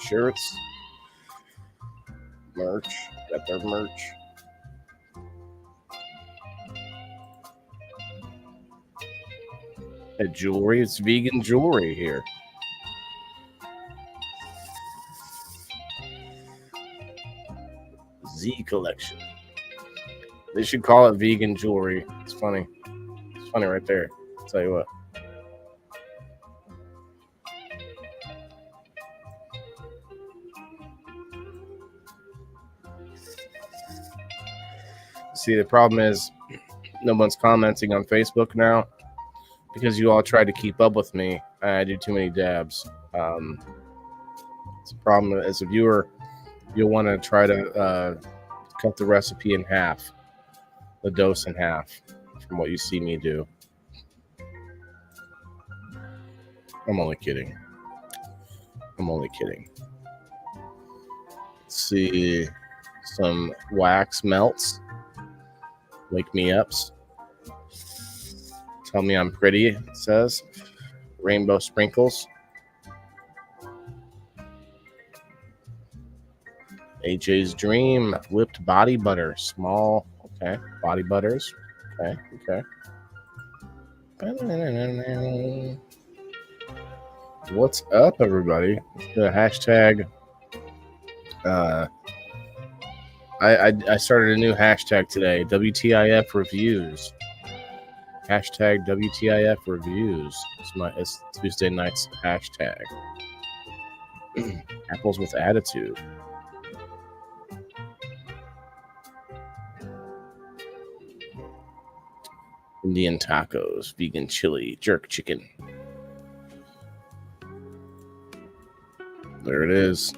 Shirts, merch, got their merch. Jewelry, it's vegan jewelry here. Z collection. They should call it vegan jewelry. It's funny. It's funny right there. I'll tell you what. See, the problem is no one's commenting on Facebook now because you all try to keep up with me. I do too many dabs. It's a problem as a viewer. You'll want to try to cut the recipe in half, the dose in half from what you see me do. I'm only kidding. Let's see, some wax melts. Wake me ups. Tell me I'm pretty, it says. Rainbow sprinkles. AJ's dream. Whipped body butter. Small. Okay. Body butters. Okay. What's up, everybody? The hashtag. I started a new hashtag today. WTIF reviews. Hashtag WTIF reviews. It's Tuesday night's hashtag. Apples with attitude. Indian tacos, vegan chili, jerk chicken. There it is.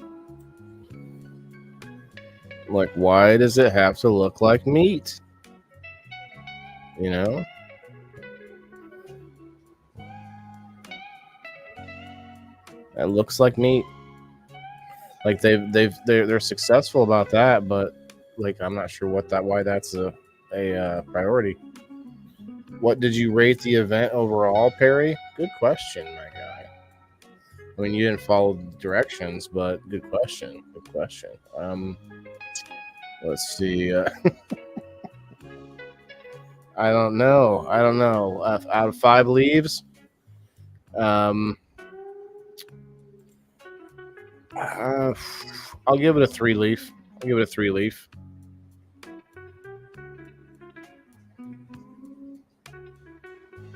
Like, why does it have to look like meat? You know? It looks like meat. Like they're successful about that, but like I'm not sure why that's a priority. What did you rate the event overall, Perry? Good question, my guy. I mean, you didn't follow the directions, but good question. Let's see. I don't know. Out of 5 leaves, I'll give it a 3 leaf. I'll give it a 3-leaf.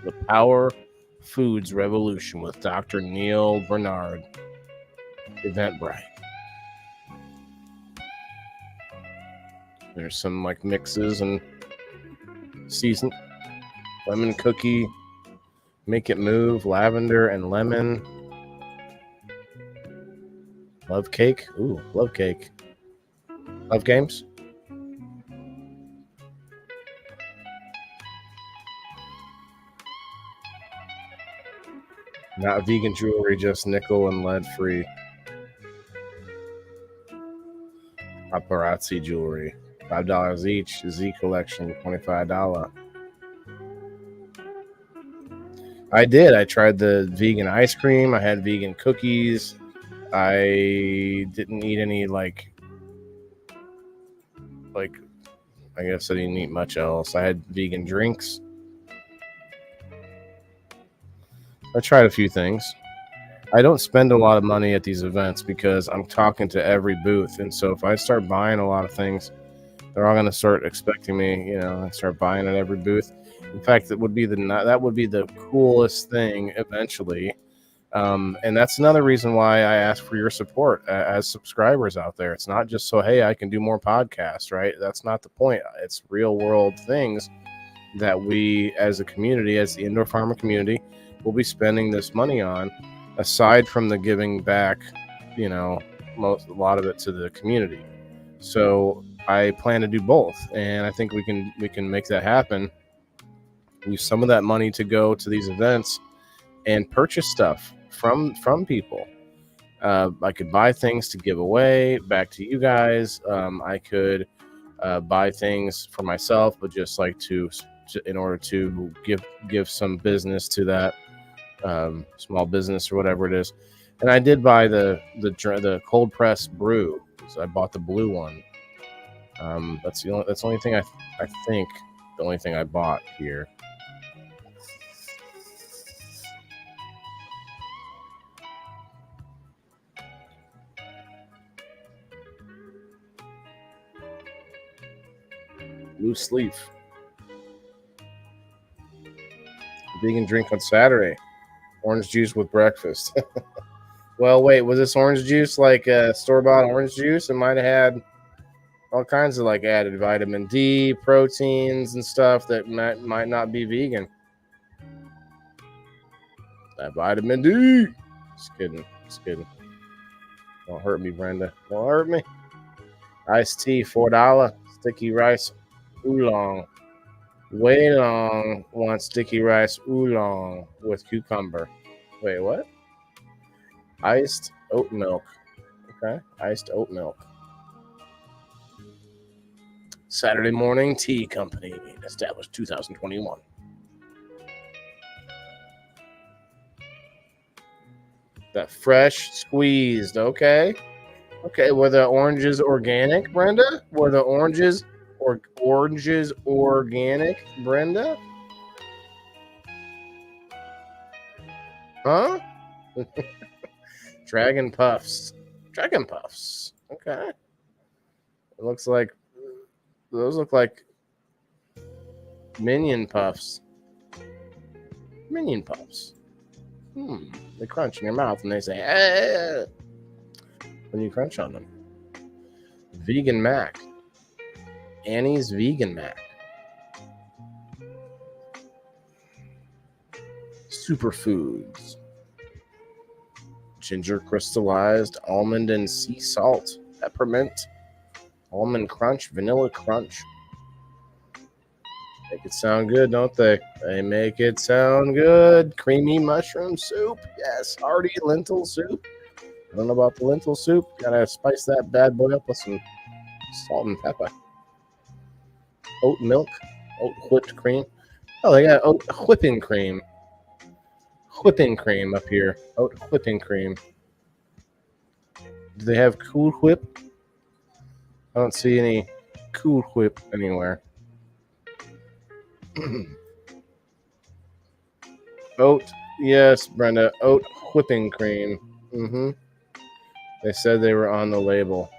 The Power Foods Revolution with Dr. Neil Bernard. Eventbrite. There's some like mixes and seasoned lemon cookie, make it move, lavender and lemon. Love cake. Ooh, love cake. Love games. Not vegan jewelry, just nickel and lead free. Paparazzi jewelry. $5 each. Z collection, $25. I did. I tried the vegan ice cream. I had vegan cookies. I didn't eat any like I guess I didn't eat much else. I had vegan drinks. I tried a few things. I don't spend a lot of money at these events because I'm talking to every booth, and so if I start buying a lot of things, they're all going to start expecting me, and start buying at every booth. In fact, that would be the coolest thing eventually. And that's another reason why I ask for your support as subscribers out there. It's not just so, hey, I can do more podcasts, right? That's not the point. It's real world things that we as a community, as the indoor farmer community, will be spending this money on, aside from the giving back, a lot of it to the community. So I plan to do both, and I think we can make that happen. Use some of that money to go to these events and purchase stuff from people. I could buy things to give away back to you guys. I could buy things for myself, but just like in order to give some business to that small business or whatever it is. And I did buy the cold press brew. So I bought the blue one. That's the only thing I think the only thing I bought here. Loose leaf. Vegan drink on Saturday. Orange juice with breakfast. Well, wait, was this orange juice like store-bought orange juice? It might have had all kinds of like added vitamin D, proteins, and stuff that might not be vegan. That vitamin D. Just kidding. Don't hurt me, Brenda. Don't hurt me. Iced tea, $4. Sticky rice oolong. Way long want sticky rice oolong with cucumber. Wait, what? Iced oat milk. Okay, iced oat milk. Saturday Morning Tea Company, established 2021. That fresh squeezed. Okay. Were the oranges organic, Brenda? Were the oranges organic, Brenda? Huh? Dragon Puffs. Okay. It looks like those look like Minion Puffs. They crunch in your mouth and they say, "Ah," when you crunch on them. Vegan Mac. Annie's Vegan Mac. Superfoods. Ginger crystallized, almond and sea salt, peppermint, almond crunch, vanilla crunch. Make it sound good, don't they? They make it sound good. Creamy mushroom soup. Yes, hearty lentil soup. I don't know about the lentil soup. Gotta spice that bad boy up with some salt and pepper. Oat milk. Oat whipped cream. Oh, they got oat whipping cream. Whipping cream up here. Oat whipping cream. Do they have Cool Whip? I don't see any Cool Whip anywhere. Oat, yes, Brenda. Oat whipping cream. They said they were on the label.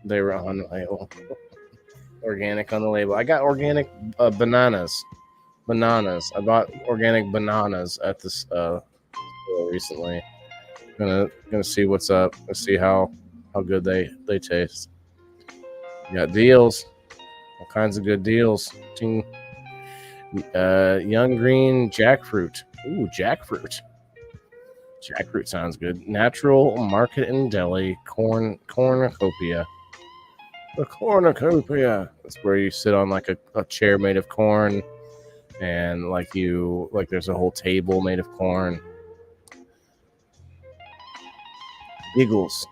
They were on the label. Organic on the label. I got organic bananas. I bought organic bananas at this store recently. Gonna see what's up. Let's see how good they taste. Got deals. All kinds of good deals. Young green jackfruit. Ooh, jackfruit. Jackfruit sounds good. Natural market and deli cornucopia. The cornucopia. That's where you sit on like a chair made of corn, and like there's a whole table made of corn. Giggles.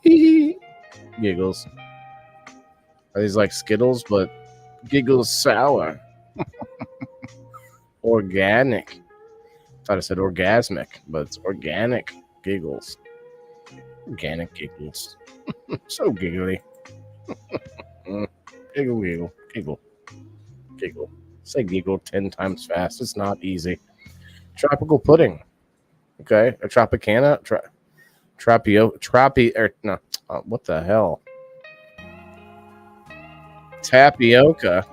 Giggles. Are these like Skittles, but Giggles sour? Organic. Thought I said orgasmic, but it's organic Giggles. Organic Giggles. So giggly. Giggle. Say giggle 10 times fast. It's not easy. Tropical pudding. Okay. A Tropicana. What the hell? Tapioca.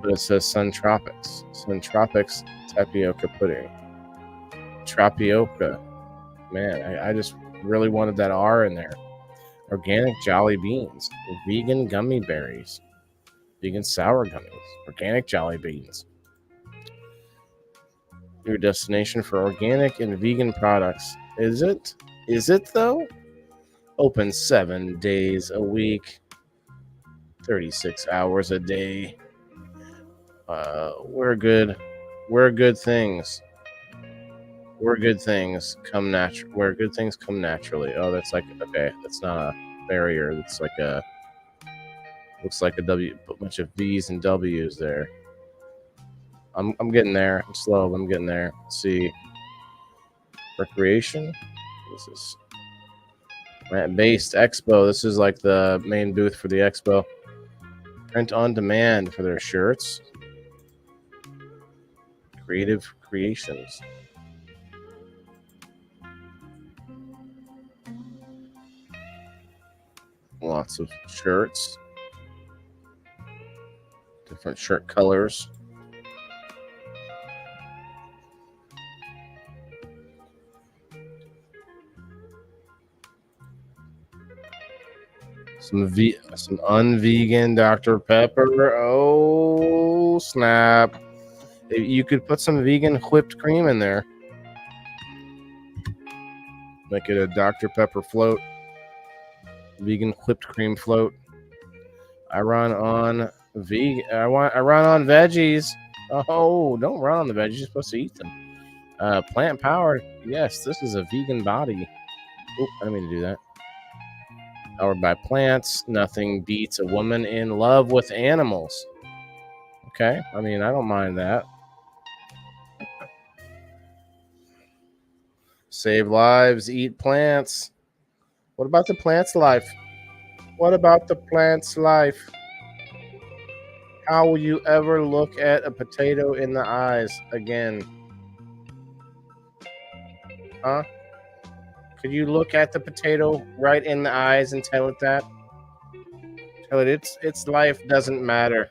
But it says Sun Tropics. Sun Tropics tapioca pudding. Tapioca. Man, I just really wanted that R in there. Organic Jolly Beans. Vegan gummy berries. Vegan sour gummies. Organic Jolly Beans. Your destination for organic and vegan products. Is it? Is it though? Open 7 days a week. 36 hours a day. We're good things. Where good things come naturally. Oh, that's like, okay, that's not a barrier. That's like looks like a bunch of V's and W's there. I'm getting there. I'm slow, but I'm getting there. Let's see. Recreation. This is Plant Based Expo. This is like the main booth for the expo. Print on demand for their shirts. Creative creations. Lots of shirts. Different shirt colors. Some unvegan Dr. Pepper. Oh, snap. You could put some vegan whipped cream in there. Make it a Dr. Pepper float. Vegan whipped cream float. I run on veggies. Oh, don't run on the veggies. You're supposed to eat them. Plant powered. Yes, this is a vegan body. Oop, I didn't mean to do that. Powered by plants. Nothing beats a woman in love with animals. Okay, I mean, I don't mind that. Save lives, eat plants. What about the plant's life? What about the plant's life? How will you ever look at a potato in the eyes again? Huh? Could you look at the potato right in the eyes and tell it that? Tell it its life doesn't matter.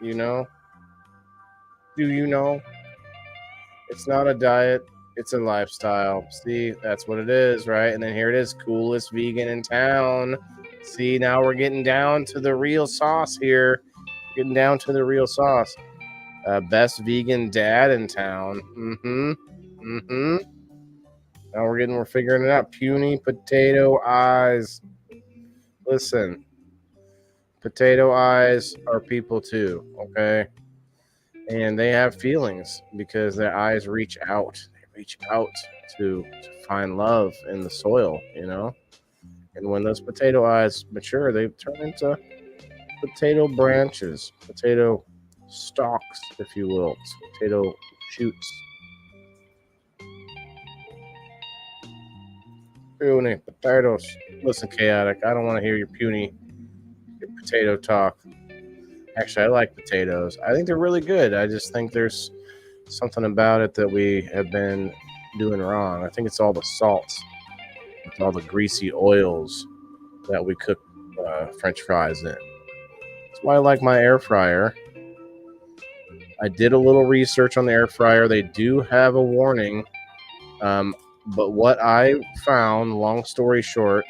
You know? Do you know? It's not a diet. It's a lifestyle. See, that's what it is, right? And then here it is, coolest vegan in town. See, now we're getting down to the real sauce here. Getting down to the real sauce. Best vegan dad in town. Now we're figuring it out. Puny potato eyes. Listen, potato eyes are people too, okay? And they have feelings because their eyes reach out. They reach out to find love in the soil, you know? And when those potato eyes mature, they turn into potato branches, potato stalks, if you will, potato shoots. Puny potatoes. Listen, chaotic. I don't want to hear your potato talk. Actually, I like potatoes. I think they're really good. I just think there's something about it that we have been doing wrong. I think it's all the salts, it's all the greasy oils that we cook French fries in. That's why I like my air fryer. I did a little research on the air fryer. They do have a warning. But what I found, long story short,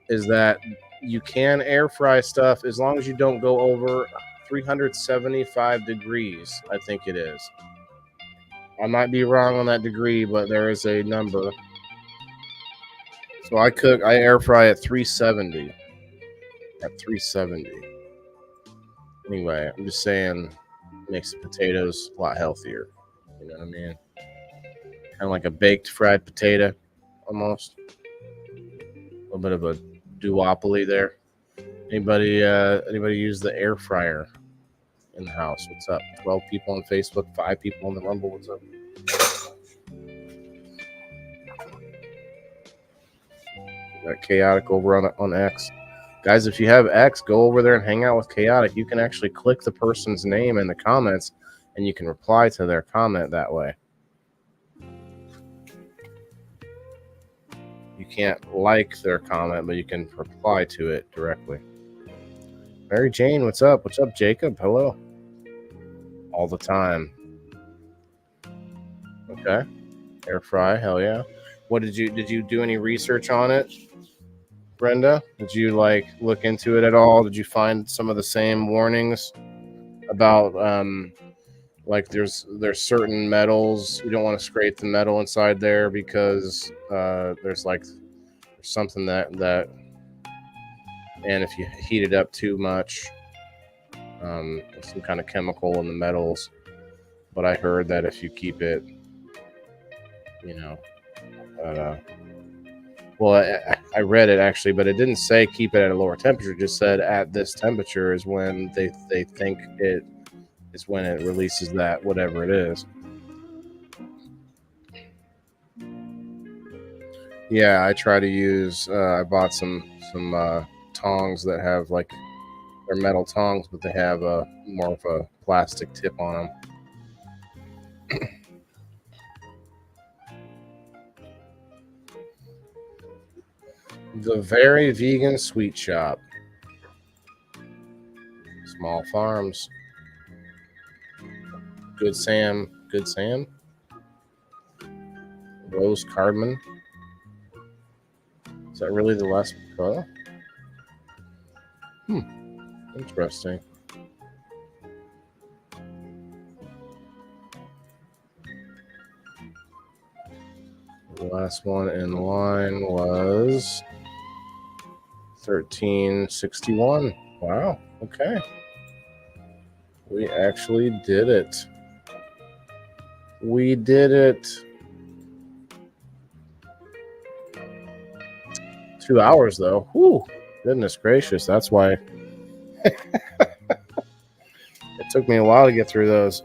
is that you can air fry stuff as long as you don't go over 375 degrees, I think it is. I might be wrong on that degree, but there is a number. So I air fry at 370. At 370. Anyway, I'm just saying, makes the potatoes a lot healthier. You know what I mean? Kind of like a baked fried potato, almost. A little bit of a duopoly there. Anybody use the air fryer in the house? What's up? 12 people on Facebook, 5 people on the Rumble. What's up? Got Chaotic over on X. Guys, if you have X, go over there and hang out with Chaotic. You can actually click the person's name in the comments, and you can reply to their comment that way. You can't like their comment, but you can reply to it directly. Mary Jane, what's up? What's up, Jacob? Hello. All the time. Okay. Air fry, hell yeah. What did you do any research on it, Brenda? Did you look into it at all? Did you find some of the same warnings about there's certain metals you don't want to scrape the metal inside there because there's something that and if you heat it up too much, some kind of chemical in the metals. But I heard that if you keep it, I read it actually, but it didn't say keep it at a lower temperature. It just said at this temperature is when they think it is when it releases that whatever it is. Yeah, I try to use. I bought some tongs that have they're metal tongs, but they have more of a plastic tip on them. The Very Vegan Sweet Shop. Small Farms. Good Sam. Rose Cardman. Is that really the last photo? Interesting. The last one in line was 1361. Wow. Okay. We actually did it. We did it. 2 hours though. Whew. Goodness gracious. That's why it took me a while to get through those.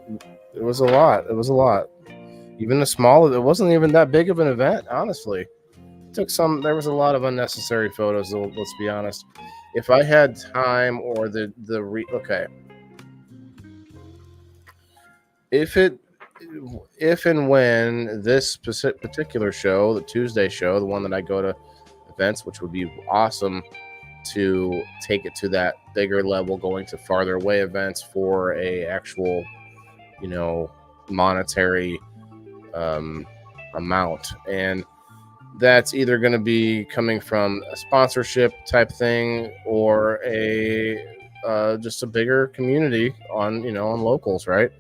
It was a lot. Even the small, it wasn't even that big of an event, honestly. There was a lot of unnecessary photos, let's be honest. If I had time or okay. If and when this particular show, the Tuesday show, the one that I go to events, which would be awesome to take it to that bigger level, going to farther away events for a actual, monetary amount. And that's either going to be coming from a sponsorship type thing or just a bigger community on locals, right?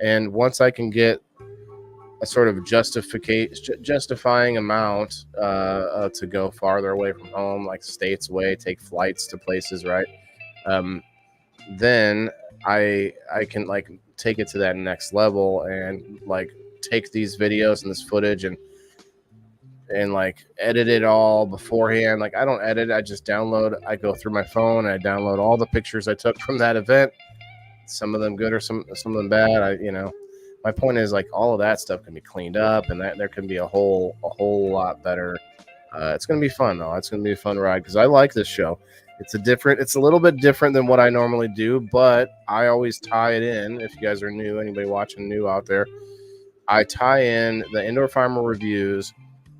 And once I can get a sort of justifying amount to go farther away from home, like states away, take flights to places, right? Then I can take it to that next level and take these videos and this footage and edit it all beforehand. I don't edit, I just download. I go through my phone and I download all the pictures I took from that event. Some of them good or some of them bad. My point is all of that stuff can be cleaned up and that there can be a whole lot better. It's going to be fun though. It's going to be a fun ride because I like this show. It's a little bit different than what I normally do, but I always tie it in. If you guys are new, anybody watching new out there, I tie in the Indoor Farmer reviews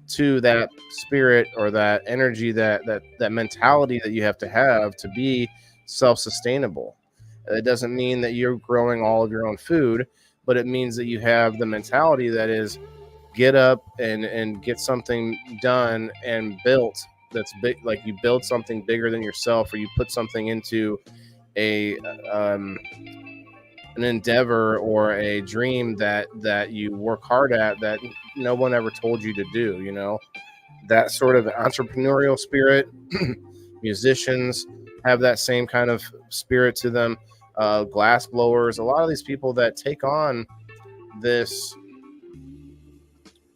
to that spirit or that energy, that mentality that you have to be self-sustainable. It doesn't mean that you're growing all of your own food, but it means that you have the mentality that is get up and get something done and built that's big. Like you build something bigger than yourself, or you put something into a an endeavor or a dream that you work hard at that no one ever told you to do. You know, that sort of entrepreneurial spirit. Musicians have that same kind of spirit to them. Glass blowers, a lot of these people that take on this,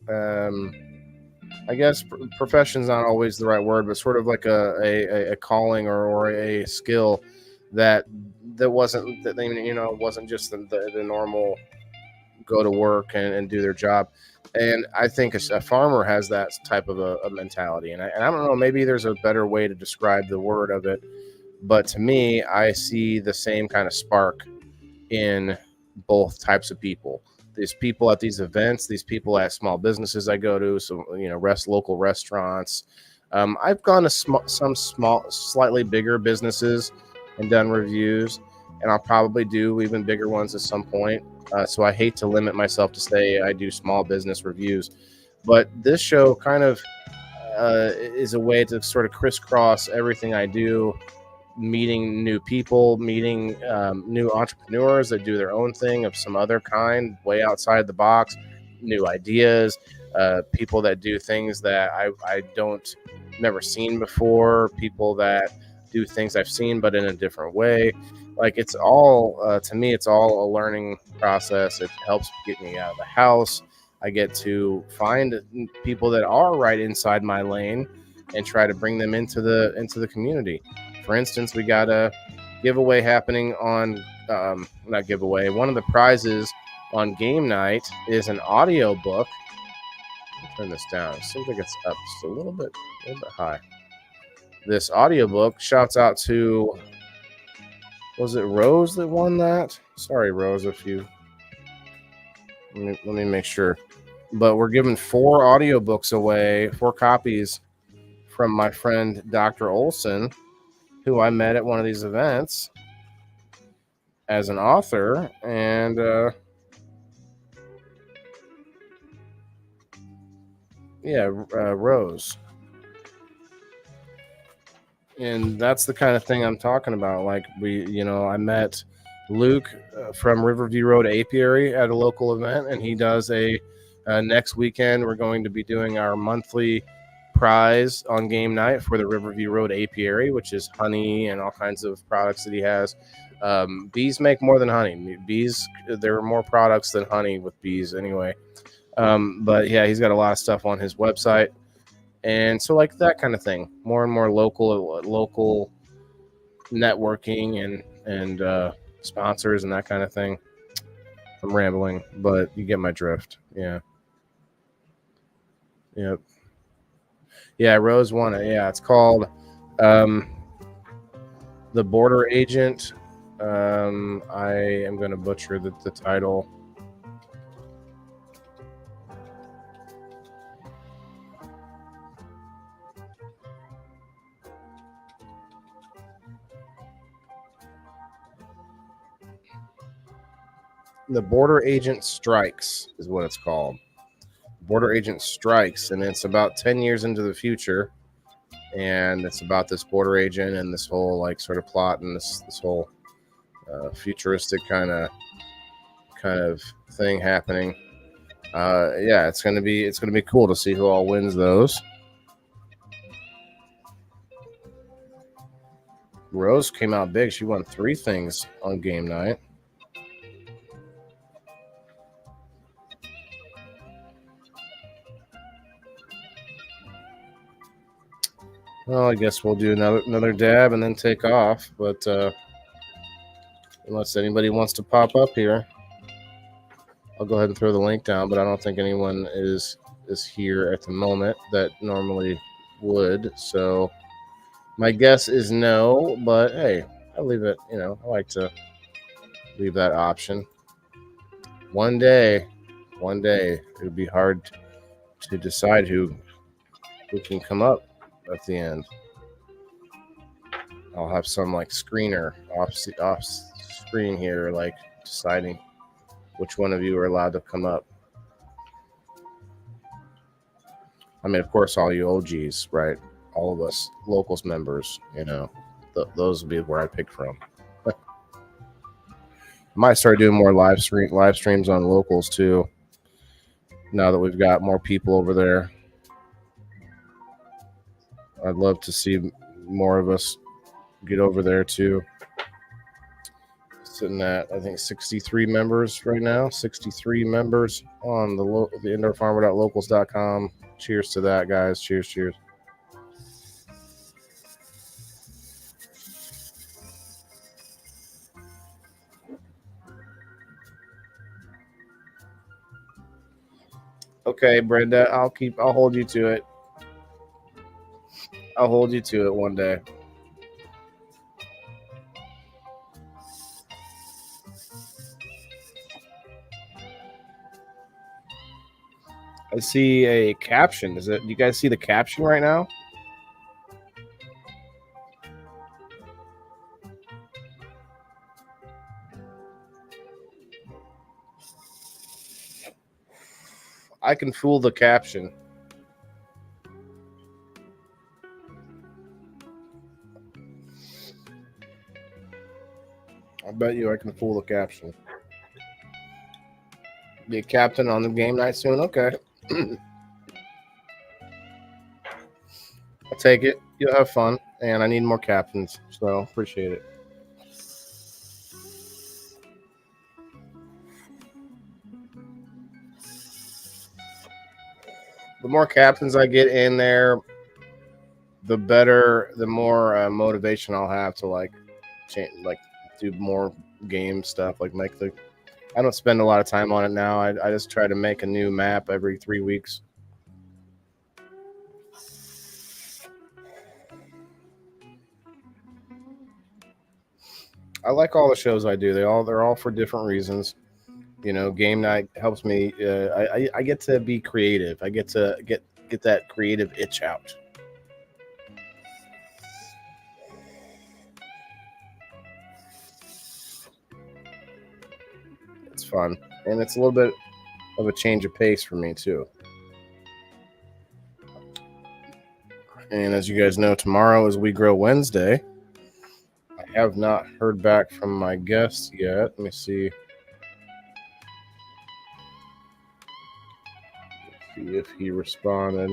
I guess profession's not always the right word, but sort of like a calling or a skill that wasn't, that they, you know, wasn't just the normal go to work and do their job. And I think a farmer has that type of a mentality. And I don't know, maybe there's a better way to describe the word of it. But to me, I see the same kind of spark in both types of people. These people at these events, these people at small businesses I go to, so, you know, local restaurants. I've gone to some small, slightly bigger businesses and done reviews, and I'll probably do even bigger ones at some point. So I hate to limit myself to say I do small business reviews, but this show kind of is a way to sort of crisscross everything I do, meeting new people, meeting new entrepreneurs that do their own thing of some other kind, way outside the box, new ideas, people that do things that I don't never seen before, people that do things I've seen but in a different way. Like it's all to me, it's all a learning process. It helps get me out of the house. I get to find people that are right inside my lane and try to bring them into the community. For instance, we got a giveaway happening on not giveaway. One of the prizes on game night is an audio book. Turn this down. It seems like it's up just a little bit high. This audiobook, shouts out to, was it Rose that won that? Sorry, Rose, if you, let me make sure. But we're giving 4 audiobooks away, 4 copies from my friend Dr. Olson, who I met at one of these events as an author. And Rose. And that's the kind of thing I'm talking about. Like I met Luke from Riverview Road Apiary at a local event, and he does a next weekend. We're going to be doing our monthly prize on game night for the Riverview Road Apiary, which is honey and all kinds of products that he has. Bees make more than honey. Bees, there are more products than honey with bees anyway. But yeah, he's got a lot of stuff on his website. And so like that kind of thing, more and more local networking and sponsors and that kind of thing. I'm rambling, but you get my drift. Yeah. Yep. Yeah, Rose won it. Yeah, it's called The Border Agent. I am going to butcher the title. The Border Agent Strikes is what it's called. Border Agent Strikes, and it's about 10 years into the future, and it's about this border agent and this whole like sort of plot and this whole futuristic kind of thing happening. Yeah, it's gonna be cool to see who all wins those. Rose came out big. She won 3 things on game night. Well, I guess we'll do another dab and then take off. But unless anybody wants to pop up here, I'll go ahead and throw the link down. But I don't think anyone is here at the moment that normally would. So my guess is no. But hey, I'll leave it. I like to leave that option. One day, One day it would be hard to decide who can come up at the end. I'll have some like screener off screen here, like deciding which one of you are allowed to come up. I mean, of course, all you OGs, right? All of us locals members, those would be where I pick from. Might start doing more live streams on locals too. Now that we've got more people over there, I'd love to see more of us get over there too. Sitting at, I think, 63 members right now. 63 members on the indoorfarmer.locals.com. Cheers to that, guys. Cheers. Okay, Brenda, I'll hold you to it. I'll hold you to it one day. I see a caption. Do you guys see the caption right now? I can fool the caption. I bet you I can fool the caption. Be a captain on the game night soon? Okay. I'll take it. You'll have fun. And I need more captains, so appreciate it. The more captains I get in there, the better, the more motivation I'll have to do more game stuff. I don't spend a lot of time on it now. I just try to make a new map every 3 weeks. I like all the shows I do. They're all for different reasons. Game night helps me. I get to be creative. I get to get that creative itch out. It's fun, and it's a little bit of a change of pace for me too. And as you guys know, tomorrow is We Grow Wednesday. I have not heard back from my guest yet. Let me see. If he responded.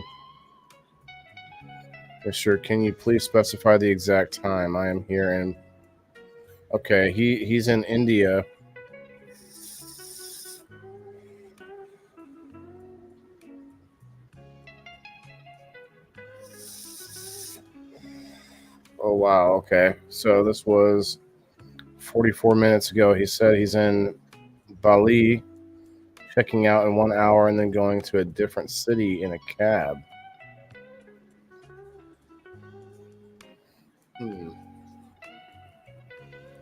Sure, can you please specify the exact time? I am here in. Okay, he's in India. Oh wow, okay. So this was 44 minutes ago. He said he's in Bali, checking out in 1 hour and then going to a different city in a cab.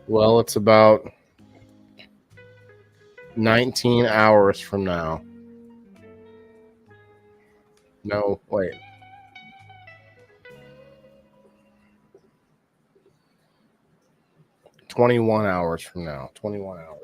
Well, it's about 19 hours from now. No, wait. $21 hours from now. 21 hours.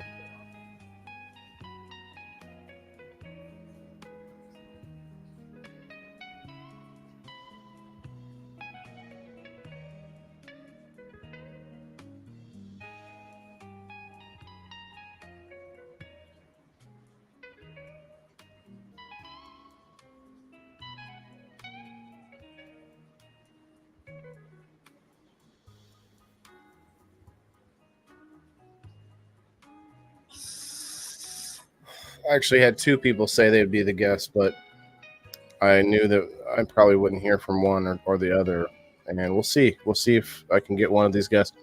I actually had two people say they'd be the guest, but I knew that I probably wouldn't hear from one or the other. And we'll see. We'll see if I can get one of these guests.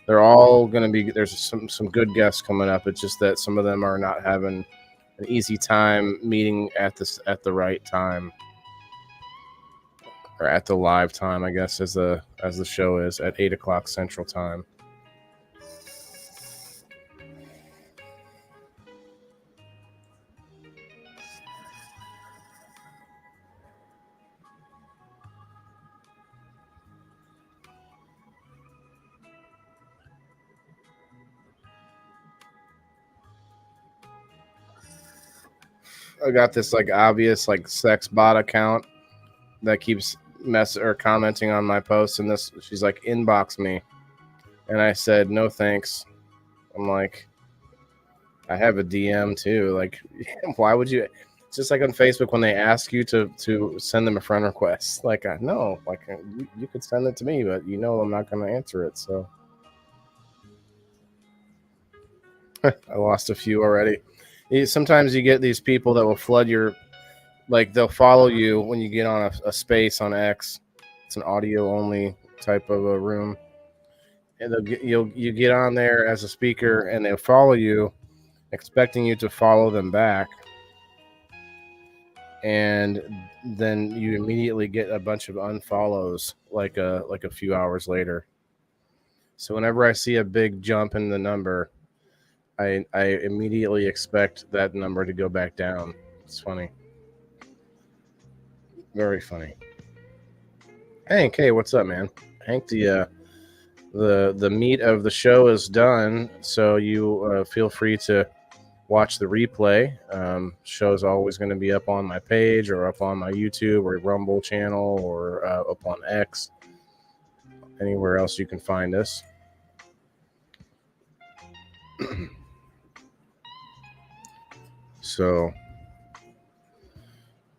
They're all going to be, there's some good guests coming up. It's just that some of them are not having an easy time meeting at the right time, or at the live time, I guess, as the show is at 8 o'clock Central Time. I got this like obvious like sex bot account that keeps commenting on my posts, and this she's like, inbox me, and I said no thanks. I'm like, I have a DM too. Like, why would you? It's just like on Facebook when they ask you to send them a friend request. Like, no, like you could send it to me, but you know I'm not going to answer it. So I lost a few already. Sometimes you get these people that will flood your, like they'll follow you when you get on a space on X. It's an audio only type of a room, and you get on there as a speaker, and they'll follow you, expecting you to follow them back, and then you immediately get a bunch of unfollows like a few hours later. So whenever I see a big jump in the number, I immediately expect that number to go back down. It's funny. Very funny. Hank, hey, what's up, man? Hank, the meat of the show is done, so you feel free to watch the replay. Show's always going to be up on my page or up on my YouTube or Rumble channel or up on X. Anywhere else you can find us. So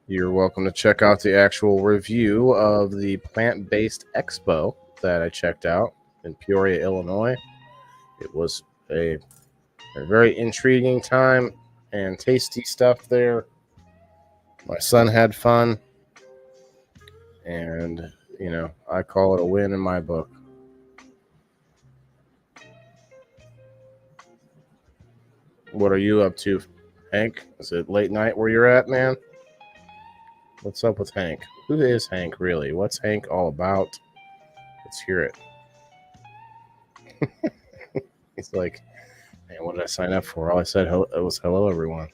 you're welcome to check out the actual review of the Plant Based Expo that I checked out in Peoria, Illinois. It was a very intriguing time and tasty stuff there. My son had fun, and you know, I call it a win in my book. What are you up to, Hank? Is it late night where you're at, man? What's up with Hank? Who is Hank, really? What's Hank all about? Let's hear it. He's like, man, what did I sign up for? All I said was hello, everyone.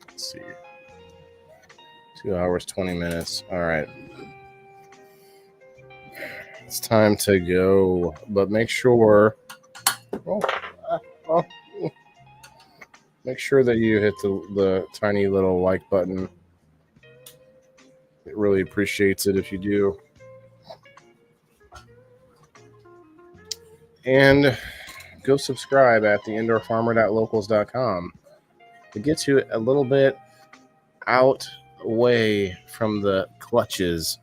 Let's see. 2 hours, 20 minutes. All right. It's time to go, but make sure make sure that you hit the tiny little like button. It really appreciates it if you do. And go subscribe at theindoorfarmer.locals.com. It gets you a little bit out away from the clutches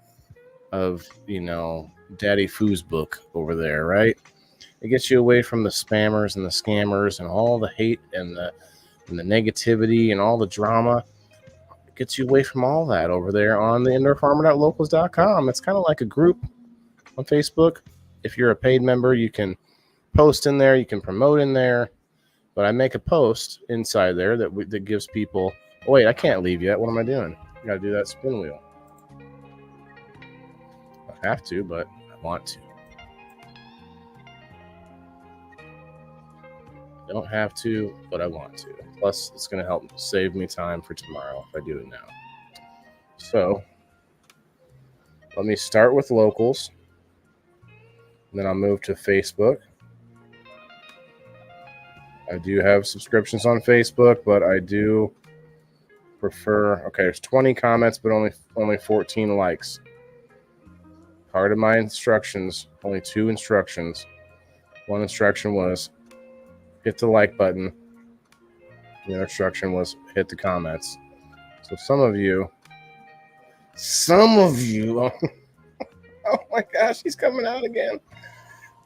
of, you know, Daddy Foo's book over there, right? It gets you away from the spammers and the scammers and all the hate and the negativity and all the drama. It gets you away from all that over there on the indoorfarmer.locals.com. It's kind of like a group on Facebook. If you're a paid member, you can post in there, you can promote in there. But I make a post inside there that gives people, oh, wait, I can't leave yet. What am I doing? I got to do that spin wheel. I have to, but I want to. I don't have to, but I want to. Plus, it's going to help save me time for tomorrow if I do it now. So, let me start with locals. And then I'll move to Facebook. I do have subscriptions on Facebook, but I do prefer... Okay, there's 20 comments, but only 14 likes. Part of my instructions, only 2 instructions. One instruction was hit the like button. The other instruction was hit the comments. So some of you, oh my gosh, he's coming out again.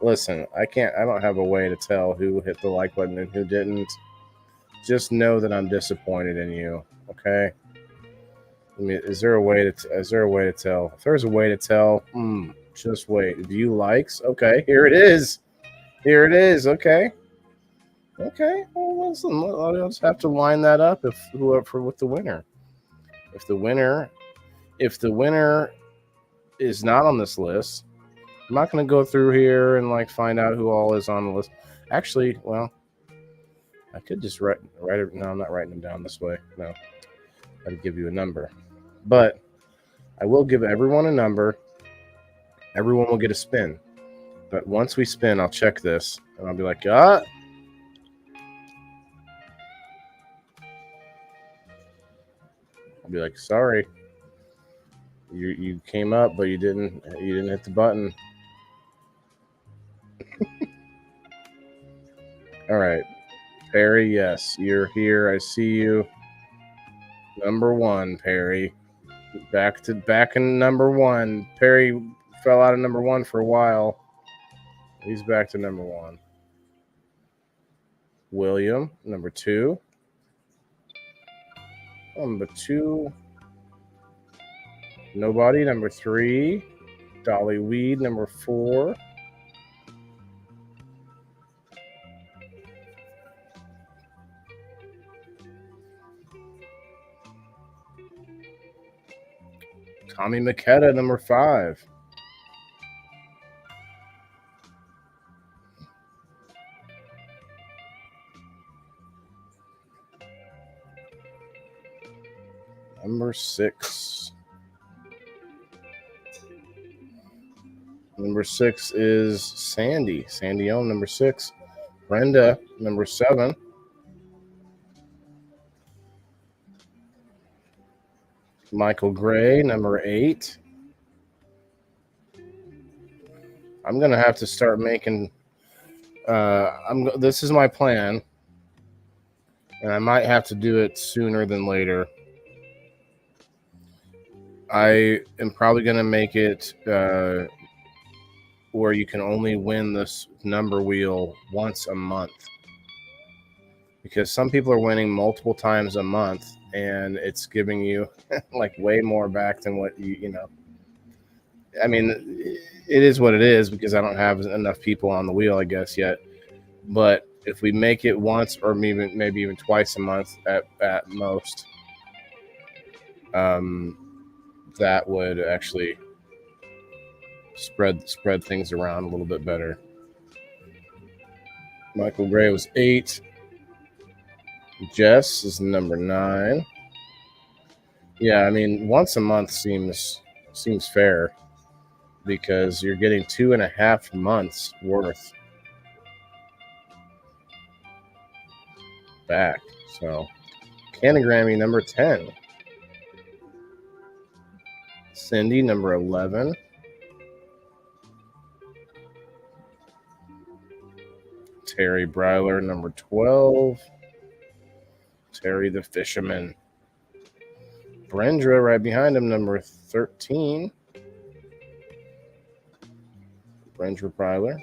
Listen, I don't have a way to tell who hit the like button and who didn't. Just know that I'm disappointed in you, okay? I mean, is there a way to tell? If there's a way to tell, just wait. View likes? Okay, here it is. Okay. Well, listen, I'll just have to line that up with the winner. If the winner is not on this list, I'm not going to go through here and like find out who all is on the list. Actually, well, I could just write it. No, I'm not writing them down this way. No, I'd give you a number. But I will give everyone a number. Everyone will get a spin. But once we spin, I'll check this. And I'll be like, I'll be like, sorry. You came up, but you didn't hit the button. All right. Perry, yes, you're here. I see you. Number 1, Perry. Back in number 1. Perry fell out of number 1 for a while. He's back to number 1. William, number 2. Number 2. Nobody, number 3. Dolly Weed, number 4. Tommy McKetta, number 5. Number 6. Number 6 is Sandy. Sandy O, number 6. Brenda, number 7. Michael Gray, number 8. I'm gonna have to start making. This is my plan, and I might have to do it sooner than later. I am probably gonna make it where you can only win this number wheel once a month, because some people are winning multiple times a month, and it's giving you like way more back than what you know. I mean, it is what it is because I don't have enough people on the wheel, I guess, yet. But if we make it once or maybe even twice a month at most, that would actually spread things around a little bit better. Michael Gray was 8. Jess is number 9. Yeah, I mean, once a month seems fair because you're getting 2.5 months worth back. So, Canagrammy number 10. Cindy number 11. Terry Bryler number 12. Terry the Fisherman. Brenda right behind him, number 13. Brenda Bryler.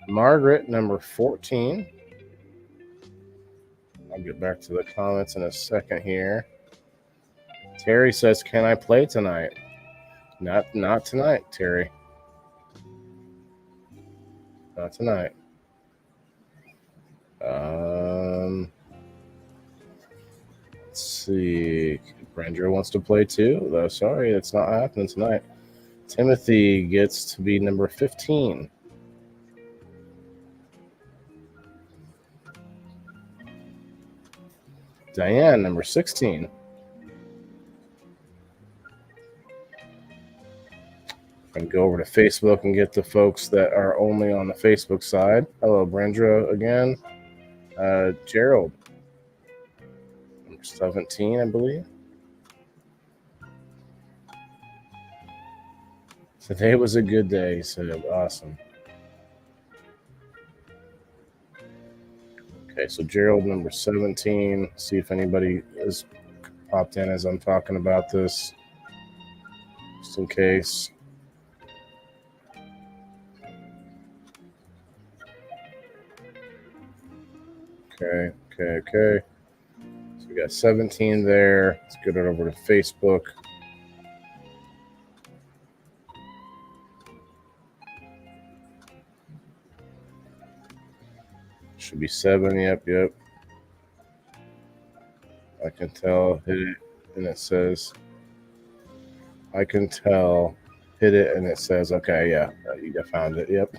Margaret, number 14. I'll get back to the comments in a second here. Terry says, can I play tonight? Not tonight, Terry. Not tonight. Let's see. Brandra wants to play too. Though, sorry, it's not happening tonight. Timothy gets to be number 15. Diane, number 16. And go over to Facebook and get the folks that are only on the Facebook side. Hello, Brandra again. Gerald, number 17, I believe. Today was a good day, he said. Awesome. Okay, so Gerald, number 17. See if anybody has popped in as I'm talking about this, just in case. Okay. So we got 17 there. Let's get it over to Facebook. Should be 7. Yep. I can tell. Hit it, and it says. I can tell. Hit it, and it says. Okay, yeah, you found it. Yep.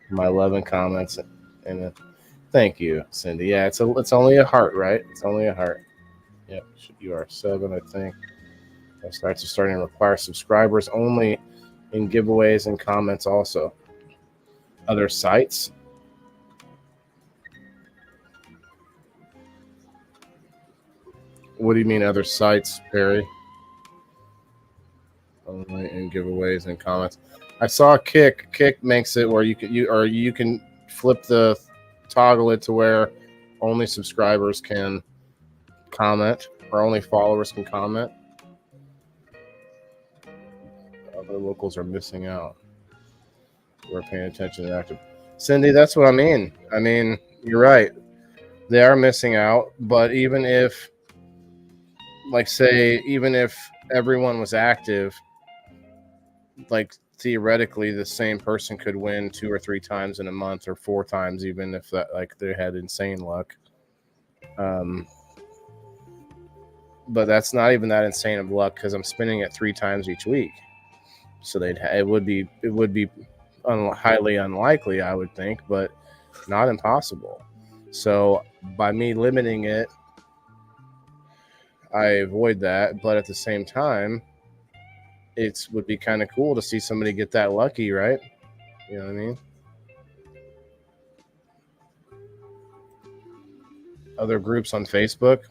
My 11 comments, and thank you, Cindy. Yeah, it's only a heart, right? It's only a heart. Yep, you are 7, I think. Those sites are starting to require subscribers only in giveaways and comments also. Other sites? What do you mean other sites, Perry? Only in giveaways and comments. I saw Kick. Kick makes it where you can flip the toggle it to where only subscribers can comment or only followers can comment. Other locals are missing out. We're paying attention to active. Cindy, that's what I mean. I mean, you're right. They are missing out, but even if, like, say, even if everyone was active, like, theoretically, the same person could win 2 or 3 times in a month or 4 times, even if that, like, they had insane luck. But that's not even that insane of luck because I'm spinning it 3 times each week. So it would be highly unlikely, I would think, but not impossible. So by me limiting it, I avoid that. But at the same time, it would be kind of cool to see somebody get that lucky, right? You know what I mean? Other groups on Facebook.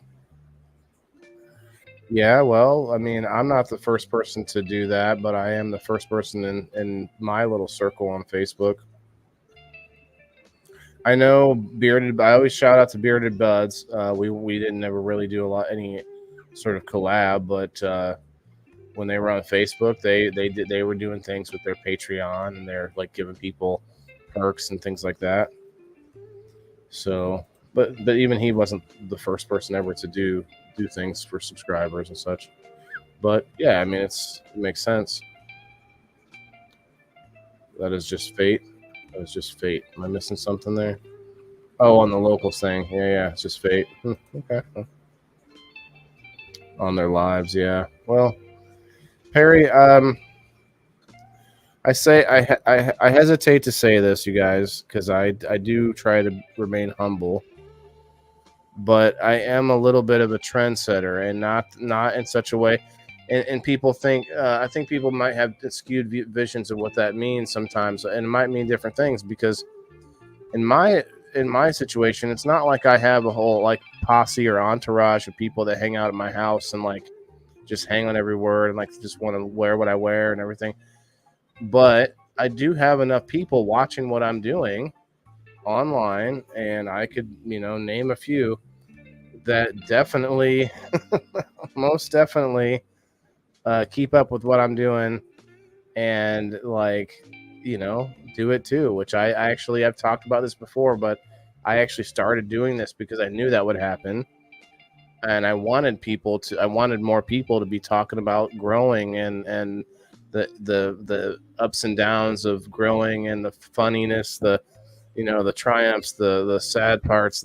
Yeah, well, I mean, I'm not the first person to do that, but I am the first person in my little circle on Facebook. I know Bearded. I always shout out to Bearded Buds. We didn't ever really do any sort of collab, but when they were on Facebook, they were doing things with their Patreon and they're like giving people perks and things like that. So, but even he wasn't the first person ever to do things for subscribers and such. But yeah, I mean, it makes sense. That is just fate. That was just fate. Am I missing something there? Oh, on the locals thing. Yeah, it's just fate. Okay. On their lives, yeah. Well, Perry, I hesitate to say this, you guys, because I do try to remain humble, but I am a little bit of a trendsetter, and not in such a way. And people think, I think people might have skewed visions of what that means sometimes, and it might mean different things. Because in my situation, it's not like I have a whole like posse or entourage of people that hang out at my house and like just hang on every word and like just want to wear what I wear and everything. But I do have enough people watching what I'm doing online, and I could, name a few that definitely, most definitely, keep up with what I'm doing and like, do it too, which I actually have talked about this before, but I actually started doing this because I knew that would happen. And I wanted more people to be talking about growing and the ups and downs of growing and the funniness, the triumphs, the sad parts,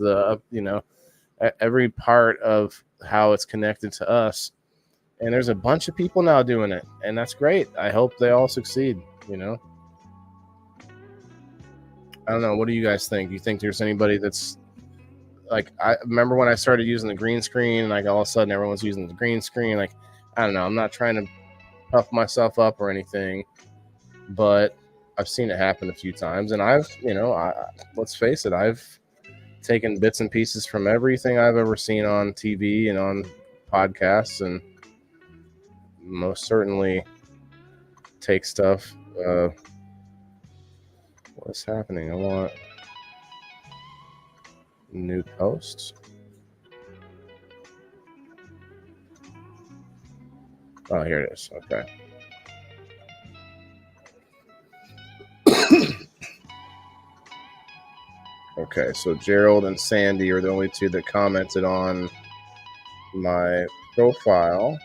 every part of how it's connected to us. And there's a bunch of people now doing it, and that's great. I hope they all succeed, I don't know. What do you guys think? Do you think there's anybody that's like, I remember when I started using the green screen, like all of a sudden everyone's using the green screen. Like, I don't know. I'm not trying to puff myself up or anything, but I've seen it happen a few times. And I've, let's face it, I've taken bits and pieces from everything I've ever seen on TV and on podcasts, and most certainly take stuff. What's happening? I want new posts. Oh, here it is. Okay. Okay, so Gerald and Sandy are the only two that commented on my profile.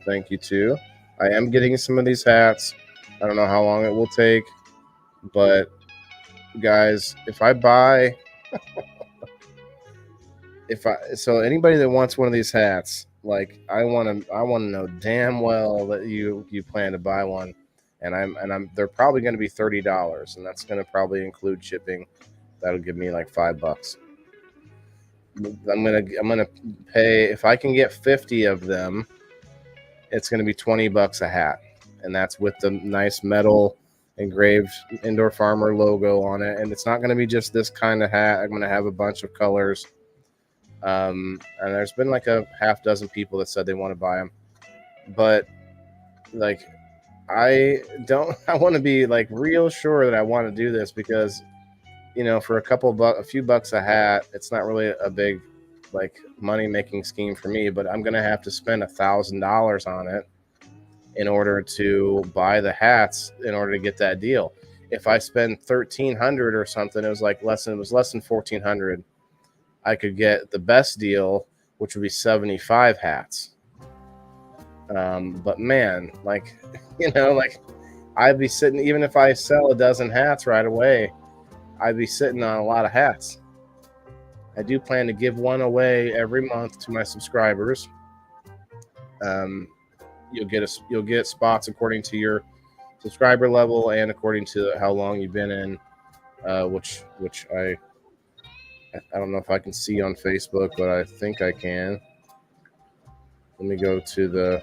Thank you too. I am getting some of these hats. I don't know how long it will take, but guys, if I buy so anybody that wants one of these hats, like I want to know damn well that you plan to buy one, and they're probably going to be $30, and that's going to probably include shipping. That'll give me like $5. I'm gonna pay, if I can get 50 of them. it's going to be $20 a hat, and that's with the nice metal engraved Indoor Farmer logo on it. And it's not going to be just this kind of hat. I'm going to have a bunch of colors. And there's been like a half dozen people that said they want to buy them, but like I want to be like real sure that I want to do this, because for a few bucks a hat, it's not really a big like money making scheme for me, but I'm gonna have to spend $1,000 on it in order to buy the hats in order to get that deal. If I spend $1,300 or something, it was less than $1,400, I could get the best deal, which would be 75 hats. But man, like I'd be sitting, even if I sell a dozen hats right away, I'd be sitting on a lot of hats. I do plan to give one away every month to my subscribers. You'll get spots according to your subscriber level and according to how long you've been in, which I don't know if I can see on Facebook, but I think I can. Let me go to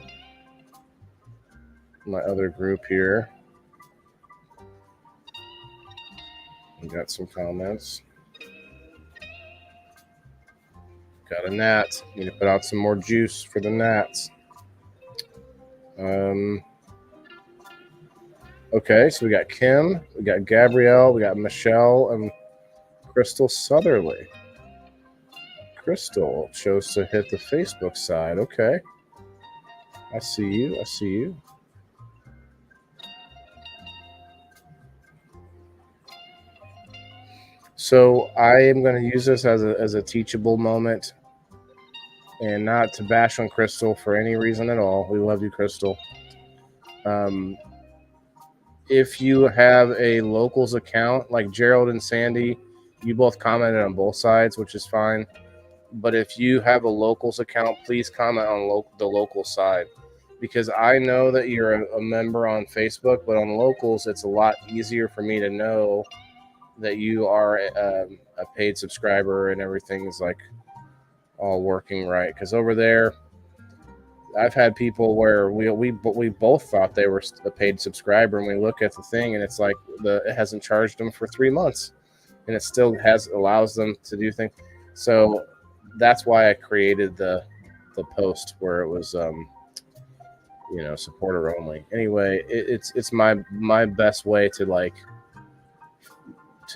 my other group here. We got some comments. Got a gnat. Need to put out some more juice for the gnats. Okay, so we got Kim, we got Gabrielle, we got Michelle, and Crystal Southerly. Crystal chose to hit the Facebook side. Okay. I see you. So I am going to use this as a teachable moment, and not to bash on Crystal for any reason at all. We love you, Crystal. If you have a locals account, like Gerald and Sandy, you both commented on both sides, which is fine. But if you have a locals account, please comment on the local side, because I know that you're a member on Facebook, but on locals, it's a lot easier for me to know that you are a paid subscriber and everything is like all working right. Because over there, I've had people where we both thought they were a paid subscriber, and we look at the thing and it's like it hasn't charged them for 3 months, and it still allows them to do things. So that's why I created the post where it was supporter only. Anyway, it's my best way to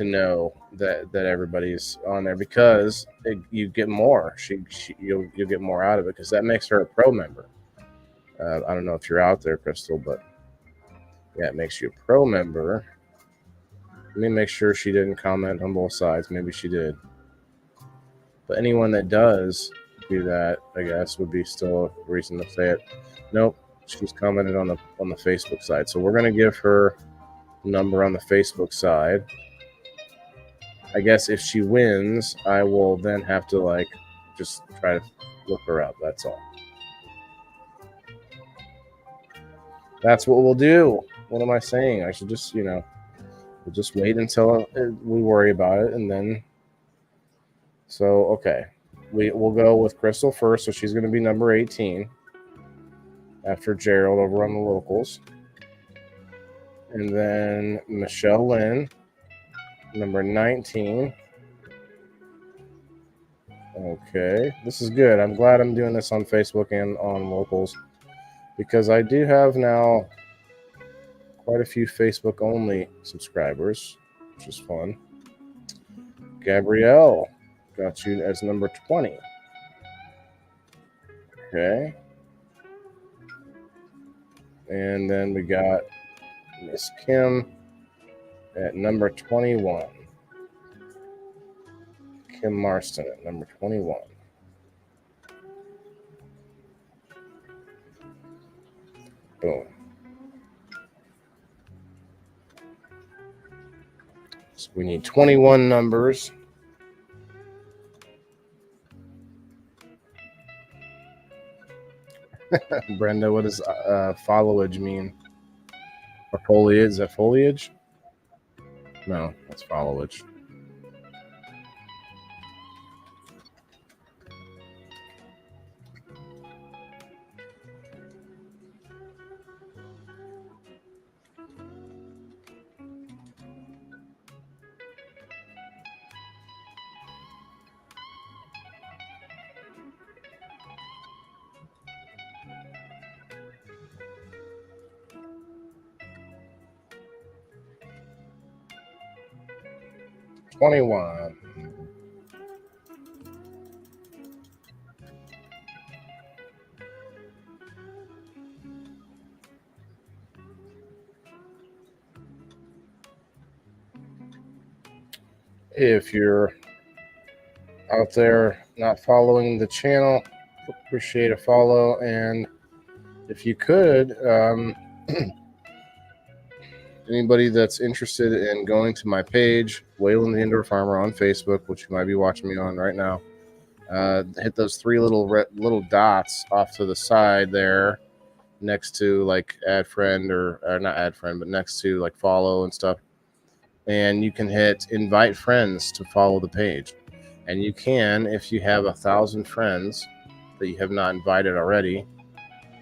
know that everybody's on there, because you get more. You'll get more out of it, because that makes her a pro member. I don't know if you're out there, Crystal, but yeah, it makes you a pro member. Let me make sure she didn't comment on both sides. Maybe she did. But anyone that does do that, I guess, would be still a reason to say it. Nope, she's commented on the Facebook side. So we're gonna give her a number on the Facebook side. I guess if she wins, I will then have to just try to look her up. That's all. That's what we'll do. What am I saying? I should just, we'll just wait until we worry about it, and then. So okay, we'll go with Crystal first. So she's going to be number 18 after Gerald over on the locals, and then Michelle Lynn, number 19. Okay, this is good. I'm glad I'm doing this on Facebook and on locals, because I do have now quite a few Facebook only subscribers, which is fun. Gabrielle, got you as number 20. Okay. And then we got Miss Kim at number 21. Kim Marston at number 21. Boom. So we need 21 numbers. Brenda, what does foliage mean? Or foliage? Is that foliage? No, that's foliage. 21. If you're out there not following the channel, appreciate a follow. And if you could, anybody that's interested in going to my page, Wayland the Indoor Farmer on Facebook, which you might be watching me on right now, hit those three little dots off to the side there, next to like add friend or not add friend, but next to like follow and stuff. And you can hit invite friends to follow the page. And you can, if you have 1,000 friends that you have not invited already,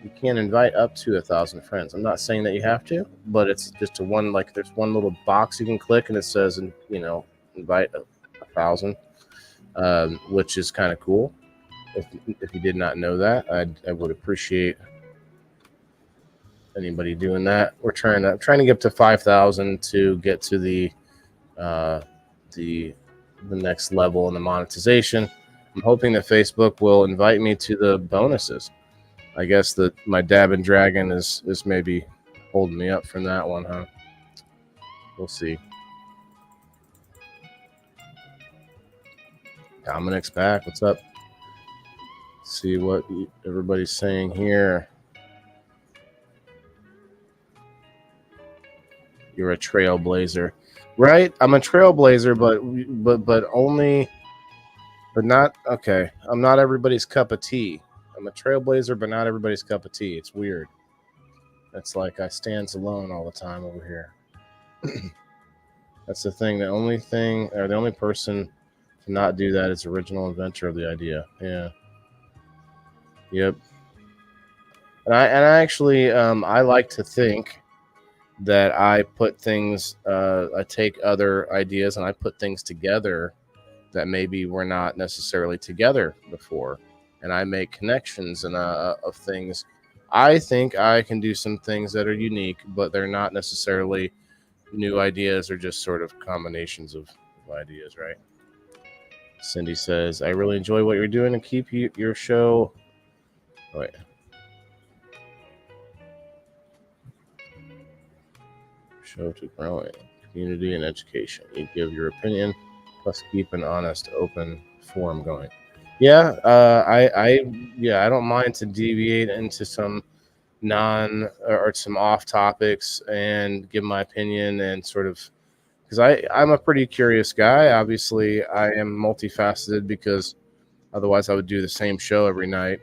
you can invite up to 1,000 friends. I'm not saying that you have to, but it's just there's one little box you can click and it says, invite 1,000, which is kind of cool. If you did not know that, I would appreciate anybody doing that. We're trying to get up to 5,000 to get to the next level in the monetization. I'm hoping that Facebook will invite me to the bonuses. I guess that my Dab and Dragon is maybe holding me up from that one, huh? We'll see. Dominic's back. What's up? Let's see what everybody's saying here. You're a trailblazer, right? I'm a trailblazer, but not okay. I'm not everybody's cup of tea. I'm a trailblazer, but not everybody's cup of tea. It's weird. It's like I stands alone all the time over here. That's the thing. The only person to not do that is original inventor of the idea. Yeah. Yep. And I actually I like to think that I put things. I take other ideas and I put things together that maybe were not necessarily together before, and I make connections and of things. I think I can do some things that are unique, but they're not necessarily new ideas or just sort of combinations of ideas, right? Cindy says, I really enjoy what you're doing and keep your show. Oh, wait. Show to growing community and education. You give your opinion, plus keep an honest, open forum going. Yeah, I don't mind to deviate into some or some off topics and give my opinion and sort of, because I'm a pretty curious guy. Obviously, I am multifaceted because otherwise I would do the same show every night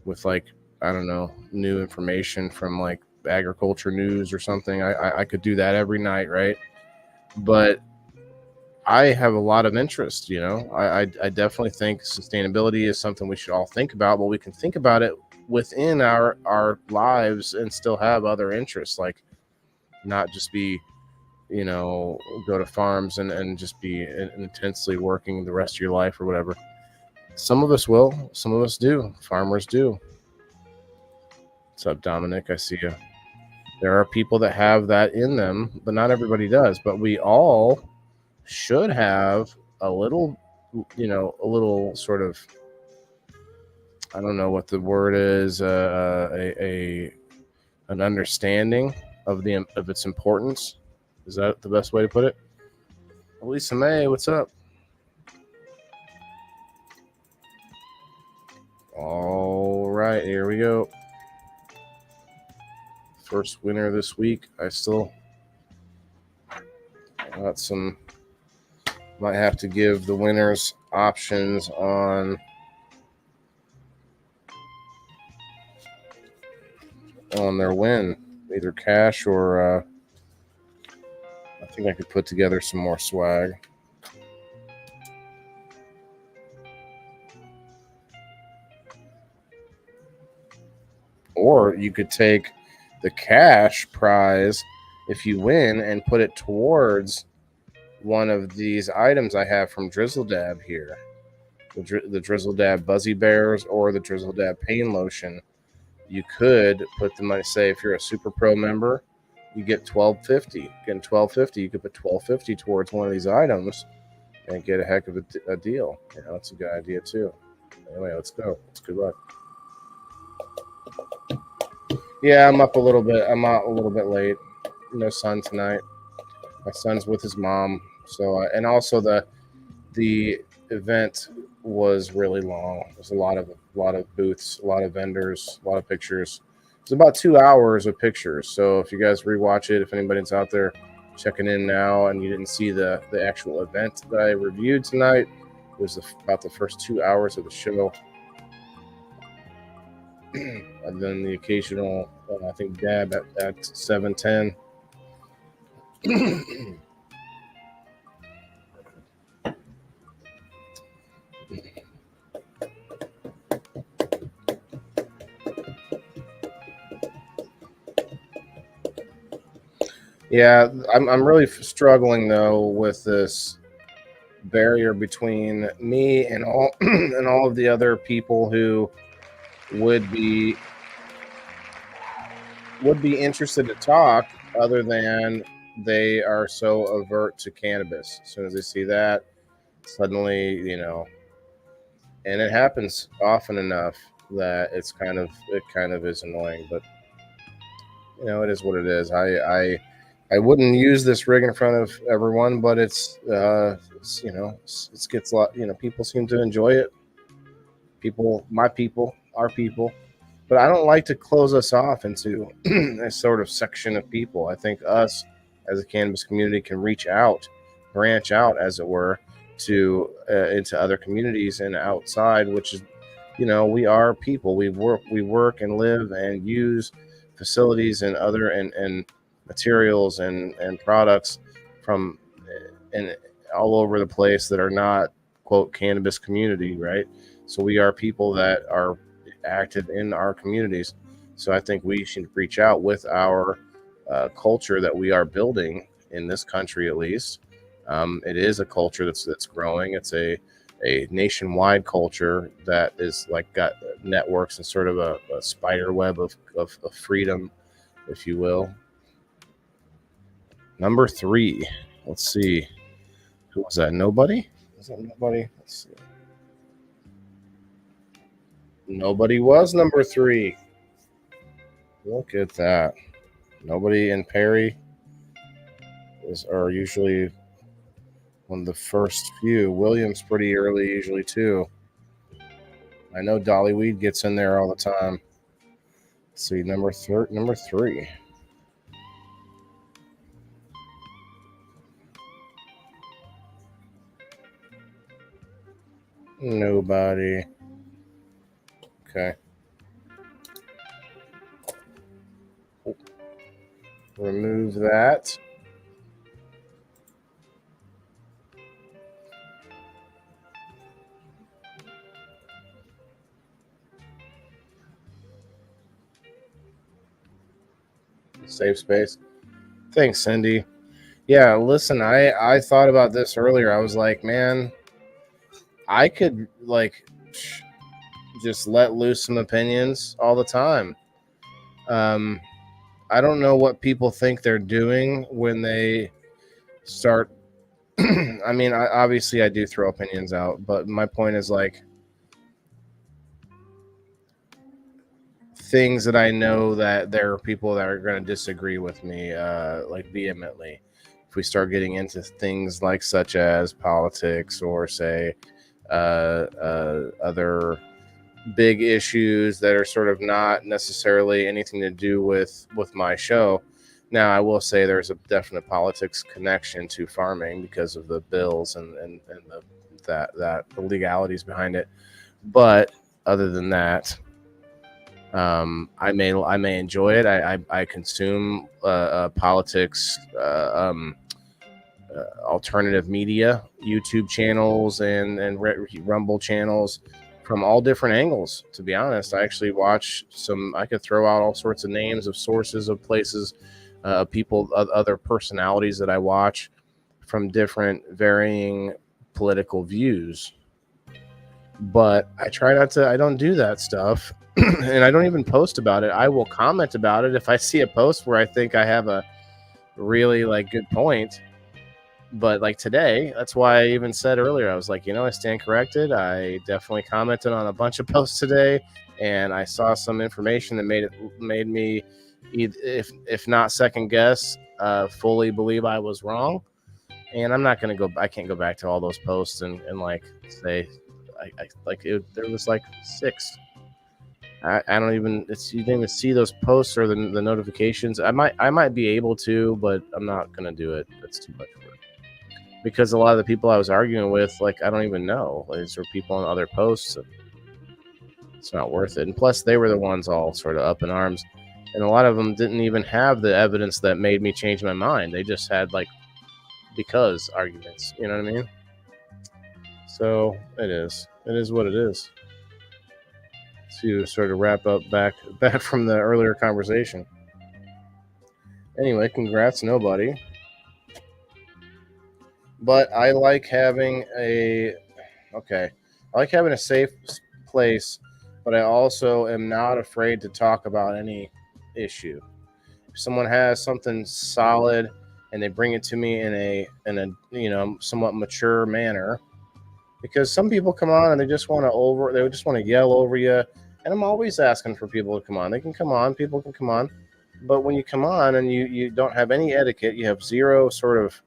with like, I don't know, new information from like agriculture news or something. I could do that every night, right? But I have a lot of interest, I definitely think sustainability is something we should all think about, but we can think about it within our lives and still have other interests, like not just be, go to farms and just be intensely working the rest of your life or whatever. Some of us will, some of us do. Farmers do. What's up, Dominic? I see you. There are people that have that in them, but not everybody does. But we all should have a little sort of, I don't know what the word is, an understanding of its importance. Is that the best way to put it? Lisa May, what's up? All right, here we go. First winner this week. I still got some. Might have to give the winners options on their win, either cash or I think I could put together some more swag. Or you could take the cash prize if you win and put it towards one of these items I have from Drizzle Dab here. The Drizzle Dab Buzzy Bears or the Drizzle Dab Pain Lotion. You could put the money, say if you're a Super Pro member you get $12.50. Getting $12.50, you could put $12.50 towards one of these items and get a heck of a deal. You know, it's a good idea too. Anyway, let's go. It's good luck. Yeah, I'm up a little bit. I'm out a little bit late. No sun tonight. My son's with his mom. So, and also the event was really long. There's a lot of booths, a lot of vendors, a lot of pictures. It's about 2 hours of pictures. So if you guys rewatch it, if anybody's out there checking in now and you didn't see the actual event that I reviewed tonight, it was about the first 2 hours of the show. And then the occasional, I think, dab at 7:10. Yeah, I'm really struggling though with this barrier between me and all and all of the other people who would be interested to talk, other than they are so avert to cannabis. As soon as they see that, suddenly, you know, and it happens often enough that it kind of is annoying. But you know, it is what it is. I wouldn't use this rig in front of everyone, but it's you know, it gets a lot. You know, people seem to enjoy it. People, my people, our people. But I don't like to close us off into a sort of section of people. I think us as a cannabis community can reach out, branch out, as it were, to into other communities and outside, which is, you know, we are people. We work and live and use facilities and other and materials and products from and all over the place that are not, quote, cannabis community, right? So we are people that are active in our communities. So I think we should reach out with our culture that we are building in this country, at least. It is a culture that's growing. It's a nationwide culture that is like got networks and sort of a spider web of freedom, if you will. Number 3. Let's see. Who was that? Nobody? Was that nobody? Let's see. Nobody was number 3. Look at that. Nobody in Perry are usually one of the first few. Williams pretty early usually too. I know Dollyweed gets in there all the time. Let's see, number 3. Nobody. Okay. Remove that. Save space. Thanks, Cindy. Yeah, listen, I thought about this earlier. I was like, man, I could like just let loose some opinions all the time. I don't know what people think they're doing when they start. I mean, obviously I do throw opinions out, but my point is like things that I know that there are people that are going to disagree with me, like vehemently. If we start getting into things like such as politics or say other big issues that are sort of not necessarily anything to do with my show. Now, I will say there's a definite politics connection to farming because of the bills and the legalities behind it. But other than that, I may enjoy it. I consume politics, alternative media, YouTube channels and Rumble channels from all different angles. To be honest, I actually watch some. I could throw out all sorts of names of sources of places, people, other personalities that I watch from different varying political views. But I try not to. I don't do that stuff. And I don't even post about it. I will comment about it if I see a post where I think I have a really like good point. But like today, that's why I even said earlier, I was like, I stand corrected. I definitely commented on a bunch of posts today, and I saw some information that made me, if not second guess, fully believe I was wrong. And I'm not gonna go. I can't go back to all those posts and like say, there was like 6. I don't even. You didn't even see those posts or the notifications. I might be able to, but I'm not gonna do it. That's too much work. Because a lot of the people I was arguing with, like, I don't even know. Like, these are people on other posts. And it's not worth it. And plus, they were the ones all sort of up in arms. And a lot of them didn't even have the evidence that made me change my mind. They just had, like, because arguments. You know what I mean? So, it is. It is what it is. To sort of wrap up back from the earlier conversation. Anyway, congrats, nobody. But I like having a safe place, but I also am not afraid to talk about any issue. If someone has something solid and they bring it to me in a somewhat mature manner, because some people come on and they just want to yell over you, and I'm always asking for people to come on. They can come on, people can come on, but when you come on and you don't have any etiquette, you have zero sort of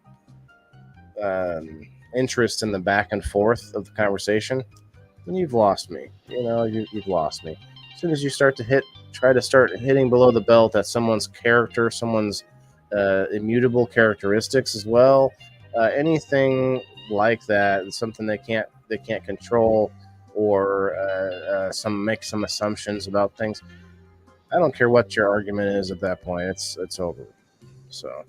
interest in the back and forth of the conversation, then you've lost me. You've lost me. As soon as you start to try to start hitting below the belt at someone's character, someone's immutable characteristics as well, anything like that, something they can't control, or make some assumptions about things. I don't care what your argument is at that point. It's over. So.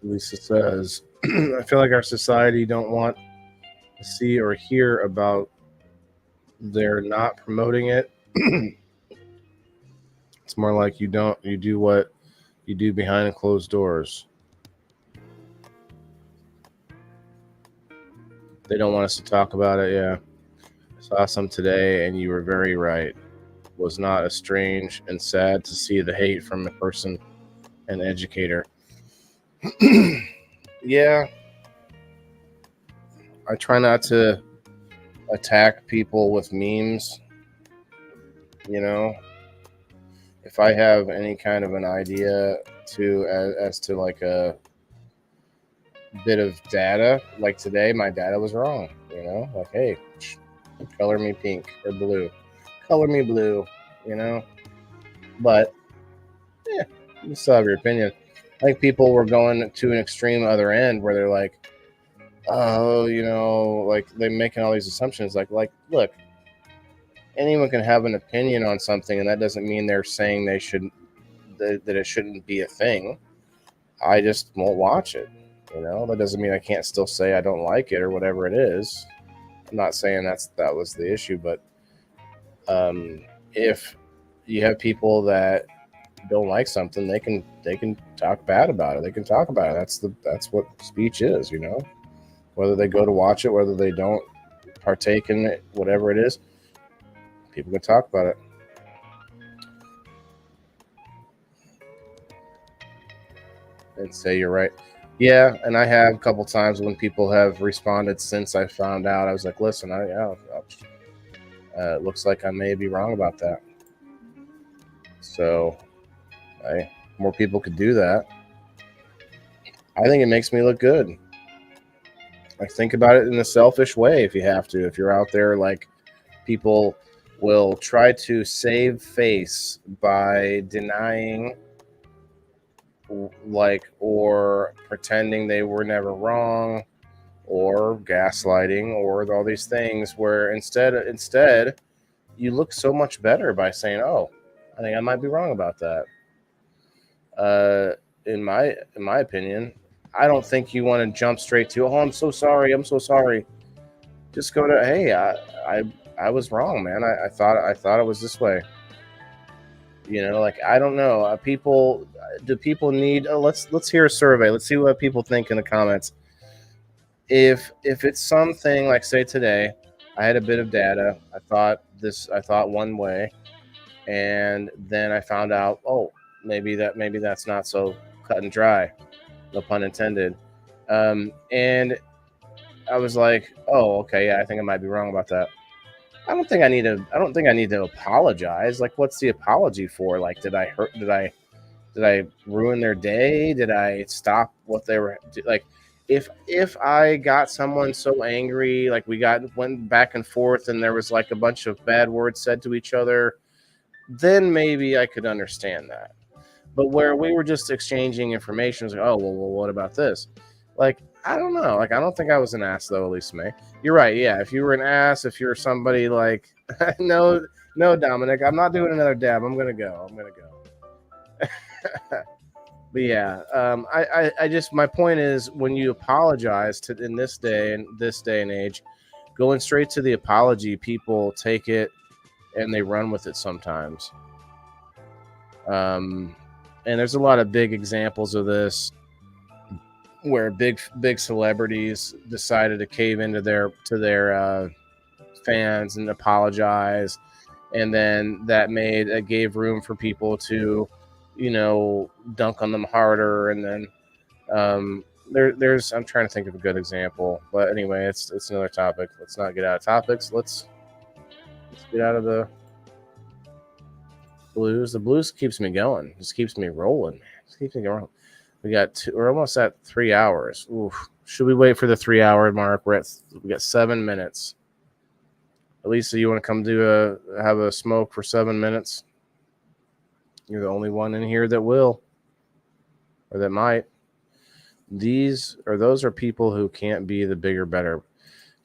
Lisa says, I feel like our society don't want to see or hear about. They're not promoting it. It's more like you do what you do behind closed doors. They don't want us to talk about it. Yeah. I saw some today, and you were very right. It was not as strange and sad to see the hate from a person, an educator. Yeah. I try not to attack people with memes. If I have any kind of an idea as to like a bit of data, like today, my data was wrong. Like, hey, color me pink or blue, color me blue. But yeah, you still have your opinion. I think people were going to an extreme other end where they're like, oh, like they're making all these assumptions. Like, look, anyone can have an opinion on something, and that doesn't mean they're saying that it shouldn't be a thing. I just won't watch it. That doesn't mean I can't still say I don't like it or whatever it is. I'm not saying that was the issue, but if you have people that don't like something, they can talk bad about it. They can talk about it. That's what speech is. Whether they go to watch it, whether they don't partake in it, whatever it is, people can talk about it. And say you're right. Yeah, and I have a couple times when people have responded since I found out. I was like, listen, it looks like I may be wrong about that. So, more people could do that. I think it makes me look good. Like, think about it in a selfish way if you have to. If you're out there, like, people will try to save face by denying, or pretending they were never wrong, or gaslighting, or all these things, where instead you look so much better by saying, oh, I think I might be wrong about that. In my opinion, I don't think you want to jump straight to, oh, I'm so sorry. Just go to, hey, I was wrong, man. I thought it was this way. Like, I don't know. Do people need? Let's hear a survey. Let's see what people think in the comments. if it's something like, say today, I had a bit of data. I thought one way, and then I found out, oh, maybe that's not so cut and dry, no pun intended. And I was like, oh, okay, yeah, I think I might be wrong about that. I don't think I need to apologize. Like, what's the apology for? Like, did I ruin their day? Did I stop what they were like? If I got someone so angry, like went back and forth, and there was like a bunch of bad words said to each other, then maybe I could understand that. But where we were just exchanging information, was like, oh, well, what about this? Like, I don't know. Like, I don't think I was an ass though, Elise May. You're right. Yeah, if you were an ass, if you're somebody like, no, Dominic, I'm not doing another dab. I'm gonna go. But yeah, I just, my point is, when you apologize to in this day and age, going straight to the apology, people take it and they run with it sometimes. And there's a lot of big examples of this, where big celebrities decided to cave into their fans and apologize, and then that gave room for people to, dunk on them harder. And then there's, I'm trying to think of a good example, but anyway, it's another topic. Let's not get out of topics. Let's get out of the blues. The blues keeps me going. Just keeps me rolling. Just keeps me going. We're almost at 3 hours. Oof. Should we wait for the 3 hour mark? We got 7 minutes. Elisa, you want to come have a smoke for 7 minutes? You're the only one in here that will, or that might. Those are people who can't be the bigger, better.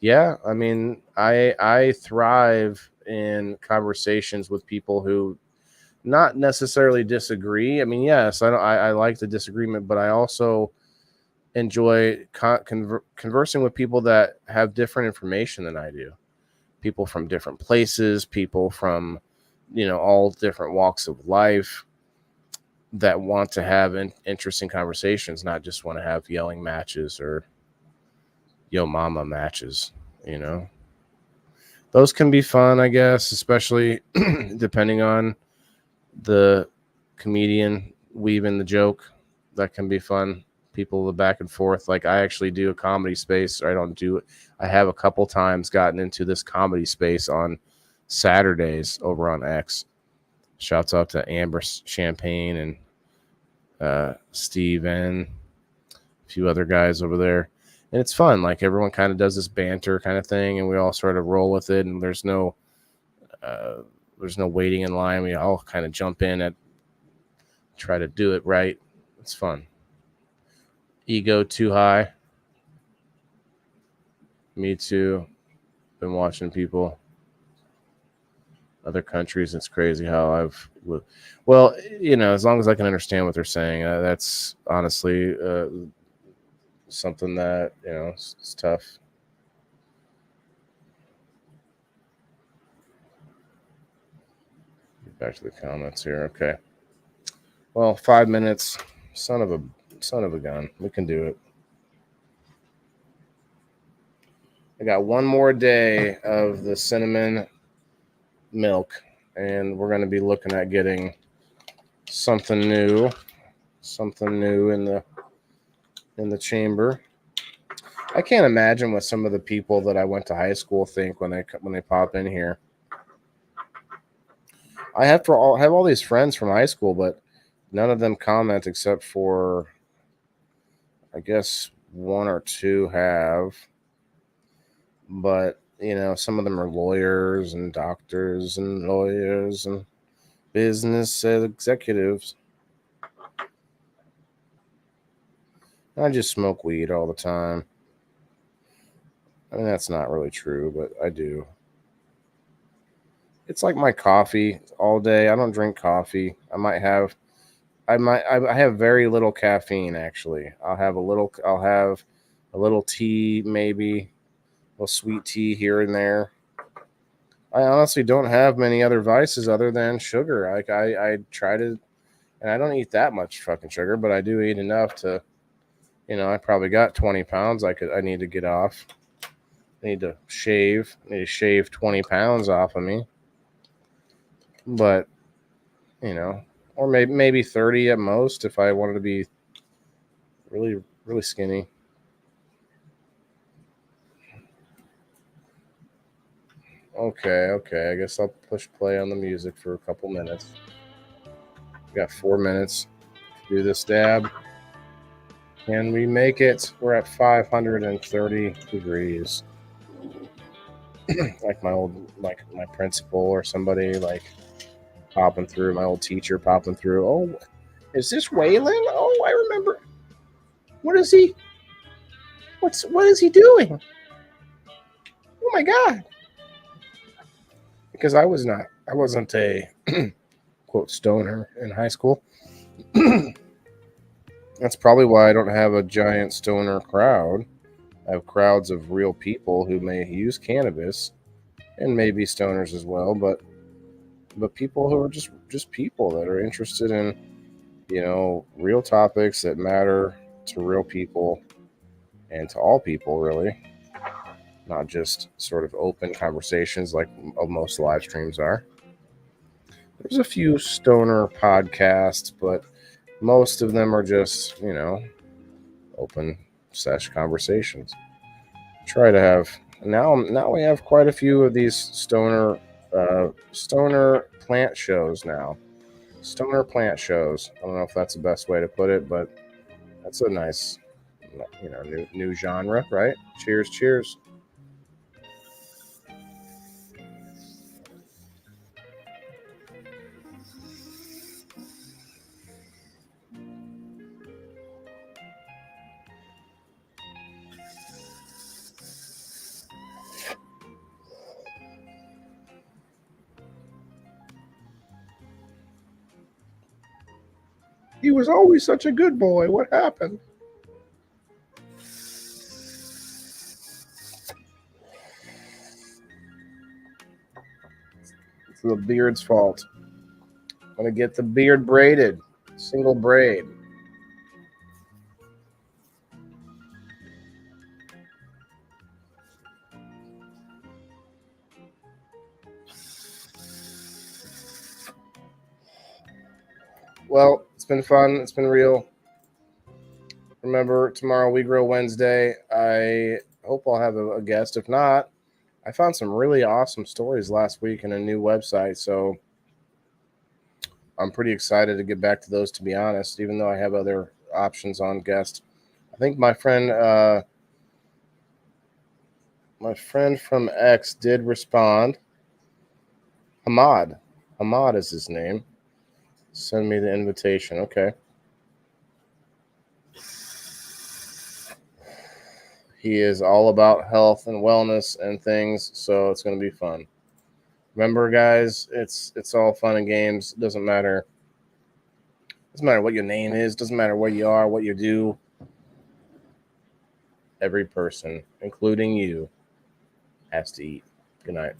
Yeah, I mean, I thrive in conversations with people who not necessarily disagree. I mean, yes, I like the disagreement, but I also enjoy conversing with people that have different information than I do. People from different places, people from, all different walks of life, that want to have interesting conversations, not just want to have yelling matches or yo mama matches. Those can be fun, I guess, especially depending on the comedian weaving the joke. That can be fun. People, the back and forth. Like, I actually do a comedy space. Or I don't do it. I have a couple times gotten into this comedy space on Saturdays over on X. Shouts out to Amber Champagne and Steve and a few other guys over there. And it's fun. Like, everyone kind of does this banter kind of thing, and we all sort of roll with it. And there's no waiting in line. We all kind of jump in and try to do it right. It's fun. Ego too high. Me too. Been watching people, other countries. It's crazy how well, as long as I can understand what they're saying, that's honestly something that, it's tough. Get back to the comments here. Okay. Well, 5 minutes. Son of a gun. We can do it. I got one more day of the cinnamon milk, and we're going to be looking at getting something new in the chamber. I can't imagine what some of the people that I went to high school think when they pop in here. I have all these friends from high school, but none of them comment except for, I guess, one or two have. But, some of them are lawyers and doctors and lawyers and business executives. I just smoke weed all the time. I mean, that's not really true, but I do. It's like my coffee all day. I don't drink coffee. I have very little caffeine, actually. I'll have a little tea, maybe a sweet tea here and there. I honestly don't have many other vices other than sugar. Like, I try to, and I don't eat that much fucking sugar, but I do eat enough to, I probably got 20 pounds I need to get off. I need to shave 20 pounds off of me. But, or maybe 30 at most if I wanted to be really, really skinny. Okay. I guess I'll push play on the music for a couple minutes. We got 4 minutes to do this dab. Can we make it? We're at 530 degrees. Like my principal or somebody like popping through, my old teacher popping through. Oh, is this Waylon? Oh, I remember. What is he doing? Oh my God. Because I wasn't a quote stoner in high school. That's probably why I don't have a giant stoner crowd. I have crowds of real people who may use cannabis and maybe stoners as well, but people who are just people that are interested in, real topics that matter to real people and to all people, really. Not just sort of open conversations like most live streams are. There's a few stoner podcasts, but most of them are just, open sesh conversations. Try to have now we have quite a few of these stoner plant shows now. Stoner plant shows. I don't know if that's the best way to put it, but that's a nice, new genre, right? Cheers. He was always such a good boy. What happened? It's the beard's fault. I'm going to get the beard braided. Single braid. Well, it's been fun. It's been real. Remember, tomorrow We Grow Wednesday. I hope I'll have a guest. If not, I found some really awesome stories last week in a new website, so I'm pretty excited to get back to those, to be honest, even though I have other options on guest. I think my friend from X did respond. Hamad is his name. Send me the invitation. Okay. He is all about health and wellness and things, so it's going to be fun. Remember, guys, it's all fun and games. It doesn't matter. Doesn't matter what your name is. Doesn't matter where you are, what you do. Every person, including you, has to eat. Good night.